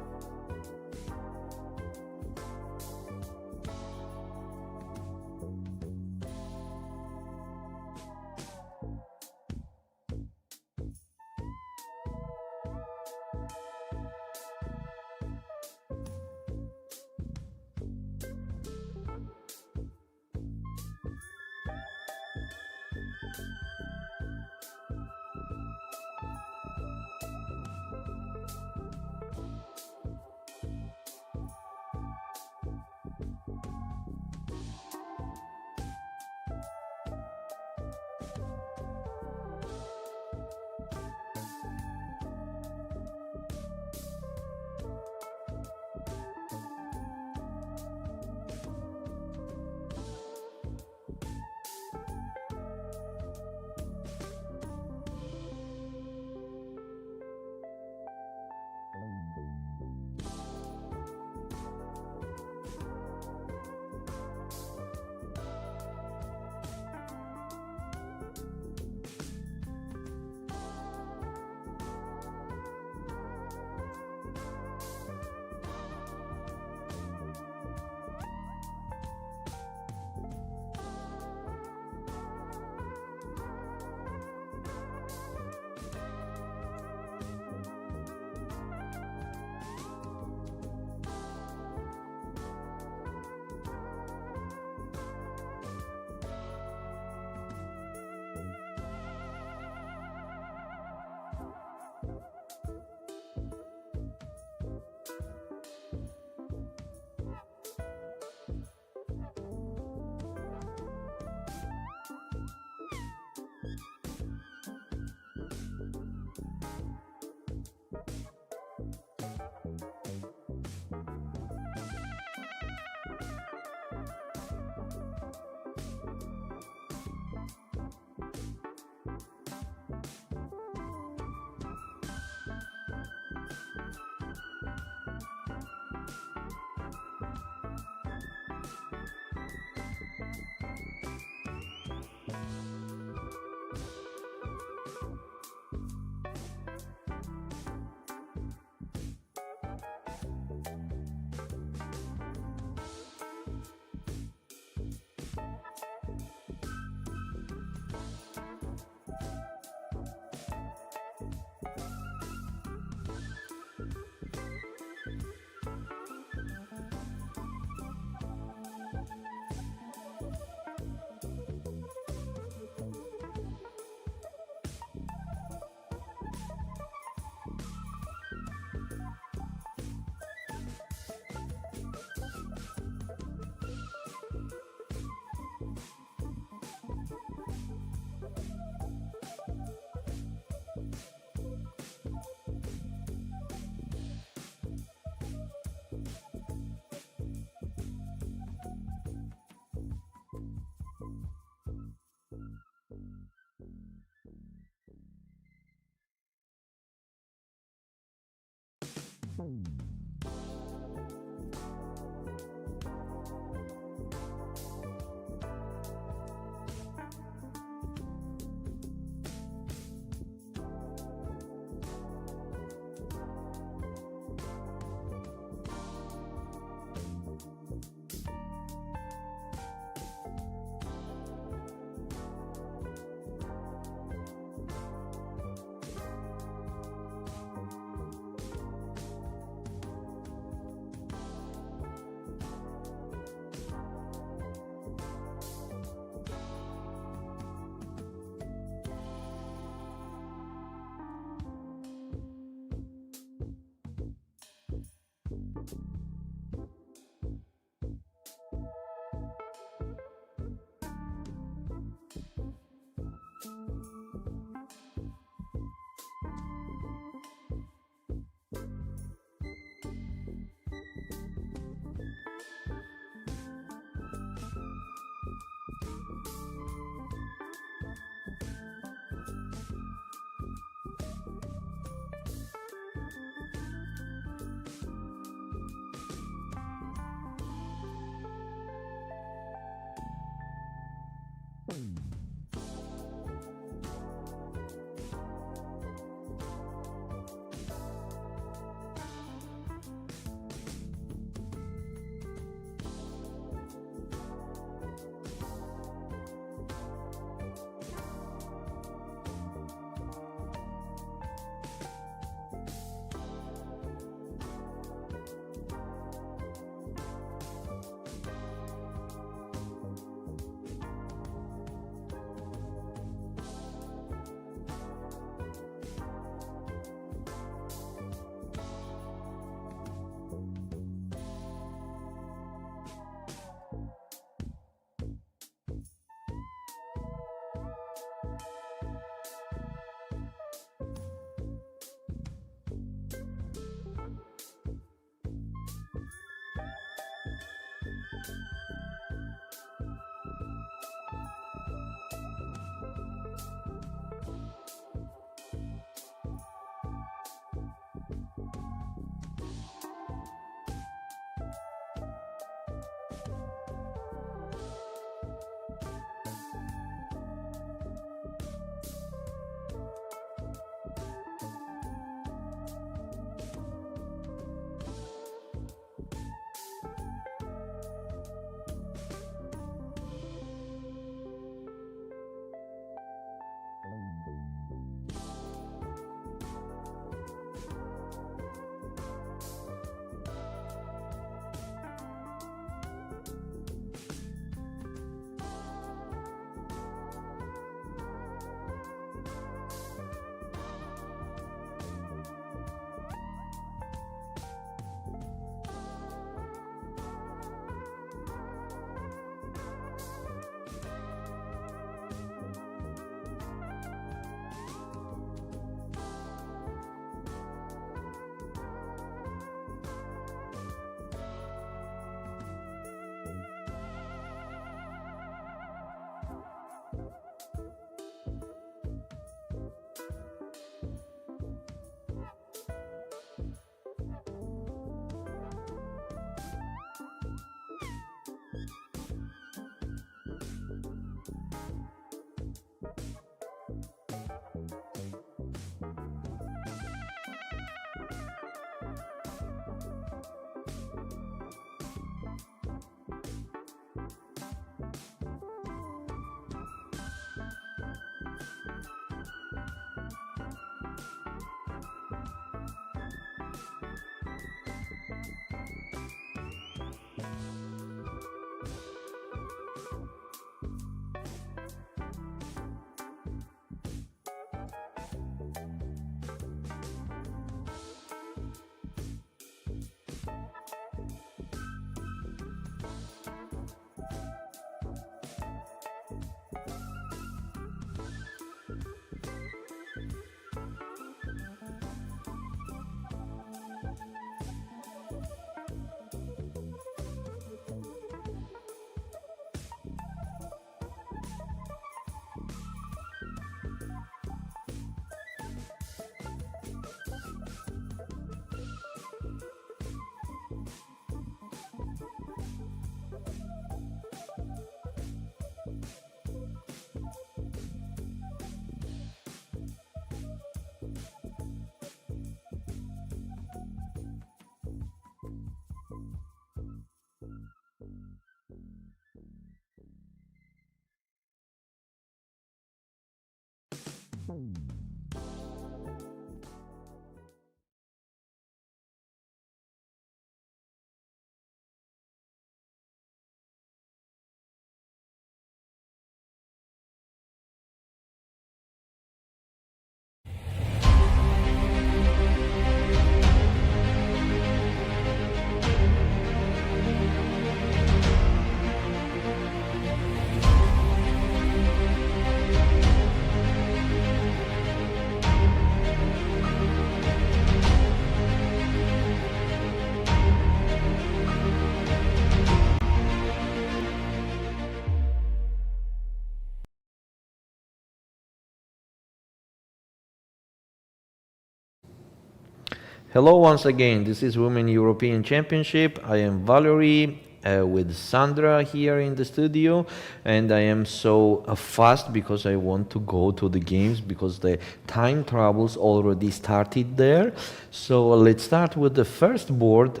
Hello once again, this is Women European Championship. I am Valerie with Sandra here in the studio, and I am so fast because I want to go to the games because the time troubles already started there. So let's start with the first board.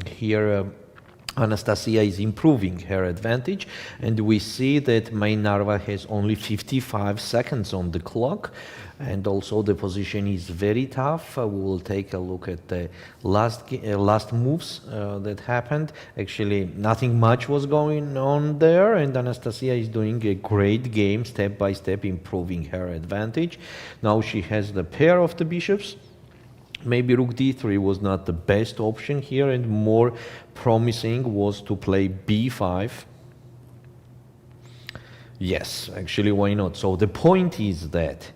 Here Anastasia is improving her advantage, and we see that Mai Narva has only 55 seconds on the clock, and also the position is very tough. We will take a look at the last moves that happened. Actually, nothing much was going on there, and Anastasia is doing a great game, step by step improving her advantage. Now she has the pair of the bishops. Maybe rook d3 was not the best option here, and more promising was to play b5. Yes, actually, why not? So the point is that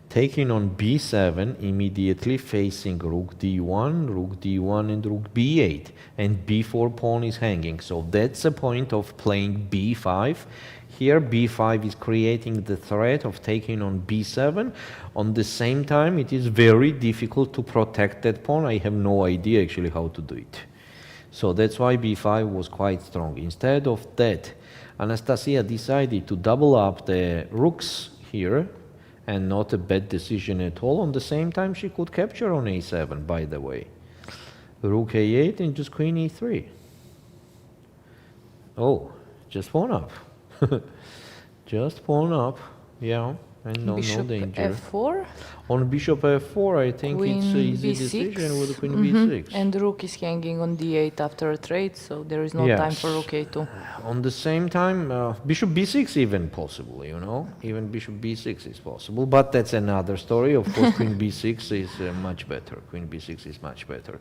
taking on b7, immediately facing rook d1, and rook b8, and b4 pawn is hanging. So that's the point of playing b5. Here b5 is creating the threat of taking on b7. On the same time, it is very difficult to protect that pawn. I have no idea actually how to do it. So that's why b5 was quite strong. Instead of that, Anastasia decided to double up the rooks here, and not a bad decision at all. On the same time, she could capture on a7, by the way. Rook a8 and just queen e3. Oh, just pawn up. Just pawn up, yeah, and no danger. F4? On bishop f4, I think Queen it's an easy b6. decision with queen b6. And rook is hanging on d8 after a trade, so there is no time for rook a2. On the same time, bishop b6 even possible, you know, even bishop b6 is possible, but that's another story. Of course, queen b6 is much better. Queen b6 is much better.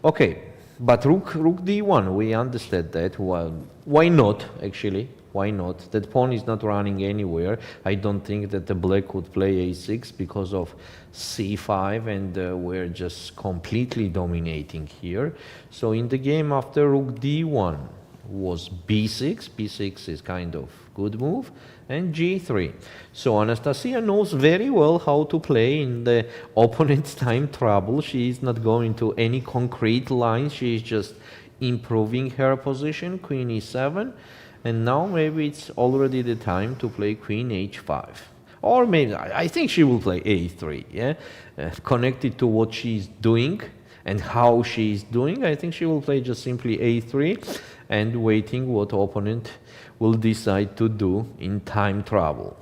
Okay, but rook d1, we understand that. Well, why not, actually? Why not? That pawn is not running anywhere. I don't think that the black could play a6 because of c5, and we're just completely dominating here. So in the game after rook d1 was b6. b6 is kind of good move, and g3. So Anastasia knows very well how to play in the opponent's time trouble. She is not going to any concrete lines. She is just improving her position. Queen e7. And now maybe it's already the time to play queen h5. Or maybe, I think she will play a3, yeah? Connected to what she's doing and how she's doing, I think she will play just simply a3 and waiting what opponent will decide to do in time trouble.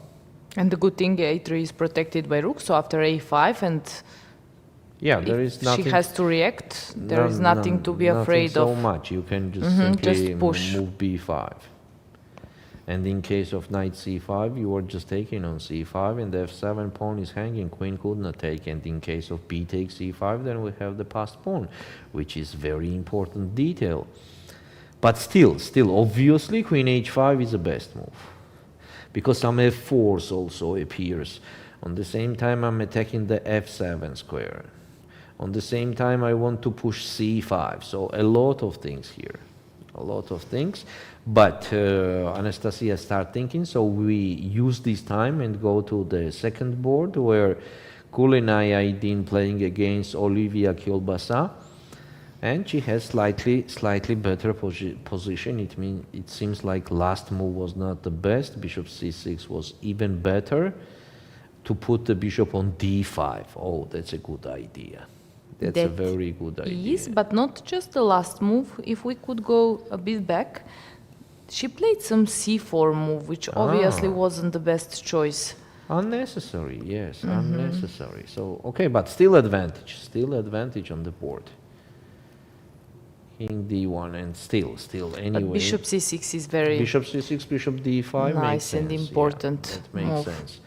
And the good thing, a3 is protected by rook, so after a5 and yeah, there is nothing. She has to react. There is nothing to be afraid of. Not so much. You can just simply just push. Move b5. And in case of knight c5, you are just taking on c5, and the f7 pawn is hanging. Queen could not take. And in case of b takes c5, then we have the passed pawn, which is very important detail. But still, obviously, queen h5 is the best move, because some f4s also appears. On the same time, I'm attacking the f7 square. On the same time, I want to push c5. So a lot of things here. A lot of things. But Anastasia start thinking, so we use this time and go to the second board, where Kulenai Aydin playing against Ulviyya Fataliyeva. And she has slightly better position. It seems like last move was not the best. Bishop c6 was even better. To put the bishop on d5. Oh, that's a good idea. That's a very good idea. Yes, but not just the last move. If we could go a bit back, she played some c4 move, which obviously wasn't the best choice. Unnecessary, yes, unnecessary. So, okay, but still advantage on the board. King d1 and still anyway. But bishop c6 is very Bishop c6, bishop d5 makes nice sense. and important Yeah, that makes move. sense.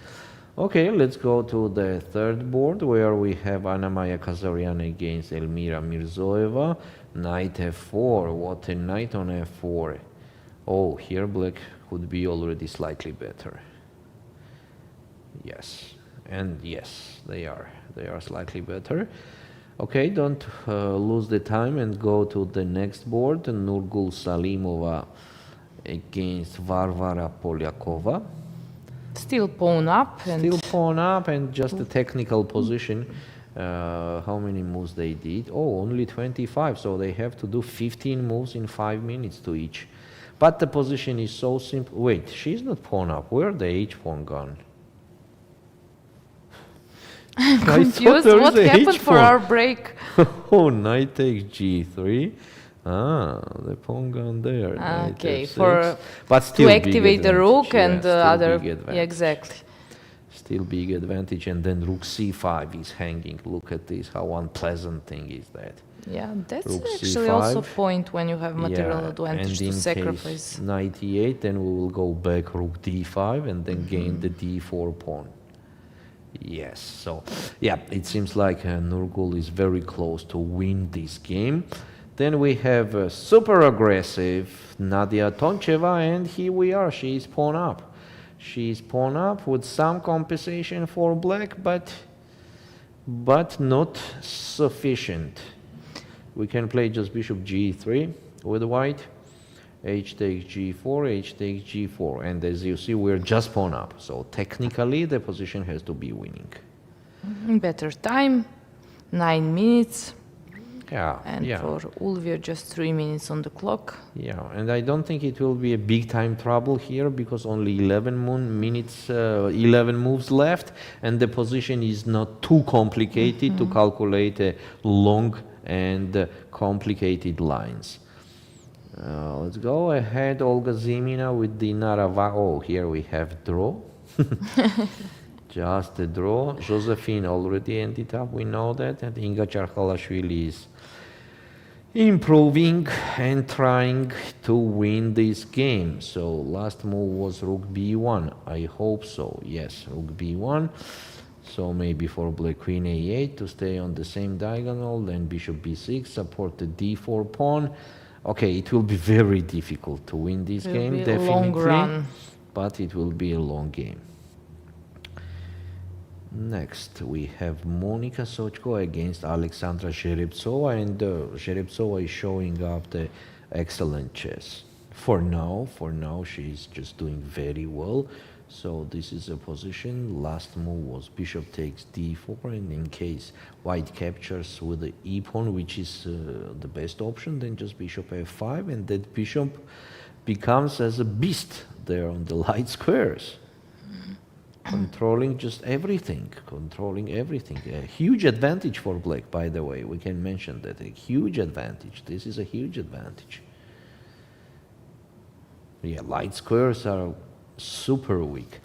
Okay, let's go to the third board where we have Anna Kazarian against Elmira Mirzoeva. Knight f4. What a knight on f4. Oh, here black could be already slightly better. Yes, and yes, they are slightly better. Okay, don't lose the time and go to the next board. Nurgyul Salimova against Varvara Polyakova. Still pawn up. Still pawn up and just a technical position. How many moves they did? Oh, only 25, so they have to do 15 moves in 5 minutes to each. But the position is so simple. Wait, she's not pawn up. Where the h-pawn gone? I'm confused. What happened for our break? Oh, knight takes g3. Ah, the pawn gone there. Okay, but still to activate the rook and the other. Yeah, exactly. Still big advantage, and then rook c5 is hanging. Look at this, how unpleasant thing is that. Yeah, that's Rook actually c5. also a point when you have material advantage and to in sacrifice. Case knight e8, then we will go back rook d5 and then gain the d4 pawn. Yes, so yeah, it seems like Nurgyul is very close to win this game. Then we have super aggressive Nadia Toncheva, and here we are, she is pawn up. She is pawn up with some compensation for black, but not sufficient. We can play just bishop g3 with white. H takes g4, h takes g4, and as you see, we're just pawn up. So technically, the position has to be winning. Better time, 9 minutes. Yeah, and for Ulviyya, just 3 minutes on the clock. Yeah, and I don't think it will be a big time trouble here because only 11 moves left, and the position is not too complicated to calculate long and complicated lines. Let's go ahead, Olga Zimina with Dinara Wagner. Oh, here we have draw. Just a draw. Josephine already ended up, we know that. And Inga Charkhalashvili is improving and trying to win this game. So last move was rook b1. I hope so. Yes, rook b1. So maybe for black queen a8 to stay on the same diagonal. Then bishop b6, support the d4 pawn. Okay, it will be very difficult to win this game, definitely, long run. But it will be a long game. Next, we have Monika Sochko against Alexandra Zhereptsova, and Zhereptsova is showing up the excellent chess. For now, she's just doing very well. So this is a position. Last move was bishop takes d4, and in case white captures with the e-pawn, which is the best option, then just bishop f5, and that bishop becomes as a beast there on the light squares. Controlling just everything, A huge advantage for black, by the way. We can mention that, a huge advantage. This is a huge advantage. Yeah, light squares are super weak.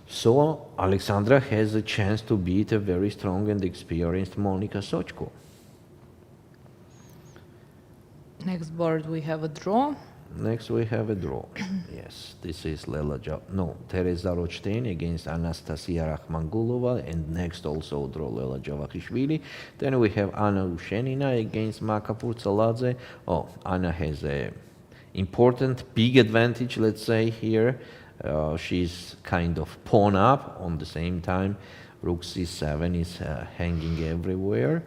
So Alexandra has a chance to beat a very strong and experienced Monika Sochko. Next board we have a draw. Next we have a draw. Yes, this is Tereza Rochstein against Anastasia Rakhmangulova, and next also draw Lela Javakhishvili. Then we have Anna Ushenina against Maka Purtsaladze. Oh, Anna has a important big advantage, let's say, here. She's kind of pawn up on the same time. Rook c7 is hanging everywhere.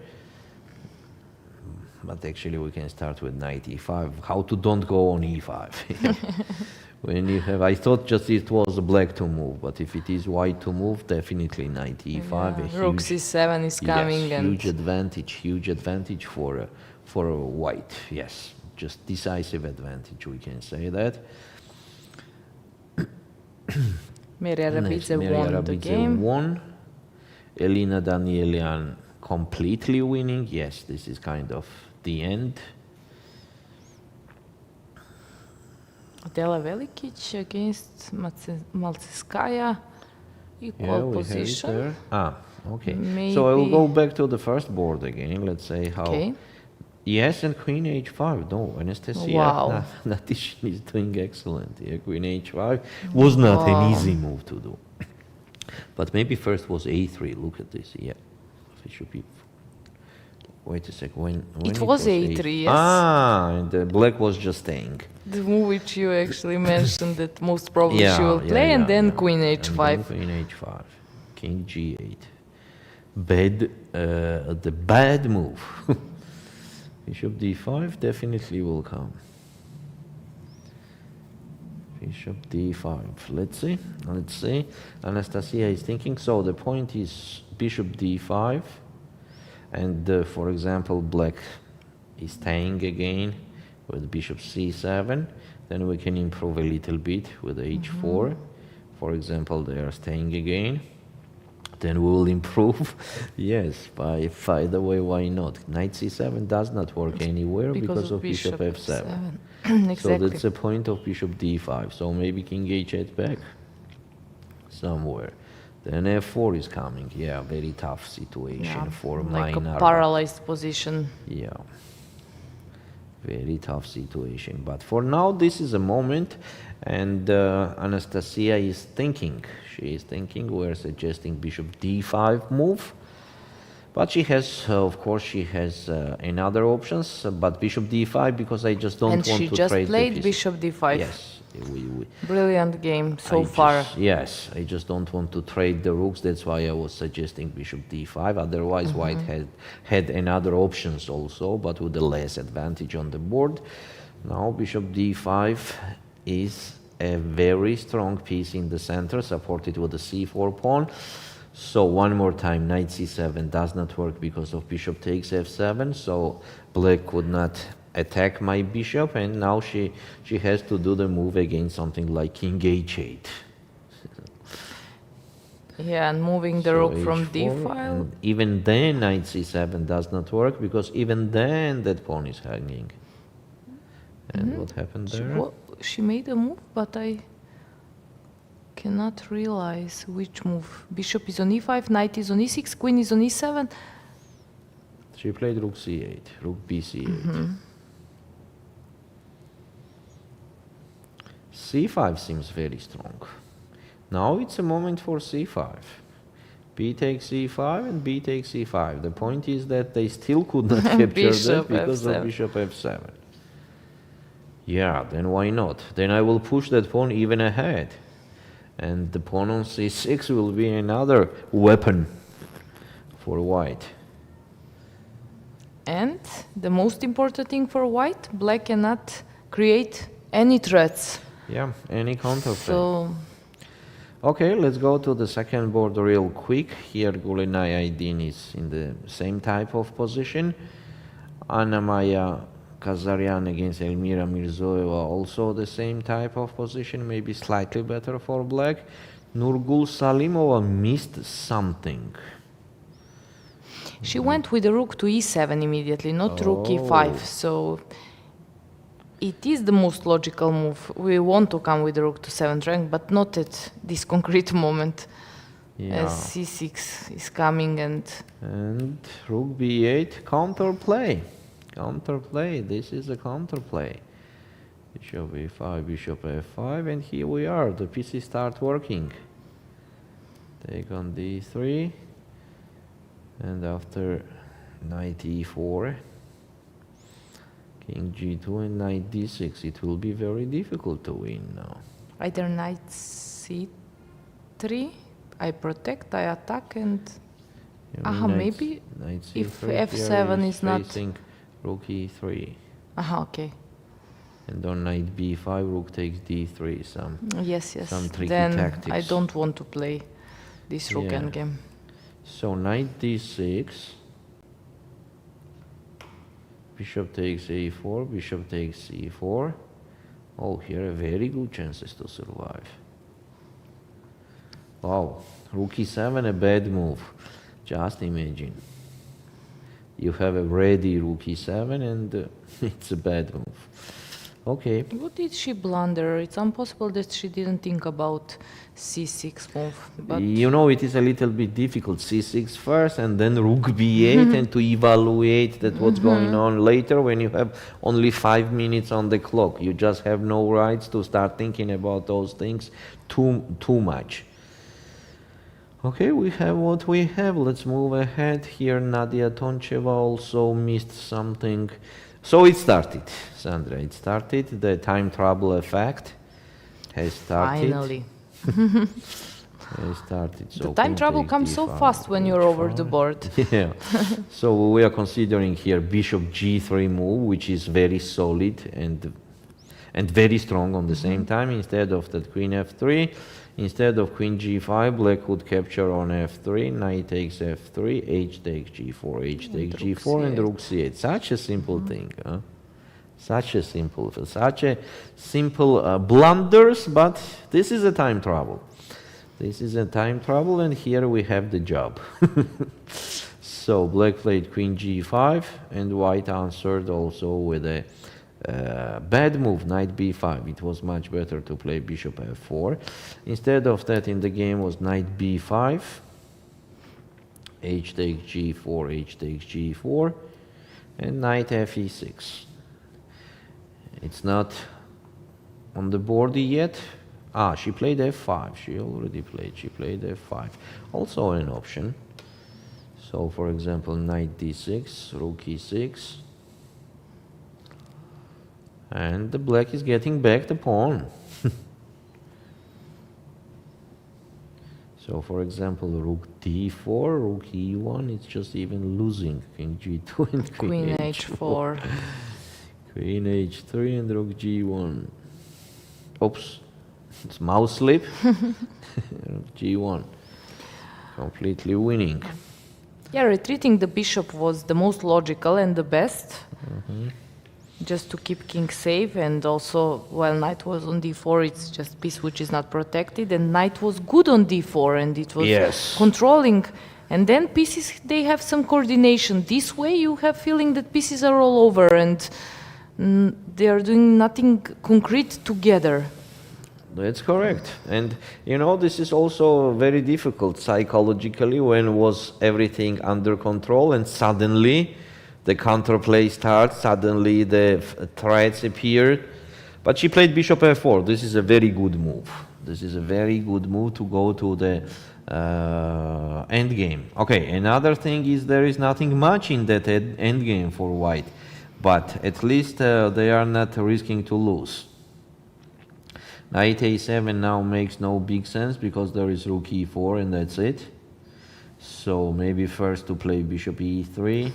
But actually we can start with knight e5. How to don't go on e5? When you have, I thought just it was black to move, but if it is white to move, definitely knight e5. Yeah, rook c7 is coming. Yes, huge advantage for white. Yes, just decisive advantage, we can say that. Meri Arabidze won the game. Elina Danielian completely winning. Yes, this is kind of the end. Dela Velikic against Maltskaya. Equal we position. have it there. Okay. So I will go back to the first board again. Let's say how. Okay. Yes, and Queen H5. No, Anastasia Wow. Natishin is doing excellent. Yeah, Queen H5 was not an easy move to do. But maybe first was A3. Look at this. Yeah, Bishop E. Wait a sec. When It was A3, yes. And the black was just staying. The move which you actually mentioned that most probably she will play, and then Queen H5. And then Queen H5, King G8. The bad move. Bishop D5 definitely will come. Bishop D5. Let's see. Let's see. Anastasia is thinking. So the point is Bishop D5. And for example, black is staying again with Bishop C7. Then we can improve a little bit with H4. For example, they are staying again. Then we will improve. Yes, by the way, why not? Knight C7 does not work anywhere because of Bishop F7. Exactly. So that's the point of Bishop D5. So maybe King H8 back somewhere. Then F4 is coming. Yeah, very tough situation for Mai Narva. Like a paralyzed position. Yeah, very tough situation. But for now, this is a moment, and Anastasia is thinking. She is thinking. We're suggesting Bishop D5 move. But she has, of course, she has another options. But Bishop D5 because I just don't want to trade. And she just played Bishop D5. Yes. Brilliant game so far. Yes, I just don't want to trade the rooks. That's why I was suggesting Bishop D5. Otherwise, White had another options also, but with a less advantage on the board. Now Bishop D5 is a very strong piece in the center, supported with the C4 pawn. So one more time, Knight C7 does not work because of Bishop takes F7. So black could not attack my bishop, and now she has to do the move against something like King H8. Yeah, and moving the rook from D file. And even then, Knight C7 does not work because even then that pawn is hanging. And what happened there? She made a move, but I cannot realize which move. Bishop is on E5, Knight is on E6, Queen is on E7. She played Rook C8, Rook B C8. C5 seems very strong. Now it's a moment for C5. B takes C5 and B takes C5. The point is that they still could not capture that because of Bishop F7. Yeah, then why not? Then I will push that pawn even ahead. And the pawn on C6 will be another weapon for White. And the most important thing for White, black cannot create any threats. Yeah, any counterplay. So, okay, let's go to the second board real quick. Here Gulenay Aydin is in the same type of position. Anna Maya Kazaryan against Elmira Mirzoeva, also the same type of position, maybe slightly better for black. Nurgyul Salimova missed something. She went with the rook to E7 immediately, not rook E5. So it is the most logical move. We want to come with the rook to 7th rank, but not at this concrete moment. As C6 is coming and rook B8 counterplay. Counterplay. This is a counterplay. Bishop A5, Bishop F5, and here we are. The pieces start working. Take on D3. And after Knight E4, King G2 and Knight D6, it will be very difficult to win now. Either Knight C3, I protect, I attack, and maybe Knight C3 if F7 is not facing Rook E3. Okay. And on Knight B5, Rook takes D3. Some tricky then tactics. I don't want to play this rook endgame. So Knight D6, Bishop takes A4, Bishop takes C4. Oh, here are very good chances to survive. Wow, Rook E7, a bad move. Just imagine. You have a ready Rook E7 and it's a bad move. Okay. What did she blunder? It's impossible that she didn't think about c6 move. But You know, it is a little bit difficult. c6 first, and then rook b8, and to evaluate that what's going on later when you have only 5 minutes on the clock. You just have no rights to start thinking about those things too much. Okay, we have what we have. Let's move ahead here. Nadia Toncheva also missed something. So it started, Sandra. It started. The time trouble effect has started. finally. Has started. So The time queen trouble takes comes so d5, fast when you're over the h5. board. Yeah. So we are considering here bishop g3 move, which is very solid and very strong on the same time. Instead of that queen f3, instead of queen g5, black would capture on f3, knight takes f3, h takes g4, h takes g4, and rook c8. Such a simple thing, huh? Such a simple blunders, but this is a time trouble. This is a time trouble, and here we have the job. So black played queen g5, and white answered also with a bad move, knight b5. It was much better to play bishop f4. Instead of that, in the game was knight b5, h takes g4, h takes g4, and knight fe6. It's not on the board yet. She played f5. She already played. She played f5. Also an option. So, for example, knight d6, rook e6. And the black is getting back the pawn. So, for example, rook d4, rook e1, it's just even losing. King g2 and Queen h4. Queen h3 and rook g1. Oops, it's mouse slip. Rook g1. Completely winning. Yeah, retreating the bishop was the most logical and the best. Just to keep king safe, and also while knight was on d4, it's just piece which is not protected, and knight was good on d4, and it was controlling. And then pieces, they have some coordination. This way you have feeling that pieces are all over and they are doing nothing concrete together. That's correct. And you know, this is also very difficult psychologically when was everything under control and suddenly the counterplay starts, suddenly the threats appeared. But she played bishop f4. This is a very good move. This is a very good move to go to the end game. Okay, another thing is there is nothing much in that end game for white. But at least they are not risking to lose. Knight a7 now makes no big sense because there is rook e4 and that's it. So maybe first to play bishop e3.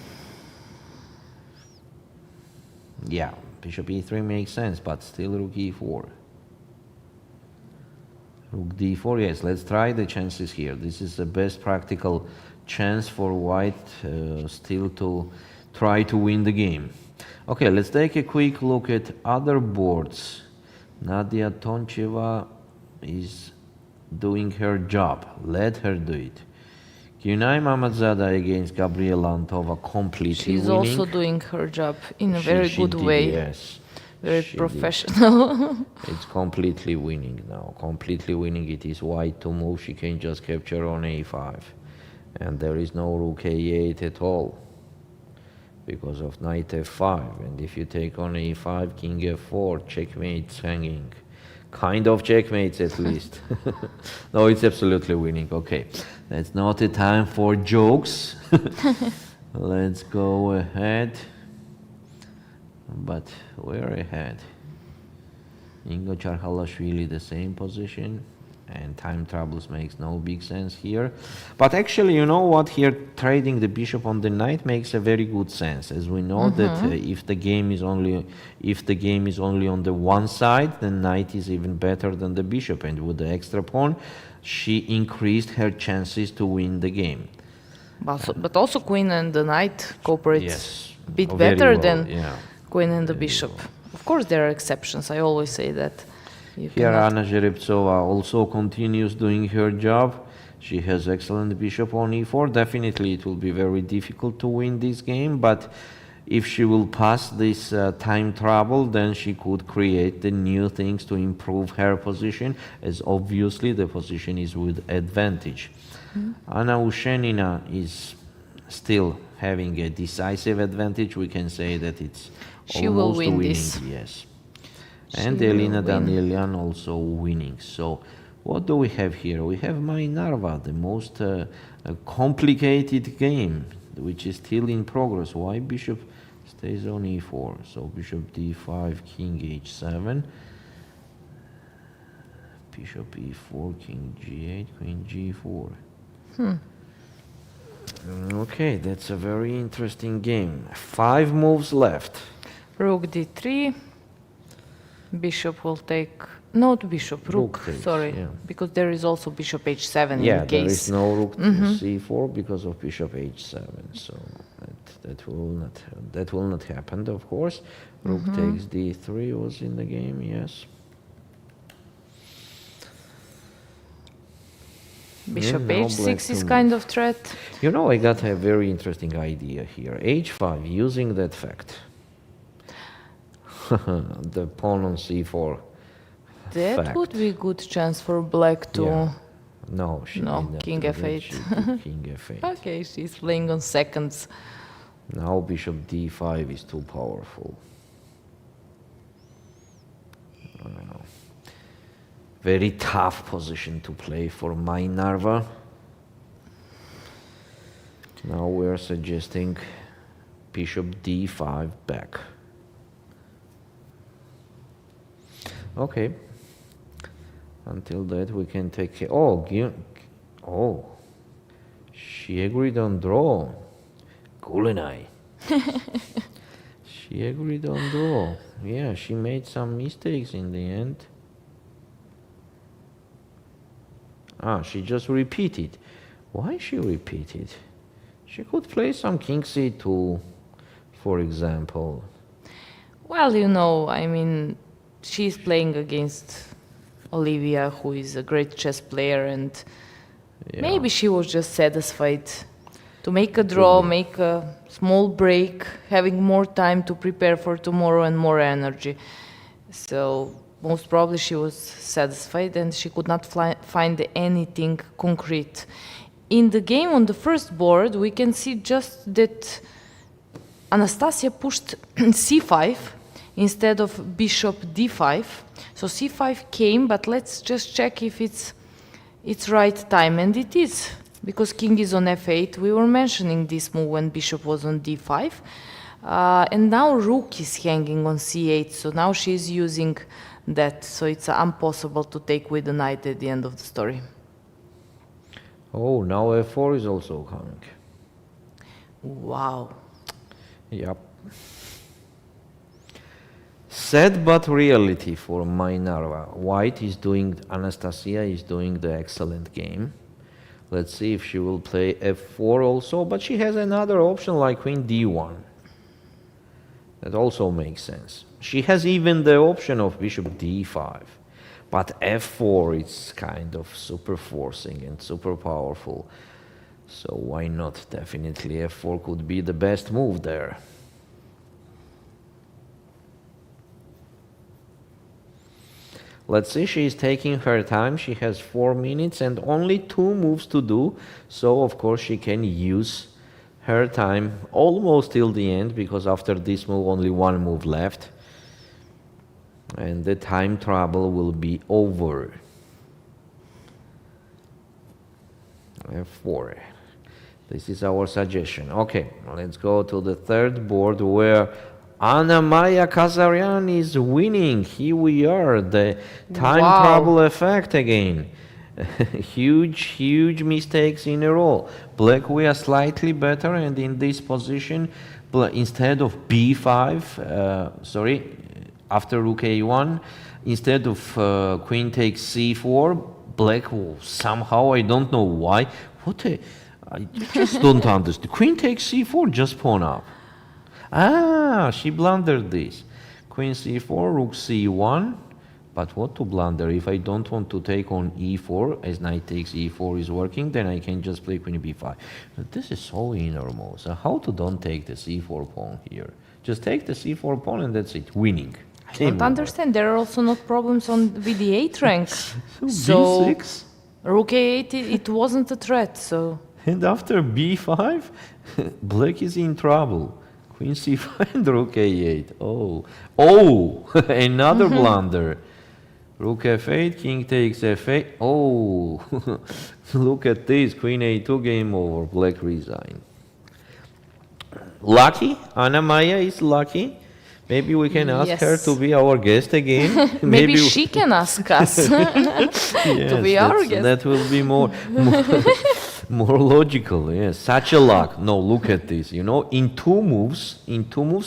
Yeah, bishop e3 makes sense, but still rook e4. Rook d4, yes, let's try the chances here. This is the best practical chance for white still to try to win the game. Okay, let's take a quick look at other boards. Nadia Toncheva is doing her job. Let her do it. Q9 Mamadzada against Gabriela Antova, completely She's winning. also doing her job in a very good way. Yes. Very professional. It's completely winning now. Completely winning. It is white to move. She can just capture on a5. And there is no rook a8 at all because of knight f5. And if you take on a5, king f4, checkmates hanging. Kind of checkmates at least. No, it's absolutely winning. Okay, that's not a time for jokes. Let's go ahead. But we're ahead. Ingo Charhalashvili, the same position. And time troubles makes no big sense here. But actually, you know what? Here, trading the bishop on the knight makes a very good sense, as we know that if the game is only on the one side, the knight is even better than the bishop. And with the extra pawn, she increased her chances to win the game. But also queen and the knight cooperate a bit very better well, than yeah. queen and the bishop. Of course, there are exceptions. I always say that. Here Anna Ushenina also continues doing her job. She has excellent bishop on e4. Definitely it will be very difficult to win this game, but if she will pass this time trouble, then she could create the new things to improve her position, as obviously the position is with advantage. Anna Ushenina is still having a decisive advantage. We can say that it's She will almost win winning, this. yes. She And will Elina win. Danielian also winning. So what do we have here? We have Mai Narva, the most complicated game, which is still in progress. Why bishop stays on e4? So bishop d5, king h7, bishop e4, king g8, queen g4. Okay, that's a very interesting game. 5 moves left. Rook d3. Bishop will take. Not bishop, rook. takes, Sorry, yeah. because there is also bishop h7 Yeah, in there case. is no rook to c4 because of bishop h7. So that will not happen, of course. Rook takes d3 was in the game, yes. Bishop now h6 black is to kind of threat. You know, I got a very interesting idea here. h5, using that fact. The pawn on c4. That fact. would be a good chance for black to. Yeah. No, she No, did not king do that. f8. She did king f8. Okay, she's playing on seconds. Now bishop d5 is too powerful. Very tough position to play for Mai Narva. Now we're suggesting bishop d5 back. Okay. Until that we can take care. Oh, she agreed on draw. Kulinai. She agreed on draw. Yeah, she made some mistakes in the end. She just repeated. Why she repeated? She could play some king c2, for example. Well, you know, I mean, she's playing against Ulviyya, who is a great chess player, and Yeah. maybe she was just satisfied to make a draw, make a small break, having more time to prepare for tomorrow and more energy. So most probably she was satisfied and she could not find anything concrete. In the game on the first board, we can see just that Anastasia pushed c5 instead of bishop d5. So c5 came, but let's just check if it's right time, and it is, because king is on f8. We were mentioning this move when bishop was on d5. And now rook is hanging on c8, so now she's using that, so it's impossible to take with the knight at the end of the story. Oh, now f4 is also coming. Wow. Yep. Sad but reality for Mai Narva. White is doing, Anastasia is doing the excellent game. Let's see if she will play f4 also, but she has another option like queen d1. That also makes sense. She has even the option of bishop d5, but f4 is kind of super forcing and super powerful. So why not? Definitely f4 could be the best move there. Let's see, she is taking her time. She has 4 minutes and only 2 moves to do. So of course she can use her time almost till the end, because after this move only 1 move left. And the time trouble will be over. F4. This is our suggestion. Okay, let's go to the third board where Anna Maya Kazaryan is winning. Here we are, the time trouble effect again. Huge mistakes in a row. Black, we are slightly better, and in this position, instead of b5, after rook a1, instead of queen takes c4, black somehow, I don't know why, I just don't understand. Queen takes c4, just pawn up. She blundered this. Queen c4, rook c1, But what to blunder? If I don't want to take on e4, as knight takes e4 is working, then I can just play queen b5. But this is so innermost. How to don't take the c4 pawn here? Just take the c4 pawn and that's it, winning. I don't understand. There are also not problems with the 8 rank. So b6? Rook a8, it wasn't a threat, so... And after b5, black is in trouble. Queen c5 and rook a8. Oh, another blunder. Rook f8, king takes f8. Oh, look at this. Queen a2, game over. Black resign. Lucky? Anna Maya is lucky. Maybe we can ask her to be our guest again. Maybe she can ask us to be our guest. That will be more logical. Yes, such a luck. No, look at this. You know, in two moves,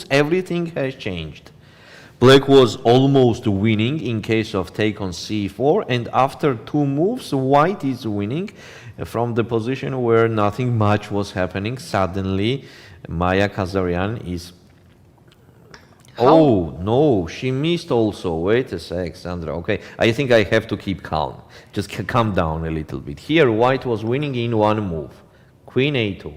everything has changed. Black was almost winning in case of take on c4, and after 2 moves, white is winning from the position where nothing much was happening. Suddenly, Maya Kazarian is... Oh, no, she missed also. Wait a sec, Sandra. Okay, I think I have to keep calm. Just calm down a little bit. Here, white was winning in 1 move. Queen a2.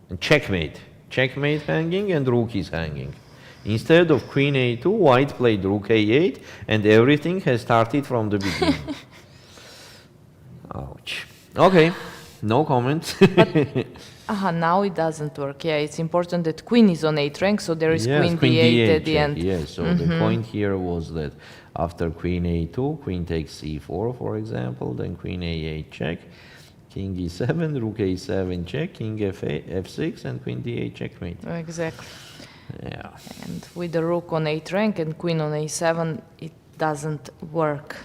And checkmate. Checkmate hanging and rook is hanging. Instead of queen a2, white played rook a8, and everything has started from the beginning. Ouch. Okay, no comment. Now it doesn't work. Yeah, it's important that queen is on 8 rank, so there is queen d8 at the end. Yes, so the point here was that after queen a2, queen takes c4, for example, then queen a8 check, king e7, rook a7 check, king f8, f6, and queen d8 checkmate. Exactly. Yeah. And with the rook on 8 rank and queen on a7, it doesn't work.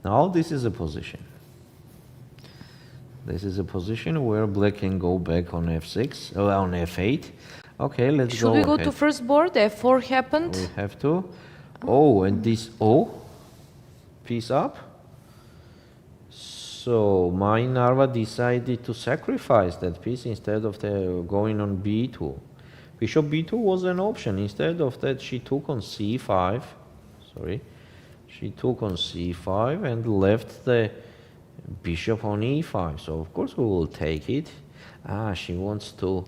Now this is a position. This is a position where black can go back on f6, on f8. Okay, let's go. Should we go to first board? f4 happened. We have to. Oh, and this piece up. So Mai Narva decided to sacrifice that piece instead of going on b2. Bishop b2 was an option. Instead of that, she took on c5. Sorry. She took on c5 and left the bishop on e5. So, of course, we will take it. She wants to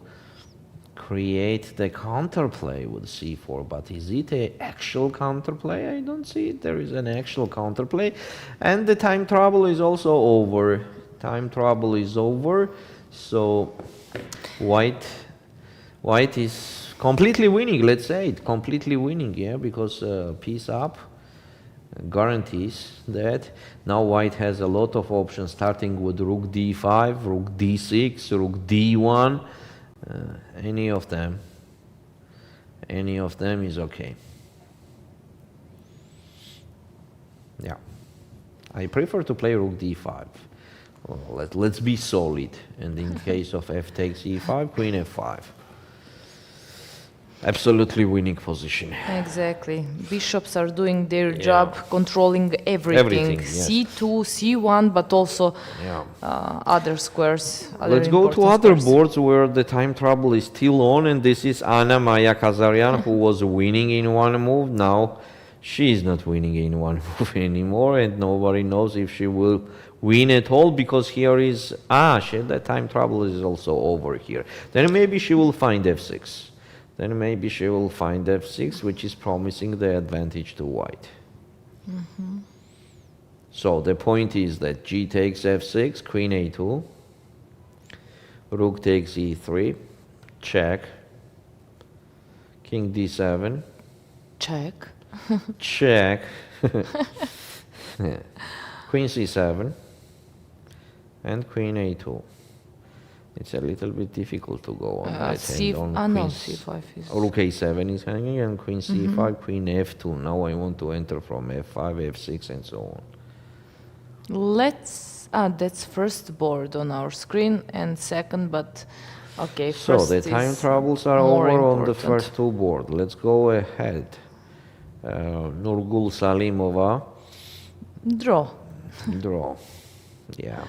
create the counterplay with c4. But is it an actual counterplay? I don't see it. There is an actual counterplay. And the time trouble is also over. Time trouble is over. So, white is completely winning, let's say it, completely winning, yeah, because piece up guarantees that. Now white has a lot of options, starting with rook d5, rook d6, rook d1, any of them is okay. Yeah, I prefer to play rook d5. Well, let's be solid, and in case of f takes e5, queen f5. Absolutely winning position. Exactly. Bishops are doing their job, controlling everything. Yes. C2, C1, but also other squares. Let's go to other boards where the time trouble is still on, and this is Anna Maya Kazarian, who was winning in 1 move. Now she is not winning in 1 move anymore, and nobody knows if she will win at all, because here is the time trouble is also over here. Then maybe she will find f6. Then maybe she will find f6, which is promising the advantage to white. So the point is that g takes f6, queen a2, rook takes e3, check, king d7, check, check, queen c7, and queen a2. It's a little bit difficult to go on that hand on c5 is... Rook a7 is hanging, and queen c5, queen f2. Now I want to enter from f5, f6, and so on. That's first board on our screen, and second, but okay, so first the time troubles are over on the first 2 boards. Let's go ahead. Nurgyul Salimova. Draw. Yeah.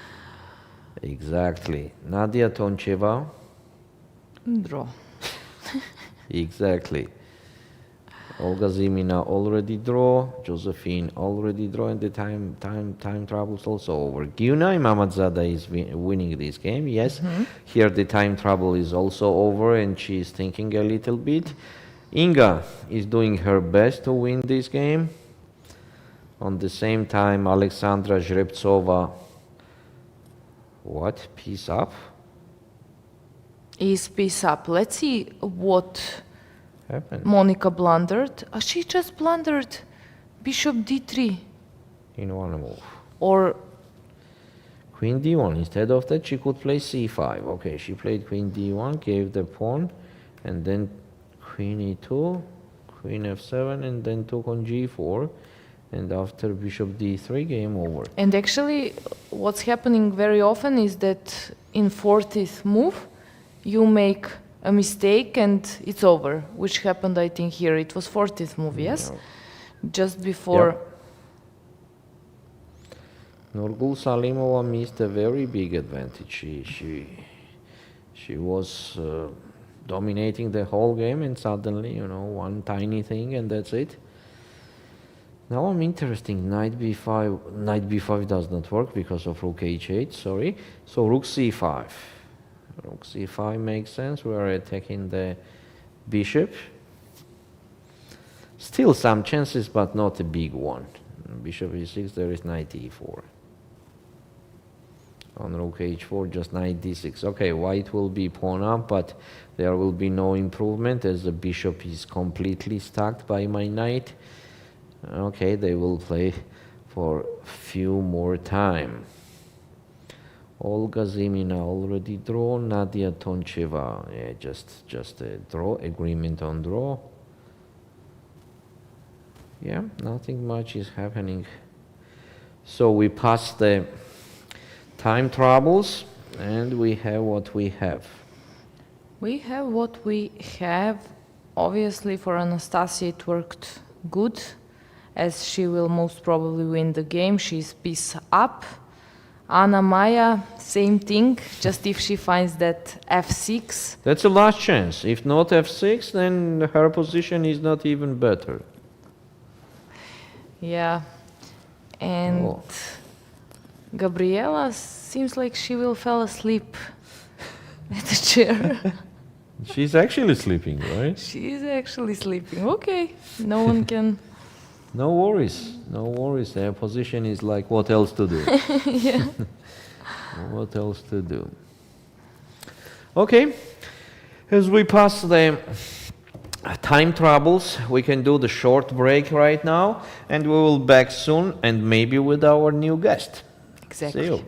Exactly. Nadia Toncheva. Draw. Exactly. Olga Zimina already draw. Josephine already draw, and the time troubles also over. Gyunay Mamadzada is winning this game. Yes, here the time trouble is also over, and she is thinking a little bit. Inga is doing her best to win this game. On the same time, Alexandra Zhreptsova. What? Piece up? Is piece up. Let's see what Happened Monica blundered. She just blundered bishop d3. in one move. Or Queen d1. Instead of that, she could play c5. Okay, she played queen d1, gave the pawn, and then queen e2, queen f7, and then took on g4. And after bishop d3, game over. and actually what's happening very often is that in 40th move you make a mistake and it's over, which happened I think here. It was 40th move, yes? No. Just before. Nurgyul Salimova missed a very big advantage. She was dominating the whole game, and suddenly, one tiny thing, and that's it. Now I'm interesting. Knight b5. Knight b5 does not work because of rook h8. Sorry. So rook c5. Rook c5 makes sense. We are attacking the bishop. Still some chances, but not a big one. Bishop e6. There is knight e4. On rook h4, just knight d6. Okay, white will be pawn up, but there will be no improvement as the bishop is completely stacked by my knight. Okay, they will play for few more time. Olga Zimina already draw. Nadia Toncheva, yeah, just a draw, agreement on draw. Yeah, nothing much is happening. So we pass the time troubles, and we have what we have. We have what we have. Obviously for Anastasia it worked good, as she will most probably win the game. She's piece up. Anna Maya, same thing, just if she finds that f6. That's the last chance. If not f6, then her position is not even better. Yeah. And Oh. Gabriela seems like she will fall asleep at the chair. She's actually sleeping, right? She is actually sleeping. Okay, no one can. No worries, no worries. Their position is like, what else to do? Yeah. What else to do? Okay, as we pass the time troubles, we can do the short break right now, and we will back soon, and maybe with our new guest. Exactly. See you.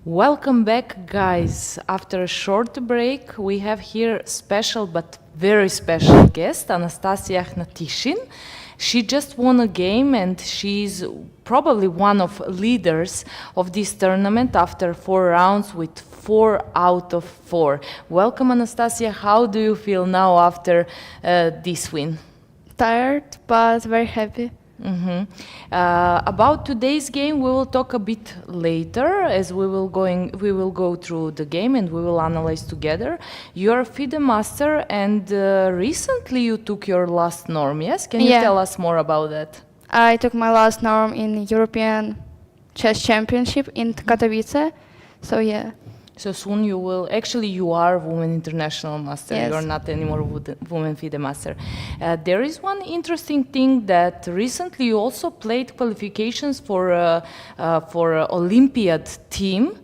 Welcome back, guys. After a short break, we have here special but very special guest, Anastasia Khnatishin. She just won a game and she's probably one of leaders of this tournament after 4 rounds with 4 out of 4. Welcome, Anastasia. How do you feel now after this win? Tired, but very happy. About today's game, we will talk a bit later, as we will go through the game and we will analyze together. You are FIDE master, and recently you took your last norm. Yes, can you tell us more about that? I took my last norm in European Chess Championship in Katowice. So yeah. So soon you will, actually you are Women International Master, Yes. you are not anymore Women FIDE Master. There is one interesting thing that recently you also played qualifications for Olympiad team,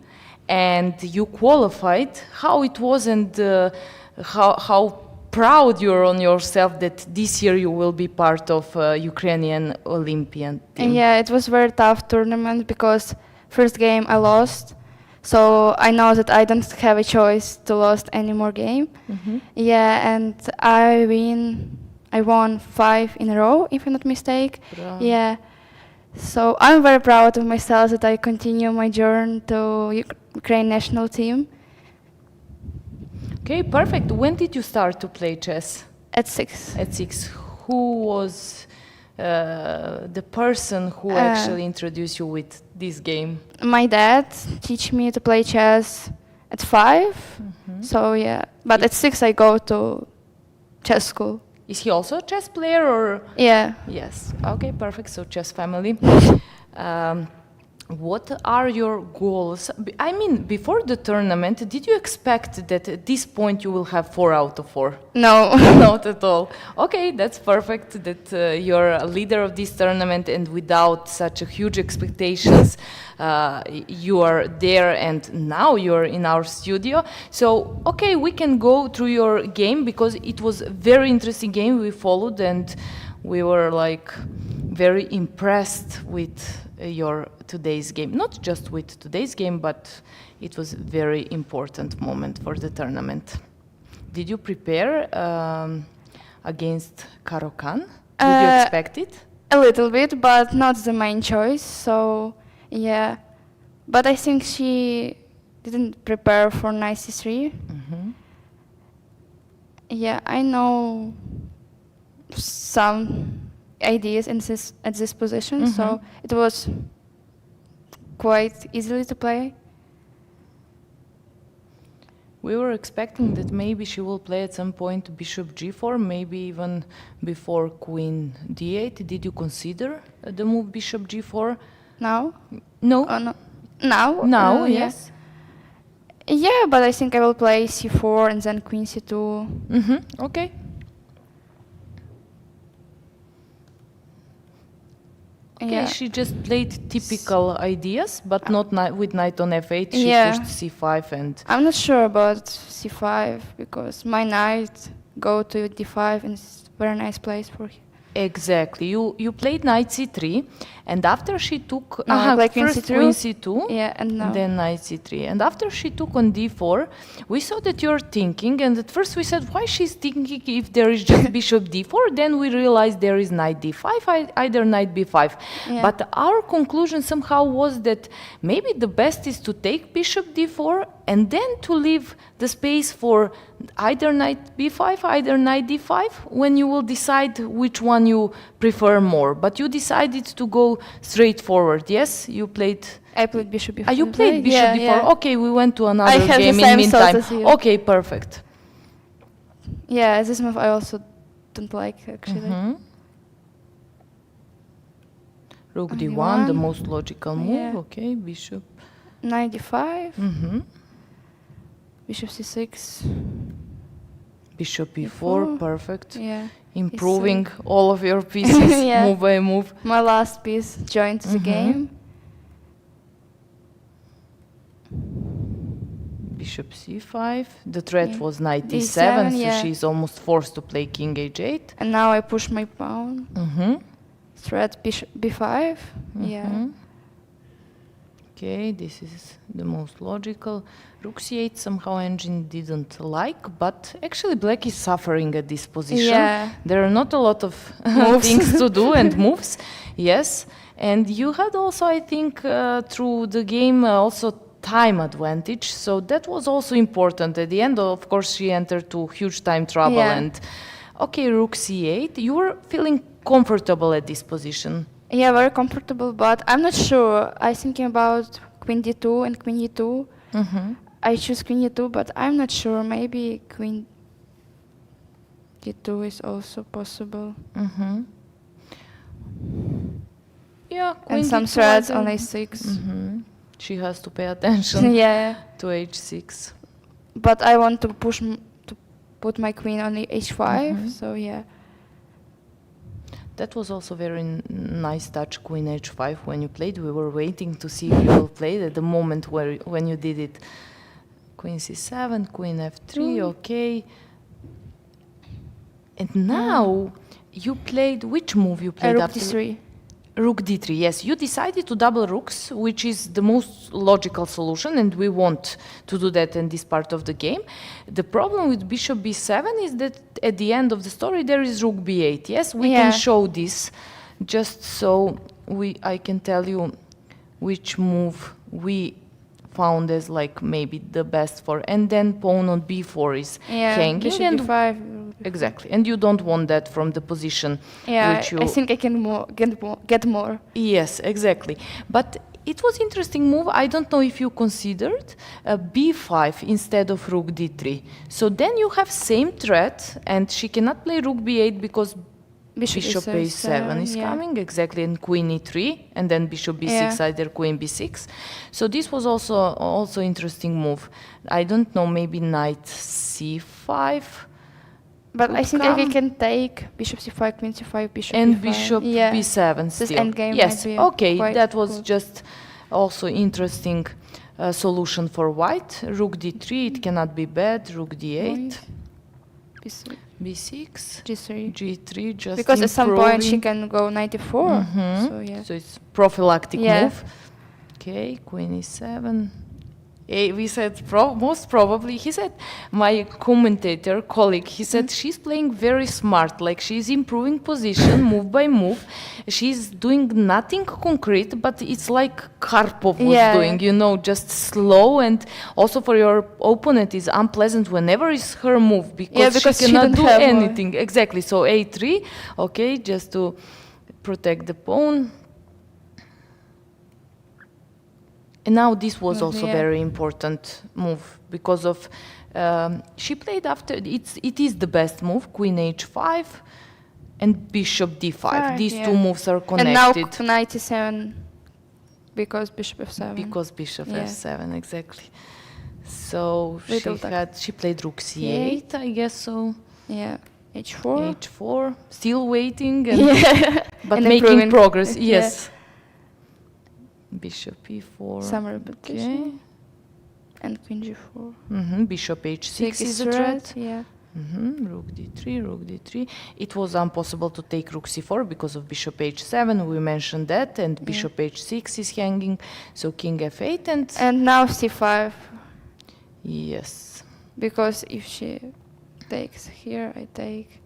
and you qualified. How it was, and how proud you're on yourself that this year you will be part of Ukrainian Olympian team. Yeah, it was very tough tournament because first game I lost. So I know that I don't have a choice to lose any more game. Yeah, and I won 5 in a row, if I'm not mistaken. Bravo. Yeah. So I'm very proud of myself that I continue my journey to Ukraine national team Okay, perfect. When did you start to play chess? at 6. At 6. Who was the person who actually introduced you with this game? My dad teach me to play chess at 5. So yeah, but at 6 I go to chess school. Is he also a chess player, or? Yeah. Yes. Okay, perfect. So chess family. What are your goals? I mean, before the tournament, did you expect that at this point you will have 4 out of 4? No. Not at all. Okay, that's perfect that you're a leader of this tournament, and without such a huge expectations, you are there, and now you're in our studio. So, okay, we can go through your game, because it was a very interesting game we followed, and we were like very impressed with your today's game. Not just with today's game, but it was a very important moment for the tournament. Did you prepare against Karo Khan? Did you expect it? A little bit, but not the main choice. So yeah, but I think she didn't prepare for knight c3. Yeah, I know some ideas at this position, so it was quite easily to play. We were expecting that maybe she will play at some point bishop g4, maybe even before queen d8. Did you consider the move bishop g4? Now? No? No. Now? Now, Yeah. yes. Yeah, but I think I will play c4 and then queen c2. Okay. Okay, Yeah. she just played typical ideas, but not with knight on f8. She Yeah. pushed c5 and... I'm not sure about c5 because my knight go to d5 and it's a very nice place for him. Exactly. You played knight c3, and after she took I played queen first c2. queen c2, Yeah, and now. then knight c3. And after she took on d4, we saw that you're thinking, and at first we said, why she's thinking if there is just bishop d4? Then we realized there is knight d5, either knight b5. Yeah. But our conclusion somehow was that maybe the best is to take bishop d4 and then to leave the space for either knight b5, either knight d5, when you will decide which one you prefer more. But you decided to go straight forward, yes? You played... I played bishop before. you played bishop yeah, d4. Yeah. Okay, we went to another I have game the in same meantime. thoughts as you. Okay, perfect. Yeah, this move I also don't like actually. Rook d1, d1, the most logical move. Yeah. Okay, bishop. Knight d5, bishop c6. Bishop e4, e4. perfect. Yeah. Improving all of your pieces Yeah. move by move. My last piece joined the game. Bishop c5. The threat Yeah. was knight d7, d7, so yeah. she's almost forced to play king h8. And now I push my pawn. Threat bishop b5. Yeah. Okay, this is the most logical. Rook c8 somehow engine didn't like, but actually black is suffering at this position. Yeah. There are not a lot of things to do and moves. Yes, and you had also, I think, through the game also time advantage, so that was also important. At the end, of course, she entered to huge time trouble, Yeah. and Okay, rook c8. You were feeling comfortable at this position. Yeah, very comfortable, but I'm not sure. I'm thinking about queen d2 and queen e2. I choose queen e2, but I'm not sure. Maybe queen d2 is also possible. Yeah, queen And some d2, threats I on don't- a6. She has to pay attention Yeah, to h6. but I want to to put my queen on the h5. So yeah. That was also very nice touch, queen h5, when you played. We were waiting to see if you will play it at the moment when you did it. Queen c7, queen f3, okay. And now you played, which move you played Rook after? d3. Rook d3, yes. You decided to double rooks, which is the most logical solution, and we want to do that in this part of the game. The problem with bishop b7 is that at the end of the story there is rook b8. Yes, we can show this just so I can tell you which move we found as like maybe the best for, and then pawn on b4 is hanging. Bishop And d5. exactly, and you don't want that from the position. Yeah, which you I think I can get more. Yes, exactly. But it was interesting move. I don't know if you considered b5 instead of rook d3. So then you have same threat, and she cannot play rook b8 because bishop a7 is coming, exactly, and queen e3, and then bishop b6, either queen b6. So this was also interesting move. I don't know, maybe knight c5. But I think I can take bishop c5, queen c5, bishop and b5. bishop b7 This still. endgame Yes, might be okay, quite that was good. just also interesting solution for white. Rook d3, it cannot be bad. Rook d8, b6, b6, g3. g3, just Because at some point she improving. can go 94. So yeah. So it's prophylactic Yeah. move. Okay, queen e7. We said most probably, he said, my commentator, colleague, he said she's playing very smart, like she's improving position move by move. She's doing nothing concrete, but it's like Karpov was doing, you know, just slow, and also for your opponent is unpleasant whenever it's her move, because she cannot do anything. Exactly, so a3, okay, just to protect the pawn. And now this was also very important move because of she played after it is the best move, queen h5 and bishop d5. These two moves are connected. And now knight e7 because bishop f7. Because bishop f7, exactly. So she played rook c8, I guess so. Yeah, h4. h4, still waiting, but and making progress. Yes. Bishop e4. Some repetition. And queen g4. Bishop h6 is a threat. Yeah. Rook d3, rook d3. It was impossible to take rook c4 because of bishop h7. We mentioned that, and bishop h6 is hanging. So king f8 and now c5. Yes. Because if she takes here, I take.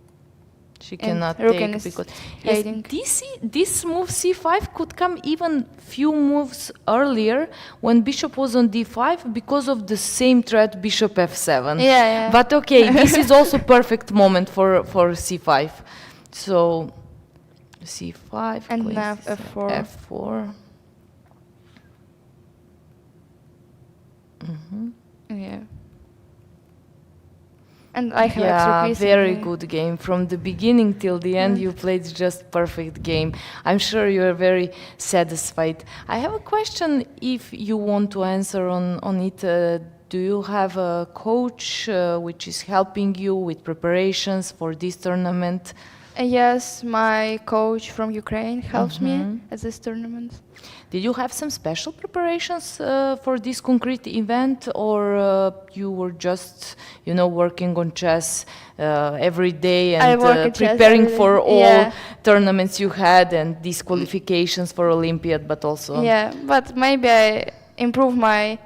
She cannot take because this move c5 could come even few moves earlier when bishop was on d5 because of the same threat bishop f7. Yeah. But okay, this is also perfect moment for c5. So c5 and now f4. f4. Yeah. And I have very good game. From the beginning till the end, you played just perfect game. I'm sure you are very satisfied. I have a question, if you want to answer on it. Do you have a coach which is helping you with preparations for this tournament? Yes, my coach from Ukraine helps me at this tournament. Did you have some special preparations for this concrete event, or you were just, working on chess every day and preparing for all tournaments you had and these qualifications for Olympiad, but also... Yeah, but maybe I improve my...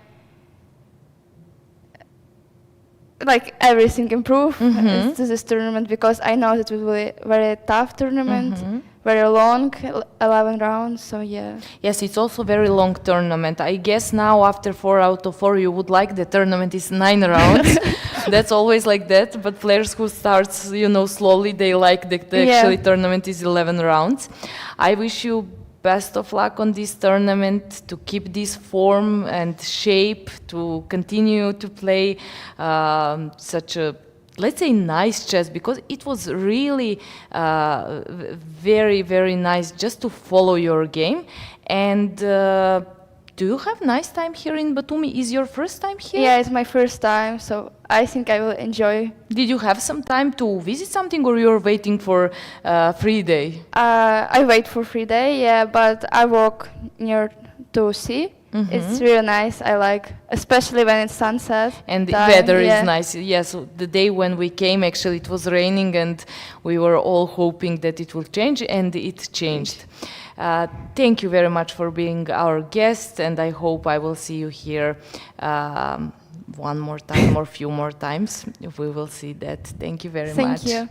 everything improve to this tournament, because I know it will be a very tough tournament, very long, 11 rounds, so yeah. Yes, it's also very long tournament. I guess now after 4 out of 4 you would like the tournament is 9 rounds. That's always like that, but players who starts, you know, slowly, they like the actually tournament is 11 rounds. I wish you best of luck on this tournament, to keep this form and shape, to continue to play such a, let's say, nice chess, because it was really very, very nice just to follow your game. And do you have nice time here in Batumi? Is your first time here? Yeah, it's my first time, so I think I will enjoy. Did you have some time to visit something, or you're waiting for free day? I wait for free day, yeah, but I walk near to sea. It's really nice. I like, especially when it's sunset. And the time, weather yeah. is nice. Yes, the day when we came, actually, it was raining, and we were all hoping that it will change, and it changed. Thank you very much for being our guest, and I hope I will see you here one more time or few more times. If we will see that. Thank you very much. Thank you.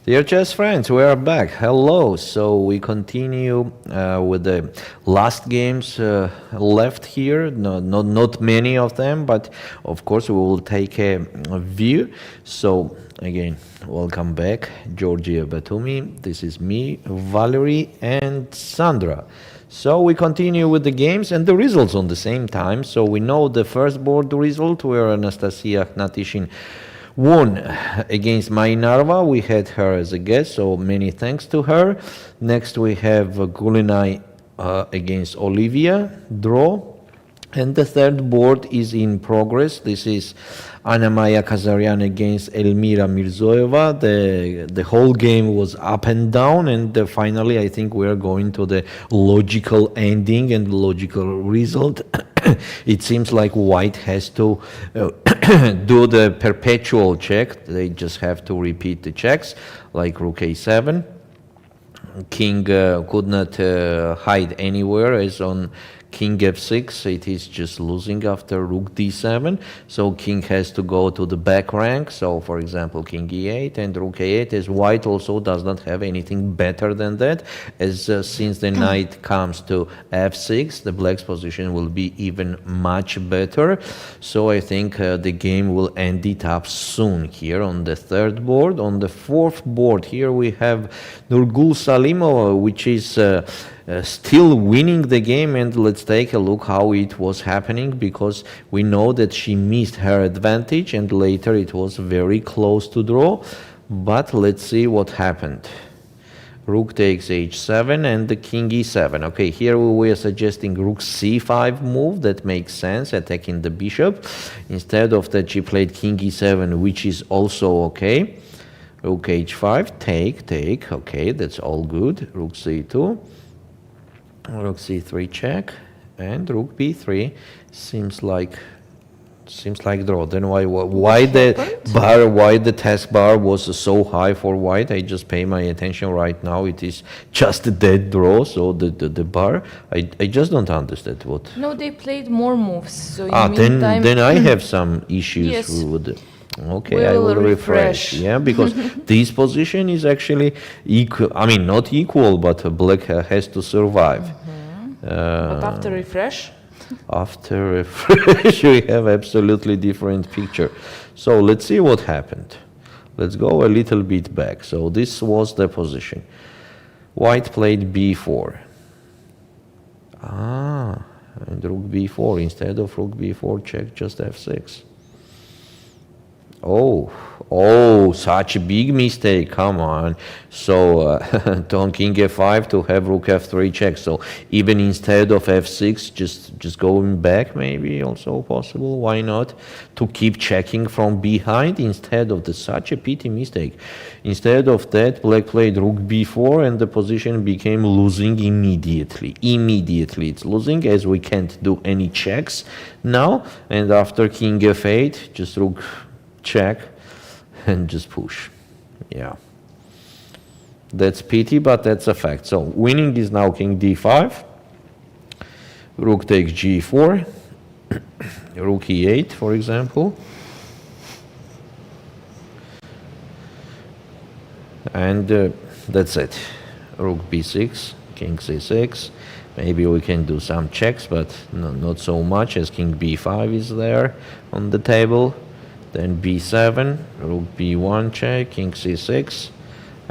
Dear chess friends, we are back. Hello. So we continue with the last games left here. Not many of them, but of course we will take a view. So again, welcome back, Georgia Batumi. This is me, Valerie, and Sandra. So we continue with the games and the results on the same time. So we know the first board result where Anastasia Knatishin won against Mai Narva. We had her as a guest, so many thanks to her. Next we have Gulinai against Ulviyya, draw. And the third board is in progress. This is Anna Maya Kazarian against Elmira Mirzoeva. The whole game was up and down, and finally I think we are going to the logical ending and logical result. It seems like White has to do the perpetual check. They just have to repeat the checks, like Rook A7. King could not hide anywhere, as on King F6 it is just losing after Rook D7, so King has to go to the back rank. So for example King E8 and Rook A8, as White also does not have anything better than that, as since the knight comes to F6 the Black's position will be even much better. So I think the game will end it up soon here on the third board. On the fourth board here we have Nurgyul Salimova, which is still winning the game, and let's take a look how it was happening, because we know that she missed her advantage and later it was very close to draw. But let's see what happened. Rook takes H7 and the King E7. Okay, here we are suggesting Rook C5 move. That makes sense, attacking the bishop. Instead of that she played King E7, which is also okay. Rook H5, take, okay, that's all good. Rook C2. Rook C3 check, and Rook B3 seems like draw. Then why the task bar was so high for White? I just pay my attention right now. It is just a dead draw. So the bar, I just don't understand what. No, they played more moves. So in the meantime, then I have some issues yes. with. Okay, I will refresh. Yeah, because this position is actually equal. I mean, not equal, but Black has to survive. But after refresh? After refresh, we have absolutely different picture. So let's see what happened. Let's go a little bit back. So this was the position. White played B4. And Rook B4. Instead of Rook B4, check just F6. Oh, such a big mistake, come on. So on King F5 to have Rook F3 check. So even instead of F6, just going back maybe also possible. Why not? To keep checking from behind instead of such a pity mistake. Instead of that, Black played Rook B4 and the position became losing immediately. Immediately it's losing, as we can't do any checks now. And after King F8, just Rook check and just push. Yeah, that's pity, but that's a fact. So winning is now King D5, Rook takes G4, Rook E8 for example, and that's it. Rook B6, King C6. Maybe we can do some checks, but not so much, as King B5 is there on the table. Then B7, Rook B1 check, King C6,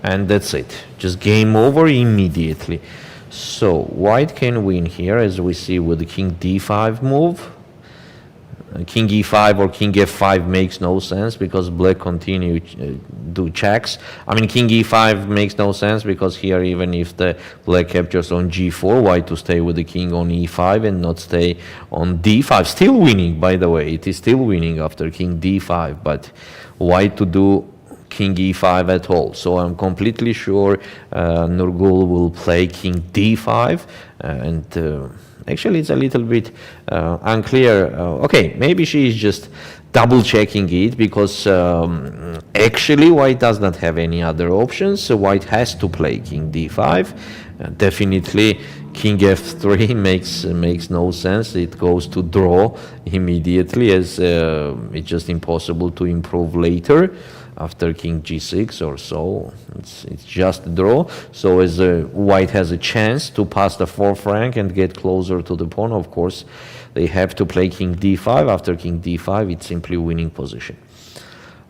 and that's it. Just game over immediately. So White can win here, as we see with the King D5 move. King E5 or King F5 makes no sense because Black continue do checks. I mean, King E5 makes no sense because here, even if the Black captures on G4, White to stay with the King on E5 and not stay on D5. Still winning, by the way. It is still winning after King D5, but White to do King E5 at all. So I'm completely sure Nurgyul will play King D5 and actually, it's a little bit unclear. Okay, maybe she is just double checking it because actually White does not have any other options. So White has to play King D5. Definitely King F3 makes no sense. It goes to draw immediately, as it's just impossible to improve later. after king g6 or so. It's just a draw. So as white has a chance to pass the 4th rank and get closer to the pawn, of course, they have to play king d5. After king d5, it's simply winning position.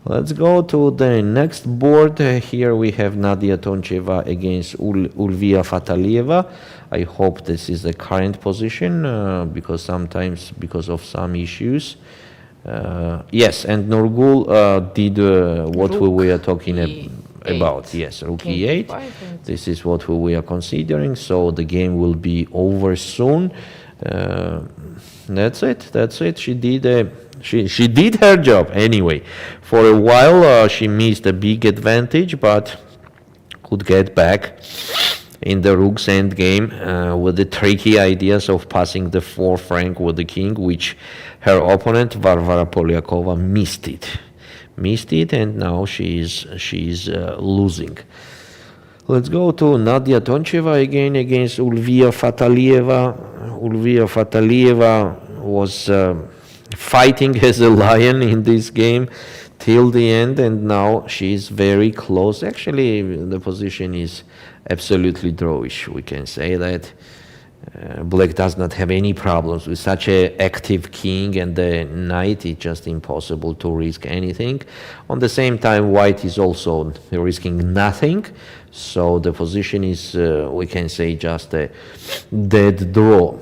Let's go to the next board. Here we have Nadia Toncheva against Ulviyya Fataliyeva. I hope this is the current position because sometimes because of some issues. Yes, and Nurgyul did what we were talking about. Yes, rook e8. This is what we are considering. So the game will be over soon. That's it. That's it. She did her job anyway. For a while she missed a big advantage, but could get back in the rook's endgame with the tricky ideas of passing the 4th rank with the king, which her opponent Varvara Polyakova missed it, and now she's losing. Let's go to Nadia Toncheva again against Ulviyya Fataliyeva. Ulviyya Fataliyeva was fighting as a lion in this game till the end, and now she's very close. Actually, the position is absolutely drawish. We can say that black does not have any problems with such an active king and the knight. It's just impossible to risk anything. On the same time, white is also risking nothing, so the position is, we can say, just a dead draw.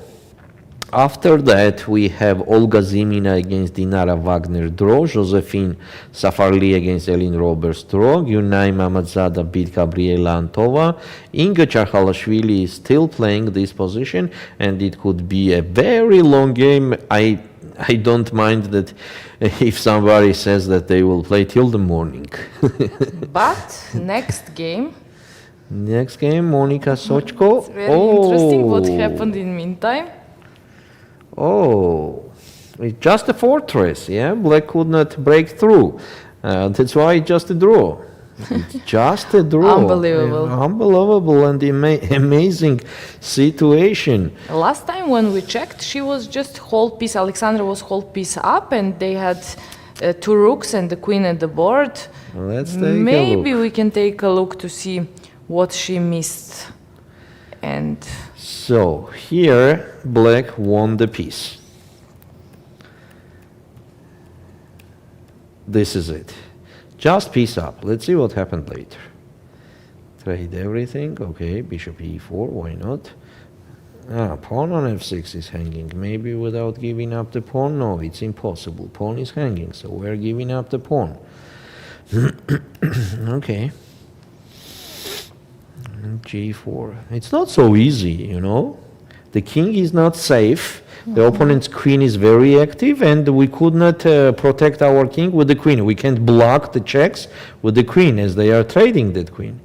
After that, we have Olga Zimina against Dinara Wagner draw, Josephine Safarli against Elin Roberts draw, Yunai Mamadzada beat Gabriela Antova, Inga Charhalashvili is still playing this position, and it could be a very long game. I don't mind that if somebody says that they will play till the morning. But next game. Next game, Monica Sochko. It's very interesting what happened in meantime. Oh, it's just a fortress, yeah? Black could not break through. That's why it's just a draw. It's just a draw. Unbelievable. Unbelievable and amazing situation. Last time when we checked, she was just whole piece, Alexandra was whole piece up, and they had 2 rooks and the queen at the board. Let's take Maybe a look. we can take a look to see what she missed. And so here black won the piece. This is it. Just piece up. Let's see what happened later. Trade everything. Okay, bishop e4, why not? Pawn on f6 is hanging. Maybe without giving up the pawn? No, it's impossible. Pawn is hanging, so we're giving up the pawn. Okay. G4. It's not so easy, you know. The king is not safe. The opponent's queen is very active, and we could not protect our king with the queen. We can't block the checks with the queen as they are trading that queen.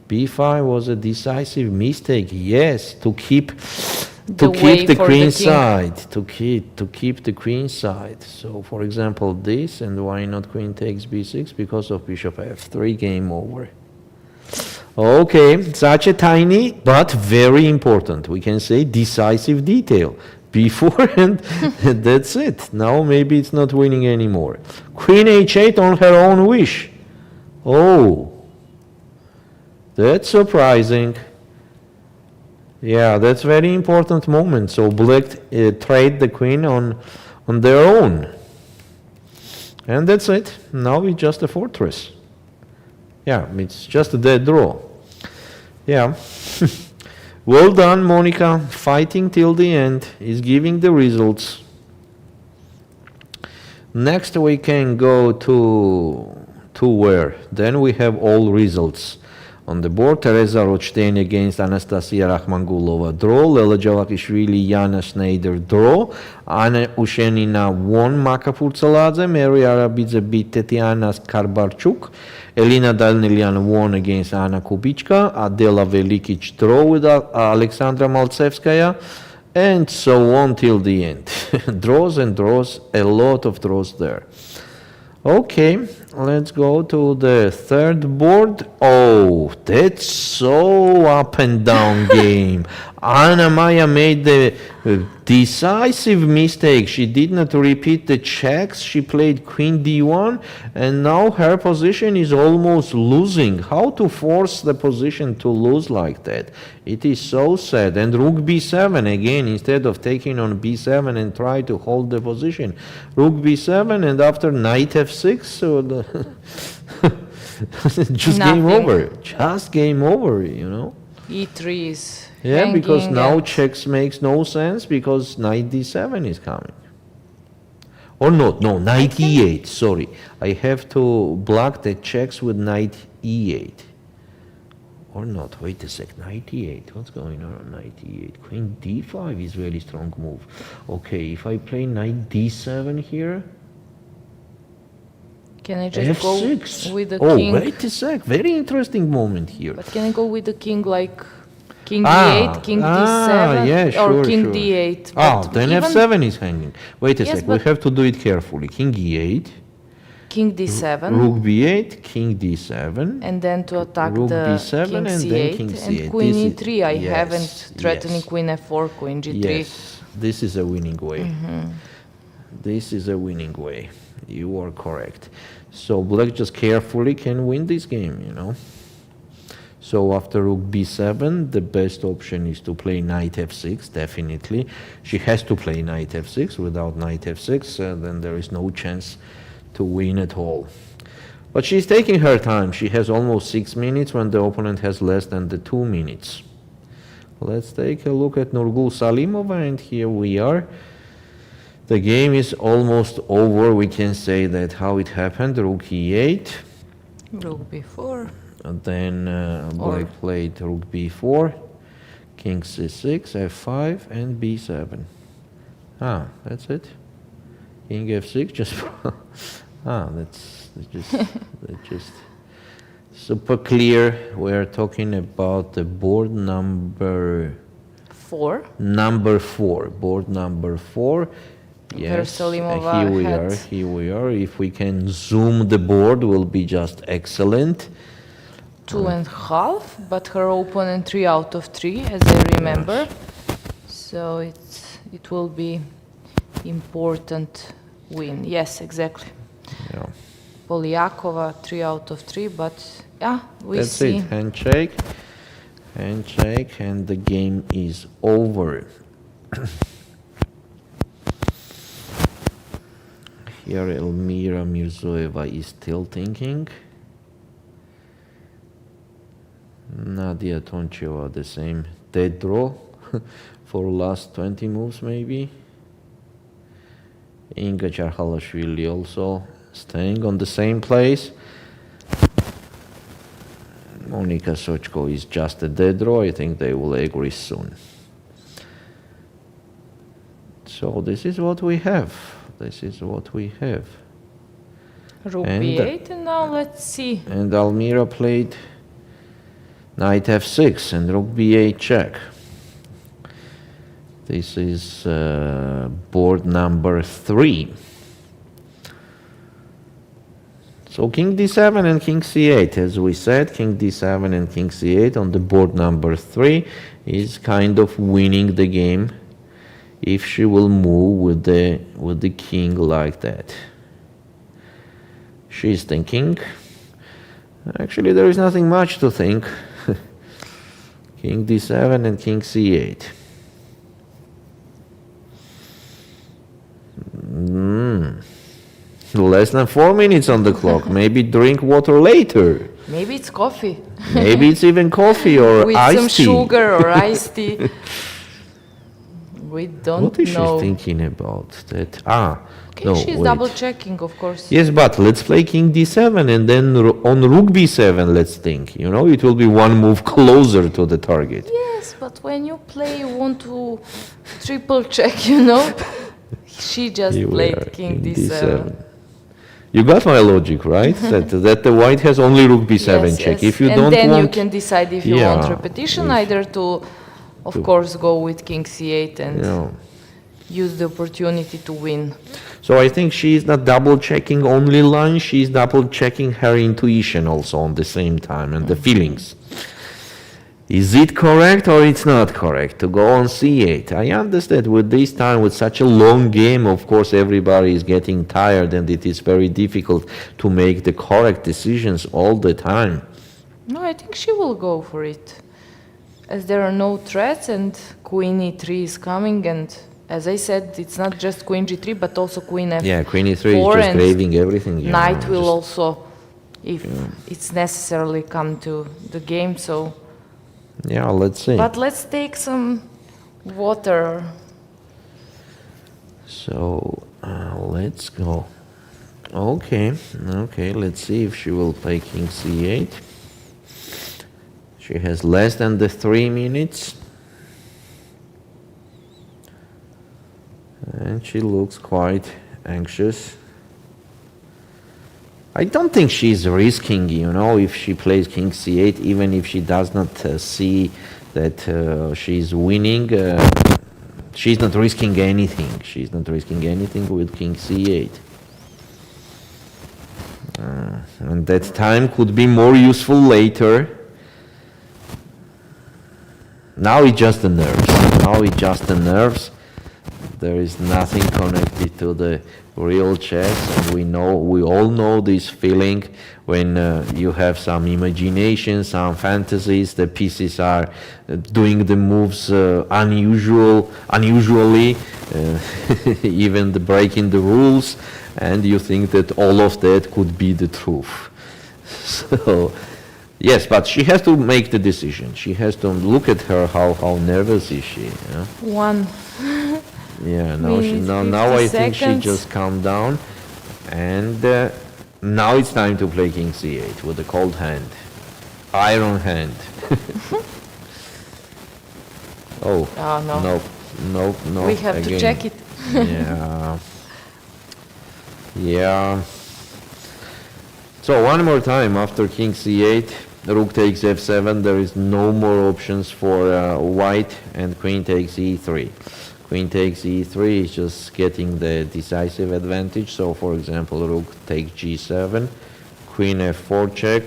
B5 was a decisive mistake. Yes, to keep the queen side. To keep the queen side. So, for example, this, and why not queen takes b6? Because of bishop f3. Game over. Okay, such a tiny but very important, we can say, decisive detail. B4 and that's it. Now maybe it's not winning anymore. Queen h8 on her own wish. Oh, that's surprising. Yeah, that's very important moment. So black trade the queen on their own. And that's it. Now it's just a fortress. Yeah, it's just a dead draw. Yeah. Well done, Monica. Fighting till the end is giving the results. Next we can go to where? Then we have all results on the board. Teresa Rochstein against Anastasia Rakhmangulova draw. Lela Javakhishvili, Yana Schneider draw. Anna Ushenina won Maka Purtsaladze. Meri Arabidze beat Tetiana Skarbarchuk. Elina Danilyan won against Anna Kubichka. Adela Velikic draw with Alexandra Maltsevskaya. And so on till the end. Draws and draws, a lot of draws there. Okay, let's go to the third board. Oh, that's so up and down game. Anna Maya made the decisive mistake. She did not repeat the checks. She played queen d1, and now her position is almost losing. How to force the position to lose like that? It is so sad. And rook b7 again, instead of taking on b7 and try to hold the position. Rook b7, and after knight f6, so just Nothing. game over. Just game over, you know. E3 is Yeah, because hanging now and- checks makes no sense because knight d7 is coming. Or not, no, knight e8, sorry. I have to block the checks with knight e8. Or not, wait a sec, knight e8, what's going on knight e8? Queen d5 is really strong move. Okay, if I play knight d7 here, Can I just go f6. with the Oh, king? wait a sec, very interesting moment here. But can I go with the king like king Ah, d8, king d7, yeah, or sure, king sure. d8? Ah, But then even f7 is hanging. Wait a Yes, sec, we but- have to do it carefully. King e8, king d7, rook b8, king d7, and then to attack rook the b7, king and c8, then king c8. and queen This is- e3. I yes, haven't threatening yes. queen f4, queen g3. Yes, this is a winning way. This is a winning way. You are correct. So black just carefully can win this game, you know. So after rook b7, the best option is to play knight f6, definitely. She has to play knight f6. Without knight f6, then there is no chance to win at all. But she's taking her time. She has almost 6 minutes when the opponent has less than the 2 minutes. Let's take a look at Nurgyul Salimova, and here we are. The game is almost over. We can say that how it happened. Rook e8. Rook b4. And then black played rook b4, king c6, f5, and b7. Ah, that's it. King f6, just that's just super clear. We're talking about the board number 4. 4. Board number 4. Yes, Salimova here we had- are. Here we are. If we can zoom the board, will be just excellent. 2.5, but her opponent 3 out of 3, as I remember. So it will be important win. Yes, exactly. Yeah. Polyakova 3 out of 3, but yeah, we That's see. it. Handshake, handshake, and the game is over. Here Elmira Mirzoeva is still thinking. Nadia Toncheva the same dead draw for last 20 moves maybe. Inga Charhalashvili also staying on the same place. Monika Sochko is just a dead draw. I think they will agree soon. So this is what we have. This is what we have. Rook And- b8, and now let's see. And Almira played knight f6 and rook b8 check. This is board number 3. So king d7 and king c8, as we said, king d7 and king c8 on the board number 3 is kind of winning the game if she will move with the king like that. She's thinking. Actually, there is nothing much to think. King d7 and king c8. Less than 4 minutes on the clock. Maybe drink water later. Maybe it's coffee Maybe it's even coffee or with iced some tea. sugar or iced tea. We don't What is know. she thinking about? That Okay, no, she's wait. double checking, of course. Yes, but let's play king d7 and then on rook b7 let's think. You know, it will be one move closer to the target. Yes, but when you play, you want to triple check, you know? She just Here we played are, king d7. You got my logic, right? that the white has only rook b7 Yes, check. yes. If you and don't then want, you can decide if you Yeah, want repetition, if- either to, of course, go with king c8 and you know, use the opportunity to win. So I think she is not double checking only line, she is double checking her intuition also on the same time and the feelings. Is it correct or it's not correct to go on c8? I understand with this time, with such a long game, of course everybody is getting tired and it is very difficult to make the correct decisions all the time. No, I think she will go for it. As there are no threats and queen e3 is coming, and as I said, it's not just queen g3 but also queen f4. Yeah, queen e3 is just craving everything. You knight know, will also, if it's necessarily, come to the game, so... Yeah, let's see. But let's take some water. So, let's go. Okay, let's see if she will play king c8. She has less than the 3 minutes. And she looks quite anxious. I don't think she's risking, you know, if she plays king c8, even if she does not see that she's winning. She's not risking anything. She's not risking anything with king c8. And that time could be more useful later. Now it's just the nerves. Now it's just the nerves. There is nothing connected to the real chess, and we all know this feeling when you have some imagination, some fantasies. The pieces are doing the moves unusually, even breaking the rules, and you think that all of that could be the truth. So. Yes, but she has to make the decision. She has to look at her. How nervous is she? Yeah? One. Yeah. Now I think she just calmed down, and now it's time to play king c8 with a cold hand, iron hand. Oh no! We have again. to check it. Yeah. So one more time after king c8. Rook takes f7, there is no more options for white, and queen takes e3. Queen takes e3 is just getting the decisive advantage. So for example, rook takes g7, queen f4 check,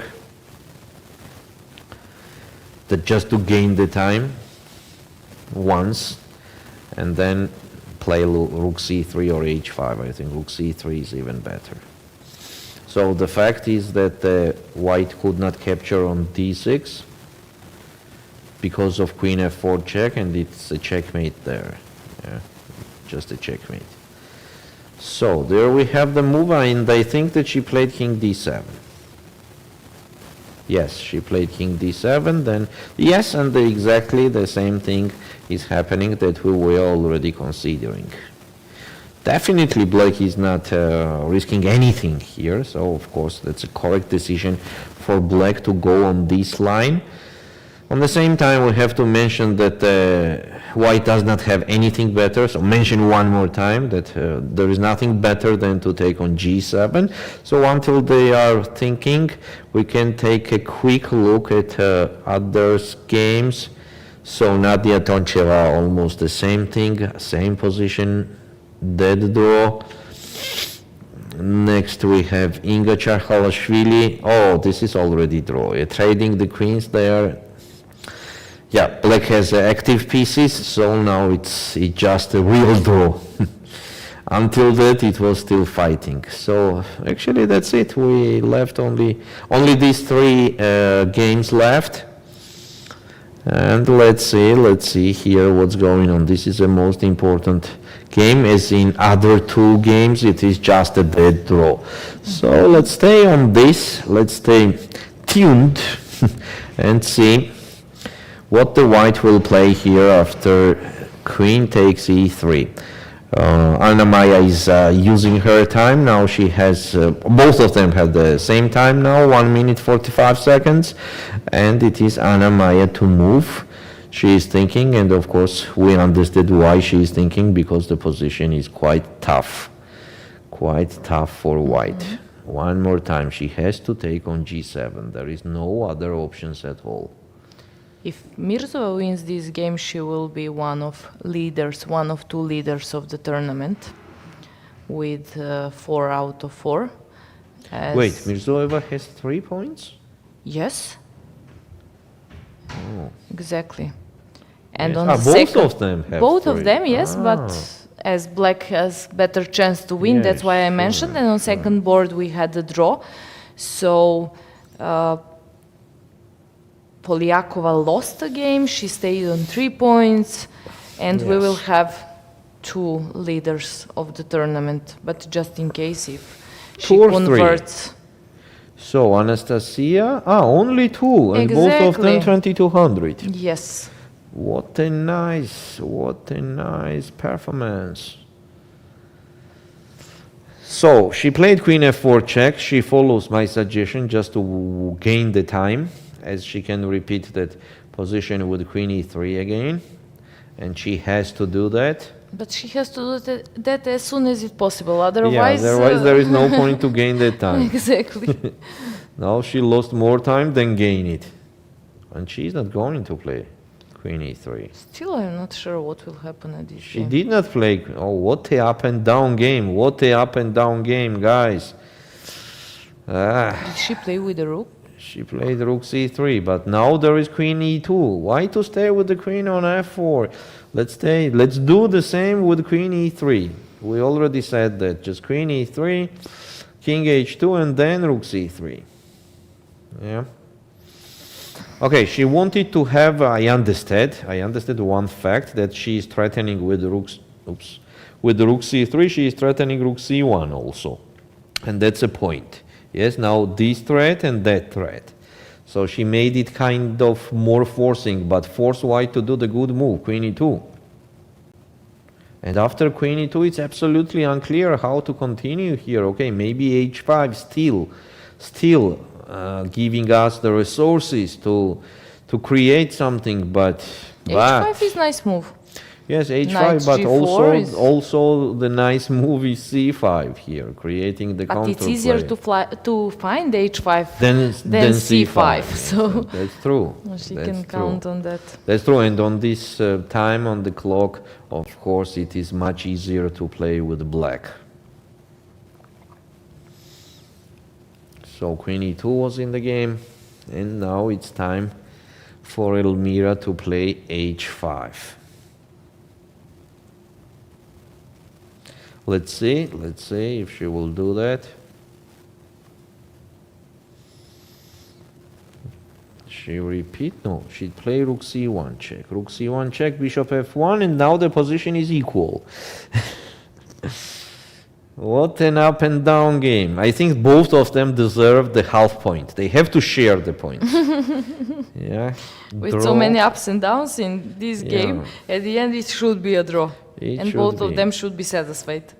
just to gain the time once, and then play rook c3 or h5. I think rook c3 is even better. So the fact is that white could not capture on d6 because of queen f4 check, and it's a checkmate there. Yeah, just a checkmate. So there we have the move, and I think that she played king d7. Yes, she played king d7, then yes, and exactly the same thing is happening that we were already considering. Definitely black is not risking anything here, so of course that's a correct decision for black to go on this line. On the same time, we have to mention that white does not have anything better, so mention one more time that there is nothing better than to take on g7. So until they are thinking, we can take a quick look at others' games. So Nadia Toncheva, almost the same thing, same position, dead draw. Next we have Inga Charhalashvili. Oh, this is already draw. Trading the queens there. Yeah, black has active pieces, so now it's just a real draw. Until that, it was still fighting. So actually, that's it. We left only these 3 games left. And let's see here what's going on. This is the most important game. As in other 2 games, it is just a dead draw. So let's stay on this. Let's stay tuned and see what the white will play here after queen takes e3. Anna Maya is using her time now. She has both of them have the same time now, 1 minute 45 seconds, and it is Anna Maya to move. She is thinking, and of course we understood why she is thinking, because the position is quite tough for white. One more time, she has to take on g7. There is no other options at all. If Mirzova wins this game, she will be one of two leaders of the tournament, with 4 out of 4. Wait, Mirzova has 3 points? Yes. Oh. Exactly. And Yes. on the both second, of them have both 3. of them, yes, but as black has better chance to win, that's why I mentioned. And on second board we had a draw, so Polyakova lost a game. She stayed on 3 points, and we will have 2 leaders of the tournament. But just in case, if she 2 or 3? converts. So Anastasia, only 2, and both of them Exactly. 2200. Yes. What a nice performance. So she played Queen F4 check. She follows my suggestion just to gain the time, as she can repeat that position with Queen E3 again, and she has to do that. But she has to do that as soon as it's possible. Otherwise, otherwise there is no point to gain that time. Exactly. Now she lost more time than gain it, and she's not going to play Queen E3. Still, I'm not sure what will happen at this She game. did not play. Oh, what a up and down game! What a up and down game, guys! Did she play with the rook? She played Rook C3, but now there is Queen E2. Why to stay with the Queen on F4? Let's do the same with Queen E3. We already said that. Just Queen E3, King H2, and then Rook C3. Yeah. Okay, she wanted to have, I understood one fact, that she is threatening with Rook C3, she is threatening Rook C1 also. And that's a point. Yes, now this threat and that threat. So she made it kind of more forcing, but force white to do the good move, Queen E2. And after Queen E2, it's absolutely unclear how to continue here. Okay, maybe H5 still giving us the resources to create something, but H5 is nice move. yes, H5, Knight but G4 also the nice move is C5 here, creating the counterplay. But it's easier to find H5 than C5. So that's true. she That's can true. count on that. That's true, and on this time on the clock, of course, it is much easier to play with black. So Queen E2 was in the game, and now it's time for Elmira to play H5. Let's see if she will do that. She repeat? No, she'd play Rook C1 check. Rook C1 check, Bishop F1, and now the position is equal. What an up and down game. I think both of them deserve the half point. They have to share the points. Yeah. With so many ups and downs in this game, at the end it should be a draw. And both of them should be satisfied.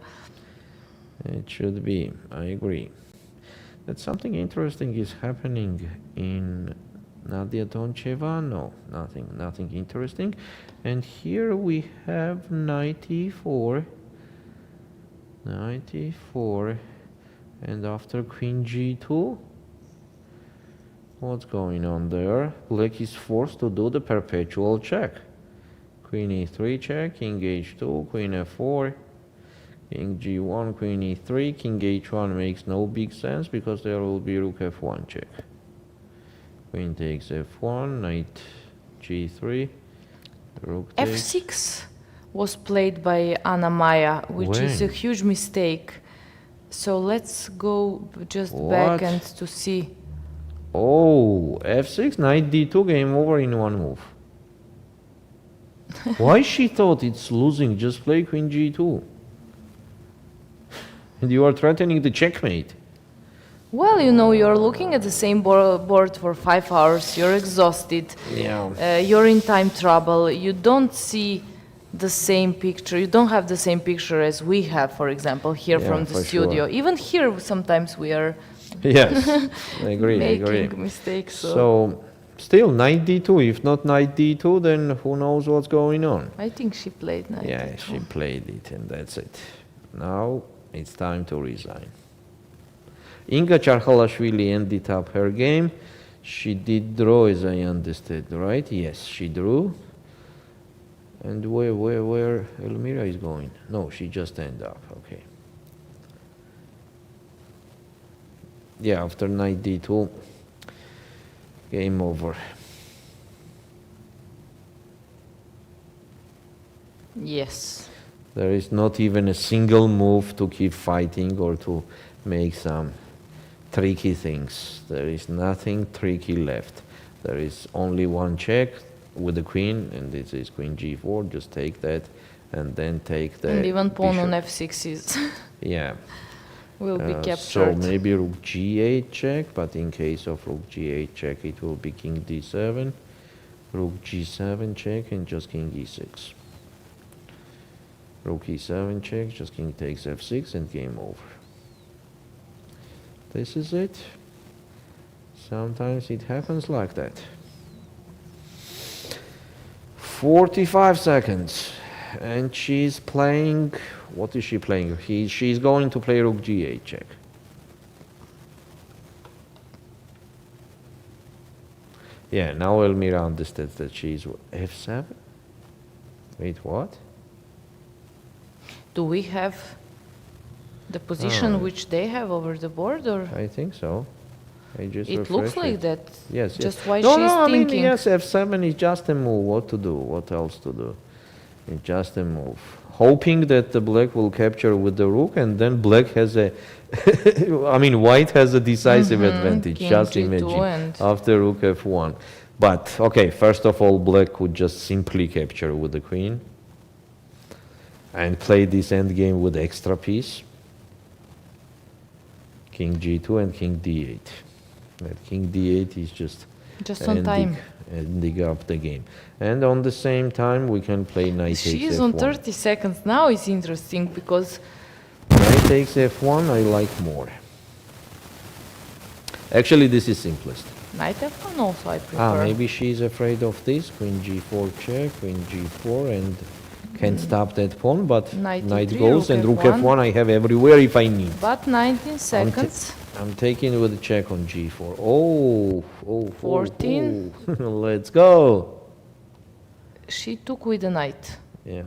It should be, I agree. That something interesting is happening in Nadia Doncheva. No, nothing interesting. And here we have Knight E4. Knight E4. And after Queen G2. What's going on there? Black is forced to do the perpetual check. Queen E3 check, King H2, Queen F4, King G1, Queen E3, King H1 makes no big sense because there will be Rook F1 check. Queen takes F1, Knight G3, Rook takes... F6 was played by Anna Maya, which is a huge mistake. So let's go just back and to see. Oh, F6, Knight D2, game over in one move. Why she thought it's losing, just play Queen G2. And you are threatening the checkmate. Well, you know, you're looking at the same board for 5 hours, you're exhausted, you're in time trouble, you don't see the same picture, you don't have the same picture as we have, for example, here from the studio. Sure. Even here, sometimes we are yes, I agree, making mistakes. So, still, Knight D2, if not Knight D2, then who knows what's going on. I think she played Knight D2. Yeah, she played it, and that's it. Now, it's time to resign. Inga Charkhalashvili ended up her game. She did draw, as I understood, right? Yes, she drew. And where Elmira is going? No, she just ended up. Okay. Yeah, after knight d2, game over. Yes. There is not even a single move to keep fighting or to make some tricky things. There is nothing tricky left. There is only one check with the queen, and this is queen g4. Just take that, and then take the And even pawn bishop. on f6 is Yeah. will be So captured. maybe rook g8 check, but in case of rook g8 check, it will be king d7, rook g7 check, and just king e6. Rook e7 check, just king takes f6, and game over. This is it. Sometimes it happens like that. 45 seconds, and she's playing. What is she playing? She's going to play rook g8 check. Yeah, now Elmira understands that she's f7. Wait, what? Do we have the position which they have over the board, or I think so. I just it looks refreshed like it. that? Yes, Just yes. why No, she's no, I mean, thinking. yes, f7 is just a move. What to do? What else to do? It's just a move. Hoping that the black will capture with the rook, and then black has a, I mean, white has a decisive advantage. King Just G2 imagine, and- after rook f1. But, okay, first of all, black could just simply capture with the queen and play this endgame with extra piece. King g2 and king d8. That king d8 is just on time. ending up the game. And on the same time, we can play knight takes She is f1. on 30 seconds. Now it's interesting because Knight takes f1, I like more. Actually, this is simplest. knight f1 also I prefer. Maybe she's afraid of this. Queen g4 check, queen g4, and can't stop that pawn, but Knight knight e3, goes, rook and rook f1. f1 I have everywhere if I need. But 19 seconds. I'm taking with a check on g4. Oh, 14. oh. Let's go. She took with the knight. Yeah.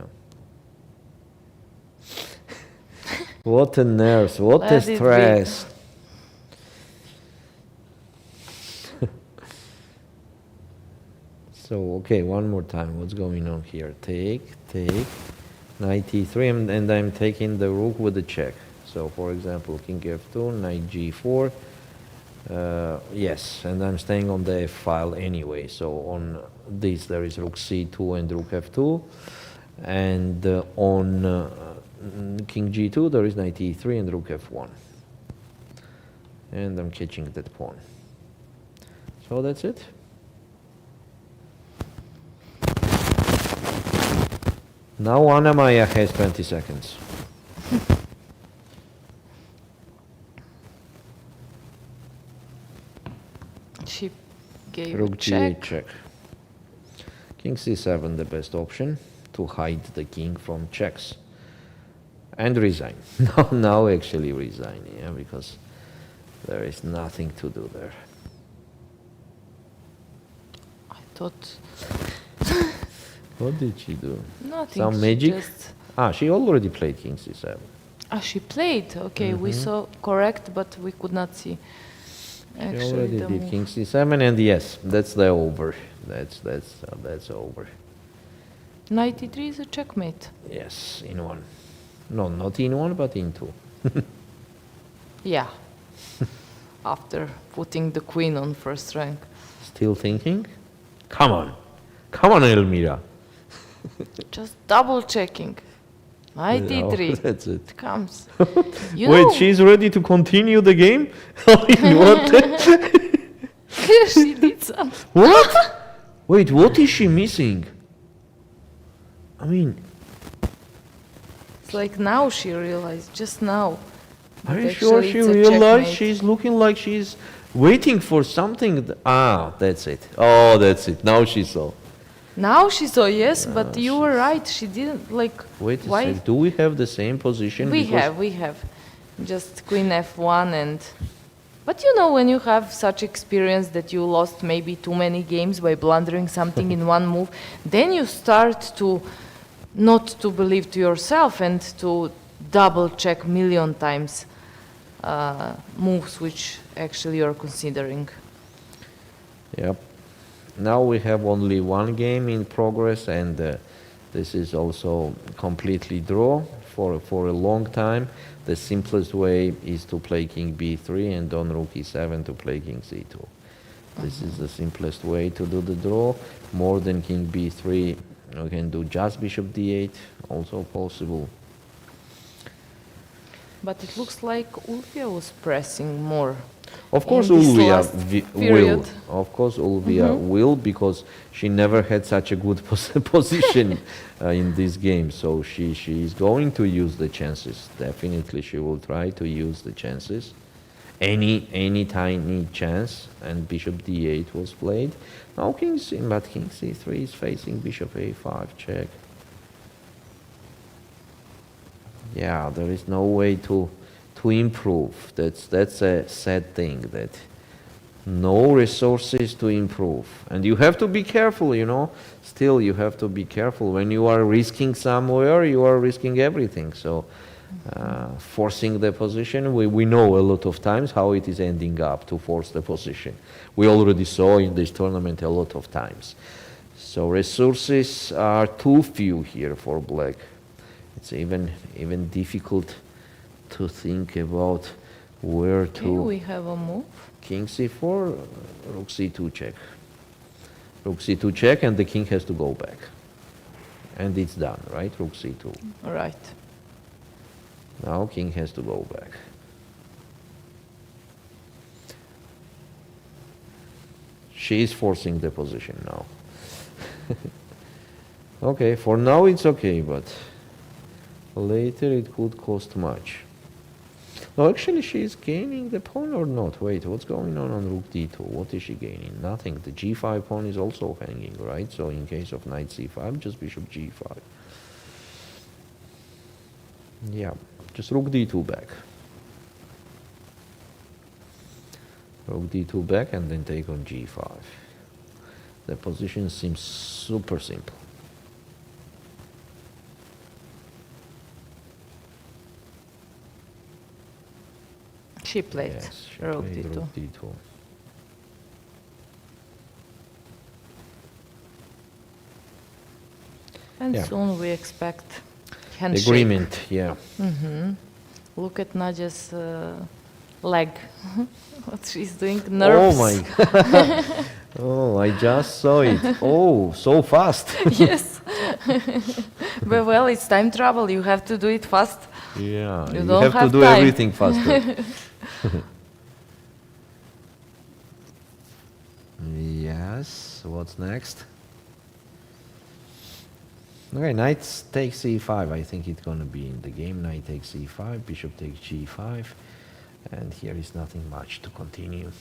What a nerves, what a Let it be. stress. So, okay, one more time. What's going on here? Take, knight e3, and I'm taking the rook with the check. So, for example, king f2, knight g4. Yes, and I'm staying on the f file anyway. So on this there is rook c2 and rook f2, and on king g2 there is knight e3 and rook f1. And I'm catching that pawn. So that's it. Now Anna Maya has 20 seconds. She gave Rook a g8 check. check. King c7 the best option to hide the king from checks. And resign. now actually resign, yeah, because there is nothing to do there. I thought What did she do? nothing. Some she magic? just- She already played king c7. she played. Okay, we saw correct, but we could not see. She Actually, already the did move. king c7, and yes, that's the over. That's over. Knight e3 is a checkmate. Yes, in one. No, not in one, but in two. Yeah. After putting the queen on first rank. Still thinking? Come on, Elmira. Just double checking. Knight No, e3. that's it. It comes. You Wait, know, she's ready to continue the game? What? she did something. What? Wait, what is she missing? I mean, It's like now she realized, just now. are But you sure actually she it's a realized? checkmate. She's looking like she's waiting for something. That's it. Oh, that's it. Now she saw. Now she saw, yes, but you were right. She didn't like. Wait a why? sec. Do we have the same position? We Because have. Just queen f1 and But you know, when you have such experience that you lost maybe too many games by blundering something in one move, then you start to not to believe to yourself and to double check million times moves which actually you're considering. Yep. Now we have only one game in progress, and this is also completely draw for a long time. The simplest way is to play king b3 and on rook e7 to play king c2. This is the simplest way to do the draw. More than king b3, you can do just bishop d8, also possible. But it looks like Ulviyya was pressing more. Of course, in this Ulviyya last will. period. Of course, Ulviyya will, because she never had such a good position in this game. So she is going to use the chances. Definitely, she will try to use the chances. Any tiny chance, and bishop d8 was played. Now king c, but king c3 is facing bishop a5 check. Yeah, there is no way to improve. That's a sad thing, that no resources to improve. And you have to be careful, you know. Still, you have to be careful. When you are risking somewhere, you are risking everything. So forcing the position, we know a lot of times how it is ending up to force the position. We already saw in this tournament a lot of times. So resources are too few here for black. It's even difficult to think about where to. Okay, we have a move. King c4, rook c2 check. Rook c2 check, and the king has to go back. And it's done, right? Rook c2. Right. Now king has to go back. She is forcing the position now. Okay, for now it's okay, but later it could cost much. No, actually she is gaining the pawn or not? Wait, what's going on rook d2? What is she gaining? Nothing. The g5 pawn is also hanging, right? So in case of knight c5, just bishop g5. Yeah, just rook d2 back. Rook d2 back and then take on g5. The position seems super simple. She played Yes, she rook played d2. rook d2. And Yeah. soon we expect handshake. Agreement, yeah. Look at Nadia's leg. What she's doing, nerves. Oh my god. Oh, I just saw it. Oh, so fast. Yes. But well, it's time travel. You have to do it fast. Yeah, You you don't have to have do time. everything faster. Yes, what's next? Okay, knight takes c5. I think it's gonna be in the game. Knight takes c5, bishop takes g5, and here is nothing much to continue.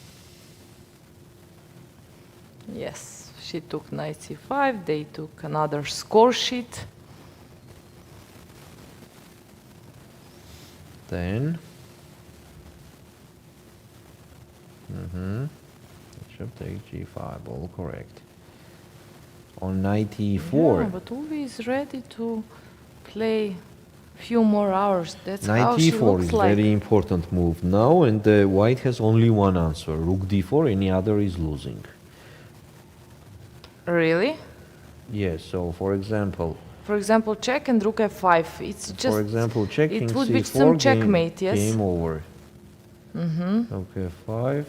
Yes, she took knight c5. They took another score sheet. Then, bishop takes g5, all correct. On knight e4. Yeah, but Ulvi is ready to play few more hours. That's Knight how she e4 looks is like. very important move now, and white has only one answer. Rook d4, any other is losing. Really? Yes, so for example, Check and rook f5. It's just. for example, checking it would be c4, some checkmate, yes? game over. Rook f5.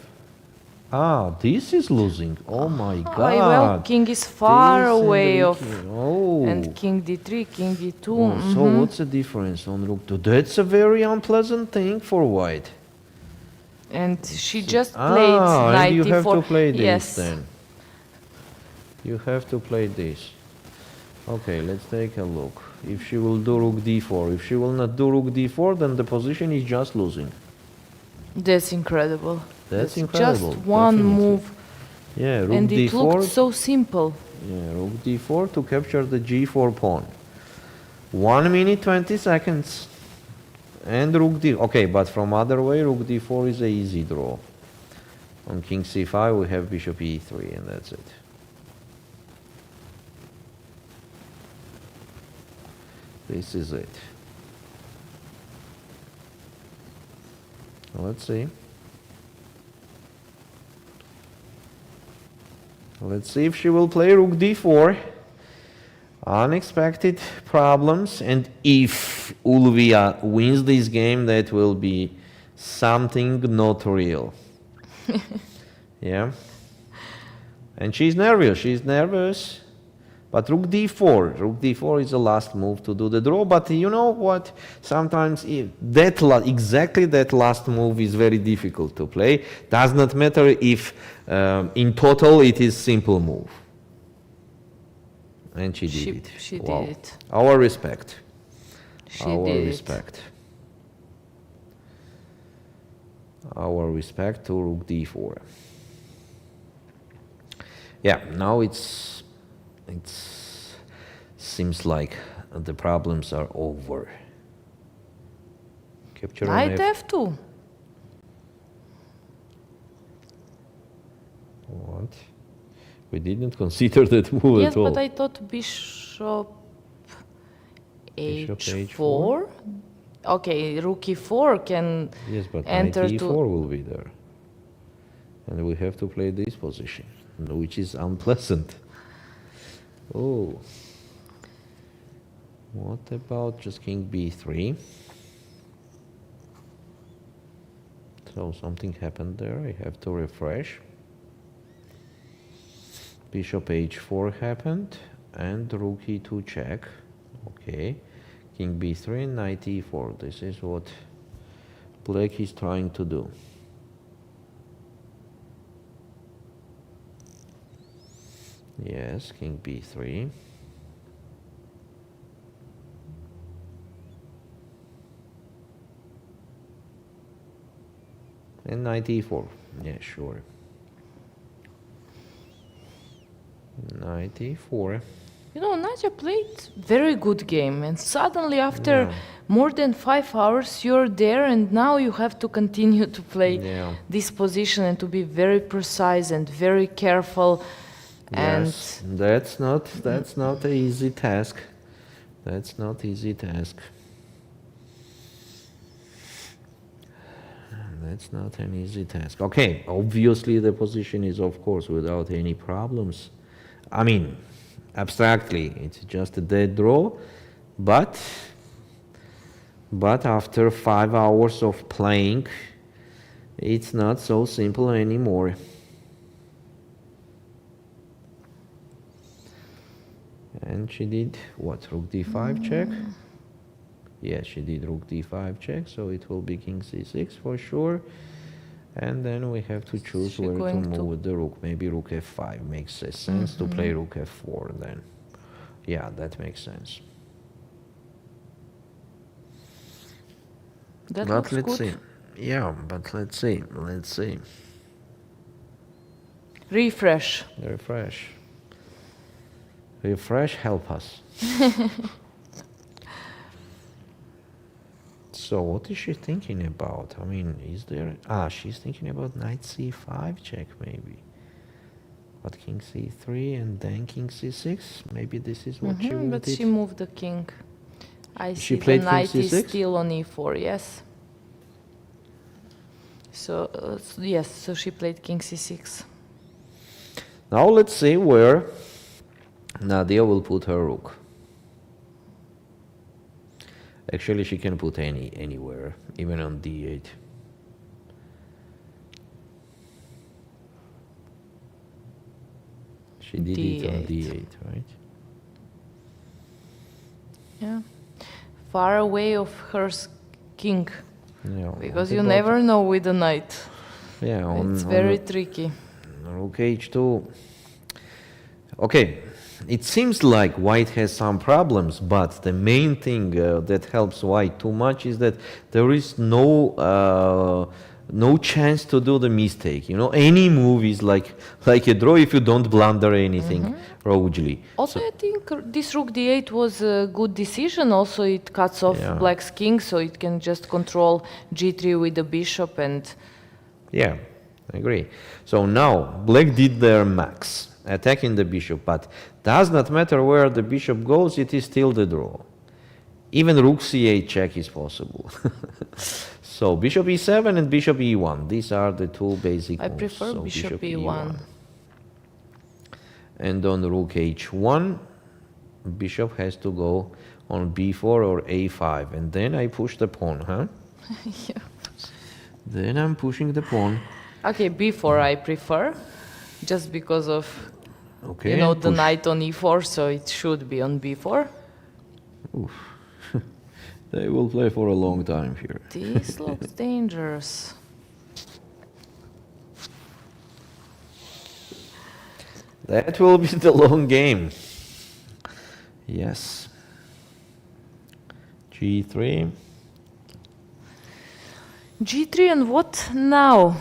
Ah, this is losing. Oh my god. Well, king is far This and away rook of. Oh. And king d3, king d2. Oh, so what's the difference on rook 2? That's a very unpleasant thing for white. And she just played knight and you d4. have to play this Yes. then. You have to play this. Okay, let's take a look. If she will do rook d4, if she will not do rook d4, then the position is just losing. That's incredible. That's incredible, Just one definitely. move. Yeah, rook And it d4. looked so simple. Yeah, rook d4 to capture the g4 pawn. 1 minute 20 seconds. And rook d. Okay, but from other way, rook d4 is a easy draw. On king c5 we have bishop e3 and that's it. This is it. Let's see. Let's see if she will play rook d4. Unexpected problems, and if Ulviyya wins this game, that will be something not real. Yeah. And she's nervous. But rook d4 is the last move to do the draw. But you know what? Sometimes exactly that last move is very difficult to play. Does not matter if in total it is simple move. And she did it. She Wow. did it. Our respect. Our respect. Our respect to rook d4. Yeah, now it seems like the problems are over. Capture on Knight f2. What? We didn't consider that move Yes, at all. but I thought bishop Bishop h4. Okay, rook e4 can Yes, but enter knight to. e4 will be there. And we have to play this position, which is unpleasant. Oh. What about just king b3? So something happened there. I have to refresh. Bishop h4 happened, and rook e2 check. Okay. King b3, knight e4. This is what black is trying to do. Yes, king b3. And knight e4. Yeah, sure. Knight e4. You know, Nadia played very good game, and suddenly after more than 5 hours you're there, and now you have to continue to play this position and to be very precise and very careful. Yes, And that's not an easy task. That's not easy task. That's not an easy task. Okay, obviously the position is, of course, without any problems. I mean, abstractly, it's just a dead draw, but after 5 hours of playing, it's not so simple anymore. And she did what? Rook d5 check? Yes, she did rook d5 check, so it will be king c6 for sure. And then we have to choose where to move with the rook. Maybe rook f5 makes sense to play rook f4 then. Yeah, that makes sense. that But looks let's good. see. Yeah, but let's see. Let's see. Refresh. Refresh. Refresh, help us. So what is she thinking about? I mean, is there... she's thinking about knight c5 check, maybe. But king c3 and then king c6? Maybe this is what she wanted. But she moved the king. I She see the played king knight is c6? still on e4, yes. So, yes, so she played king c6. Now let's see where Nadia will put her rook. Actually, she can put anywhere, even on d8. She did it on d8, right? Yeah. Far away of her king, Yeah, because what you about- never know with the knight. Yeah, It's very tricky. rook h2. Okay, it seems like white has some problems, but the main thing that helps white too much is that there is no chance to do the mistake. You know, any move is like a draw if you don't blunder anything roguely. Also, I think this rook d8 was a good decision. Also, it cuts off black's king, so it can just control g3 with the bishop and... Yeah, Agree. So now black did their max, attacking the bishop, but does not matter where the bishop goes, it is still the draw. Even rook c8 check is possible. So bishop e7 and bishop e1, these are the two basic I moves. prefer So bishop e1. And on rook h1, bishop has to go on b4 or a5, and then I push the pawn, huh? Yeah. Then I'm pushing the pawn. Okay, b4 I prefer, just because of, Okay, you know, and the push. knight on e4, so it should be on b4. Oof. They will play for a long time here. This looks dangerous. That will be the long game. Yes. g3. g3, and what now?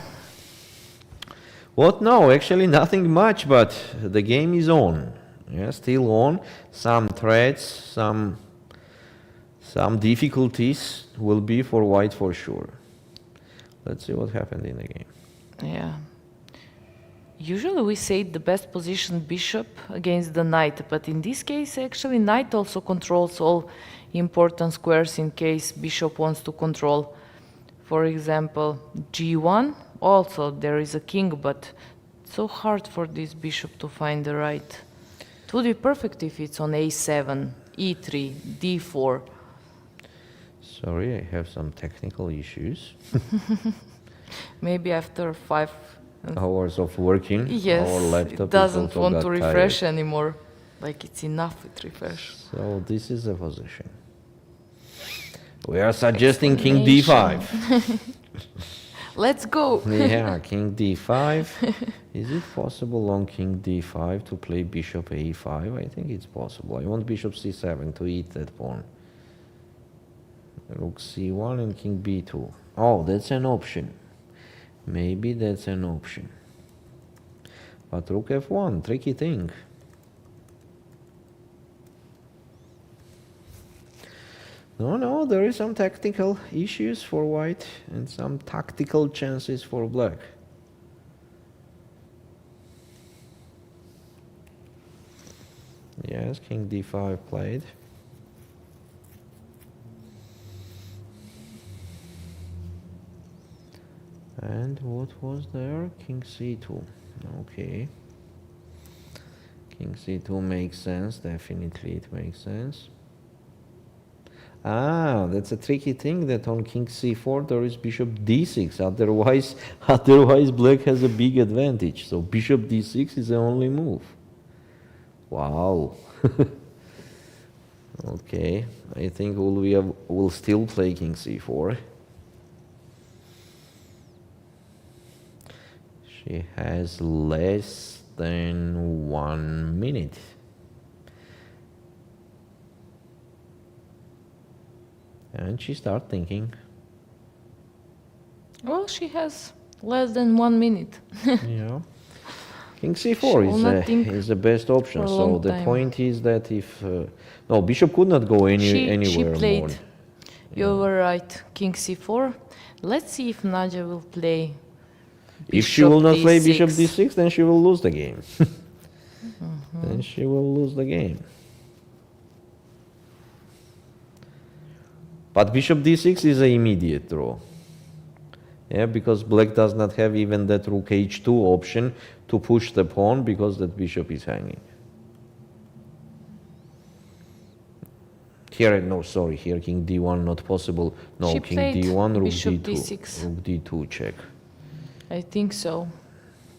What now? Actually nothing much, but the game is on. Yeah, still on. Some threats, some difficulties will be for white for sure. Let's see what happened in the game. Yeah. Usually we say the best position bishop against the knight, but in this case actually knight also controls all important squares in case bishop wants to control. For example, g1, also there is a king, but it's so hard for this bishop to find the right. It would be perfect if it's on a7, e3, d4. Sorry, I have some technical issues. Maybe after 5 Hours of working, yes, our laptop it doesn't also want got to refresh tired. anymore. Like it's enough with refresh. So this is the position. We are suggesting king d5. Let's go. Yeah, king d5. Is it possible on king d5 to play bishop a5? I think it's possible. I want bishop c7 to eat that pawn. Rook c1 and king b2. Oh, that's an option. Maybe that's an option. But rook f1, tricky thing. No, there is some tactical issues for white and some tactical chances for black. Yes, king d5 played. And what was there? King c2. Okay. King c2 makes sense, definitely it makes sense. Ah, that's a tricky thing that on king c4 there is bishop d6. Otherwise black has a big advantage. So bishop d6 is the only move. Wow. Okay, I think Ulviyya will still play king c4. She has less than 1 minute. And she starts thinking. Well, she has less than 1 minute. Yeah. King c4 is the best option. So the point is that if no, bishop could not go anywhere she played. more. You were right. King c4. Let's see if Nadia will play. If she will not play bishop d6, then she will lose the game. Then she will lose the game. But bishop d6 is an immediate draw. Yeah, because black does not have even that rook h2 option to push the pawn because that bishop is hanging. Here, no, sorry, here king d1 not possible. No, She king played d1, rook bishop d2. d6. Rook d2 check. I think so.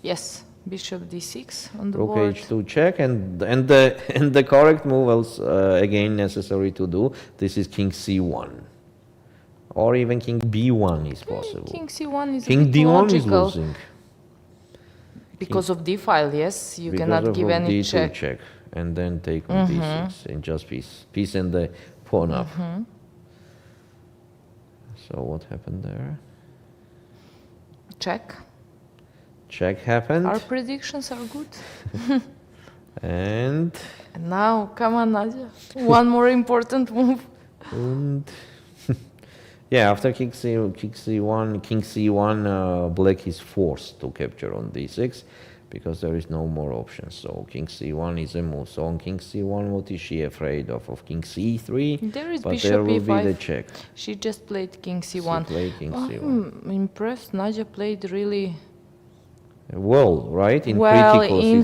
Yes, bishop d6 on the Rook board. h2 check, and the correct move is again necessary to do. This is king c1, or even king b1 is possible. King c1 is King a bit d1 logical. is losing Because of d file, yes, you because cannot of give rook any d2 check. and then take on d6 and just piece and the pawn up. So what happened there? Check. Check happened. Our predictions are good. And Now, come on, Nadia. One more important move. and Yeah, after king c1, black is forced to capture on d6 because there is no more options. So king c1 is a move. So on king c1, what is she afraid of? Of king c3? There is but bishop there will e5. be the check. She just played king c1. She played king c1. I'm impressed. Nadia played really Well, right? In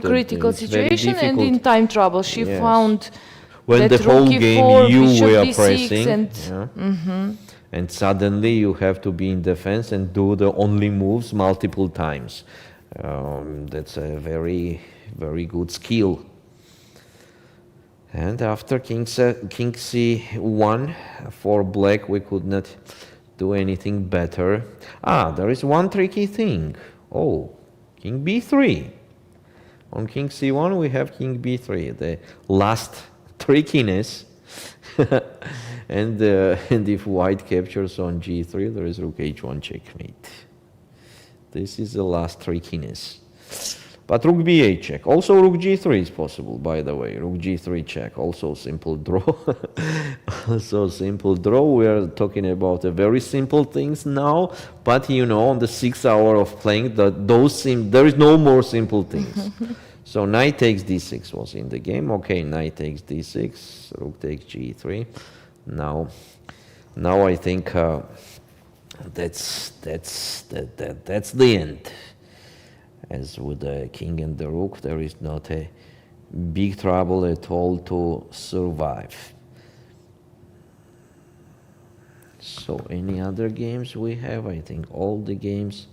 critical it's very situation and in difficult. time trouble. She Yes. found When that the whole rook game e4, you bishop were d6 pressing, and yeah. And suddenly you have to be in defense and do the only moves multiple times. That's a very, very good skill. And after king c1 for black, we could not do anything better. There is one tricky thing. Oh, king b3. On king c1 we have king b3, the last trickiness. and if white captures on g3, there is rook h1 checkmate. This is the last trickiness. But rook b8 check. Also rook g3 is possible, by the way. Rook g3 check. Also simple draw. Also simple draw. We are talking about very simple things now. But you know, on the 6 hour of playing, there is no more simple things. So knight takes d6 was in the game. Okay, knight takes d6. Rook takes g3. Now I think that's the end. As with the king and the rook, there is not a big trouble at all to survive. So any other games we have? I think all the games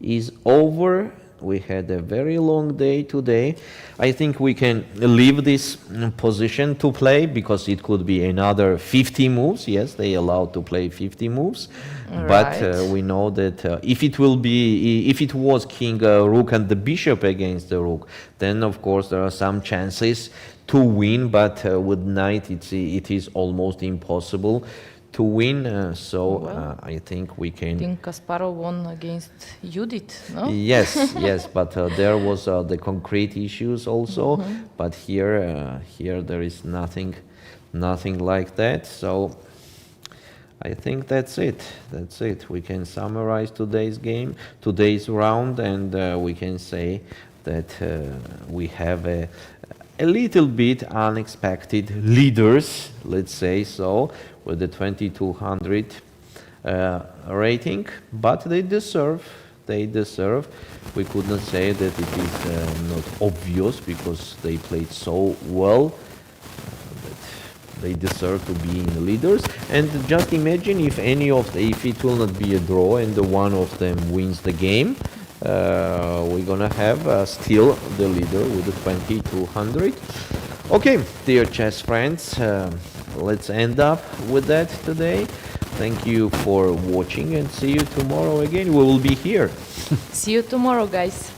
is over. We had a very long day today. I think we can leave this position to play because it could be another 50 moves. Yes, they allow to play 50 moves. Right. But we know that if it was king, rook and the bishop against the rook, then of course there are some chances to win. But with knight, it is almost impossible to win. I think we can. I think Kasparov won against Judith, no? Yes, yes, but there was the concrete issues also. But here there is nothing like that. So I think that's it. That's it. We can summarize today's game, today's round, and we can say that we have a little bit unexpected leaders, let's say so, with the 2200 rating, but they deserve. We could not say that it is not obvious because they played so well. They deserve to be in the leaders. And just imagine if if it will not be a draw and one of them wins the game, we're gonna have still the leader with the 2200. Okay, dear chess friends, let's end up with that today. Thank you for watching and see you tomorrow again. We will be here. See you tomorrow, guys.